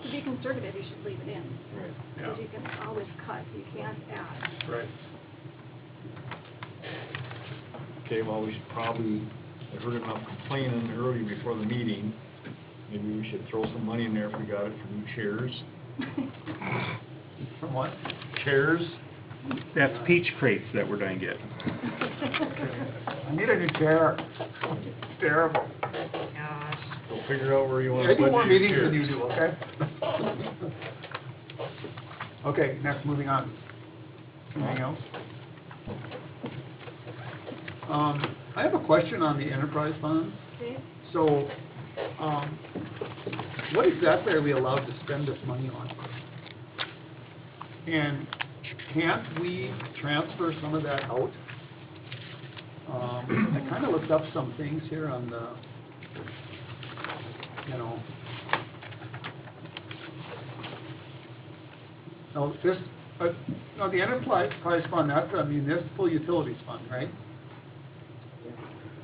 To be conservative, you should leave it in, Right. yeah, because you can always cut, you can't add. right. Okay, well, we should probably, I heard enough complaining early before the meeting. Maybe we should throw some money in there if we got it for new chairs. From what? Chairs? That's peach crates that we're gonna get. I need a new chair. It's terrible. Gosh. So figure out where you want I to do put more your meetings than you chairs. do, okay? Okay, next, moving on. Anything else? I have a question on the enterprise fund. Okay? So, what exactly are we allowed to spend this money on? And can't we transfer some of that out? I kinda looked up some things here on the, you know. No, this, no, the enterprise fund, that's a municipal utilities fund, right?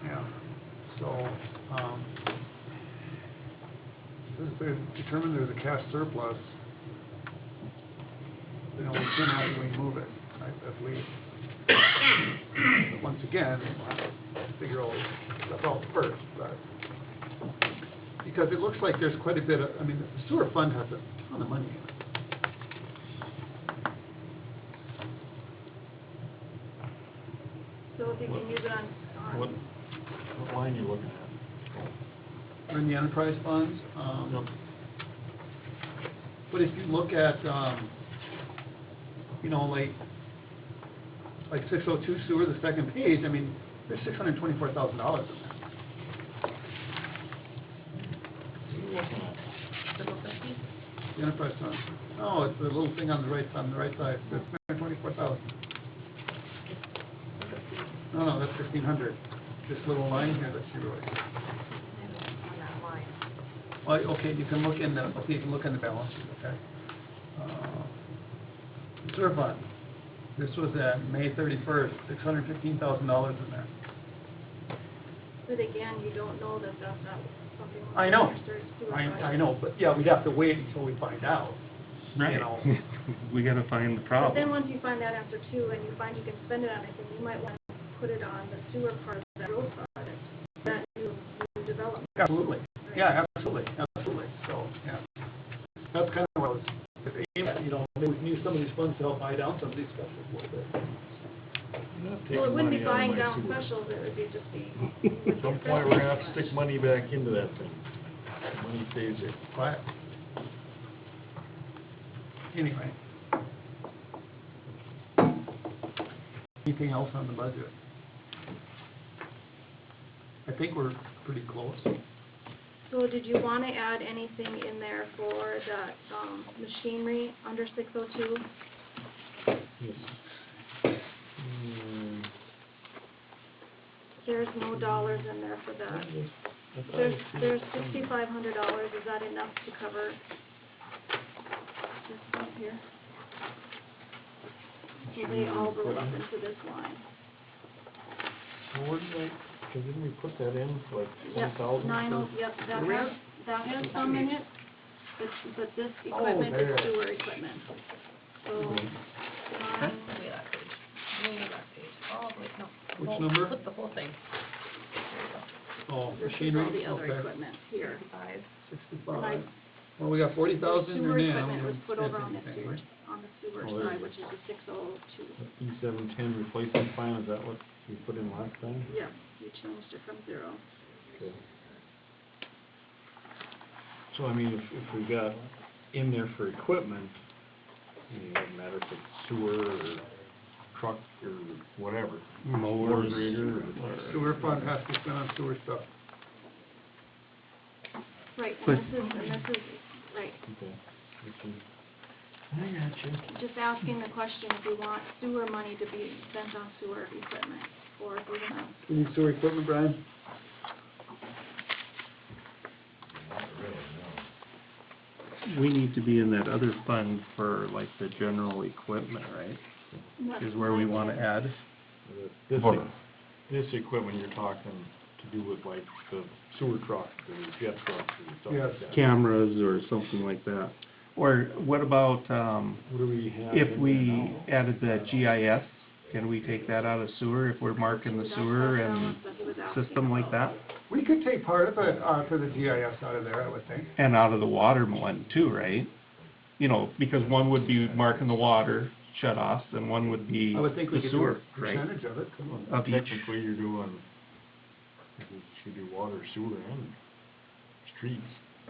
Yeah, so, this is determined there's a cash surplus. You know, we can actually move it, I believe. But once again, figure all stuff out first, but, because it looks like there's quite a bit of, I mean, the sewer fund has a ton of money in it. So if you can use it What, on, what line you looking at? In the enterprise funds, but if you look at, you know, like 602 sewer, the second page, I mean, there's $624,000 in there. What are you looking at? Triple fifty? The enterprise fund. No, it's the little thing on the right side, it's $624,000. No, that's 1,500. This little line here that she wrote. On that line. Well, okay, you can look in the, balance sheet, okay? Sewer fund, this was at May 31st, $615,000 in there. But again, you don't know that that's not something. I know. Sewer I project. know, but yeah, we'd have to wait until we find out. Right. know. We gotta find the But then problem. once you find that answer too, and you find you can spend it on anything, you might want to put it on the sewer part of that road project, that new development. Absolutely, yeah, absolutely, absolutely, so, yeah. That's kind of what I was aiming at, maybe we can use some of these funds to help buy down some of these specials a little bit. Well, it wouldn't be buying down specials, it would be just be. At some point, we're gonna have to stick money back into that thing. Money stays there. Right. Anyway. Anything else on the budget? I think we're pretty close. So did you want to add anything in there for that, machinery under 602? There's no dollars in there for that. There's $6,500, is that enough to cover this stuff here? So they all roll up into this line. Well, where did I, cause didn't we put that in, like, Yep, 20,000? yep, that has some in it, but this equipment is there. sewer equipment. So, Way back page, way back page, all the way, no. Which whole- number? Flip the whole thing. Oh, this is machinery, all the other okay, equipment here. 35. 65. Well, we got 40,000 The in sewer there now. equipment was put over on the Anything, sewer, right? on the sewer Oh, there side, you which is the 602. E710 replacement plan, is that what we put in last time? Yeah, you changed it from 0. Okay. So, I mean, if we got in there for equipment, it doesn't matter if it's sewer or truck or whatever. Water Mowers. grader or. Sewer fund has to spend on sewer stuff. Right, But- and this is, right, Okay. I got you. just asking the question if you want sewer money to be spent on sewer equipment, or if you're gonna, You need sewer equipment, Brian? We need to be in that other fund for like the general equipment, right? what? Is where we wanna add. This, What? this equipment you're talking to do with like the sewer truck or jet truck or stuff Yes. like that. Cameras or something like that. Or what about, What do we have? if in there we now? added the GIS, can we take that out of sewer if we're marking the That's sewer the and balance that he was asking system like about. that? We could take part of it, for the GIS out of there, I would think. And out of the water one too, right? Because one would be marking the water shut-offs and one would be I would think we the could do sewer, a right? percentage of it. Of each. Technically, you're doing, you should do water, sewer, and streets.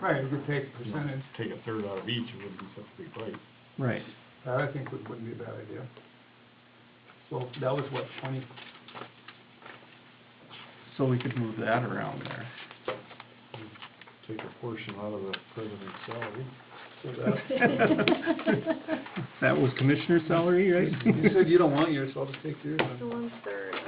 Right, we could take a You know, percentage. Take a third out of each, it wouldn't be such a big price. Right. That I think wouldn't be a bad idea. So that was what, 20? So we could move that around there. Take a portion out of the president's salary. So that, That was commissioner's salary, right? you said you don't want yours, so I'll just take yours. So 1/3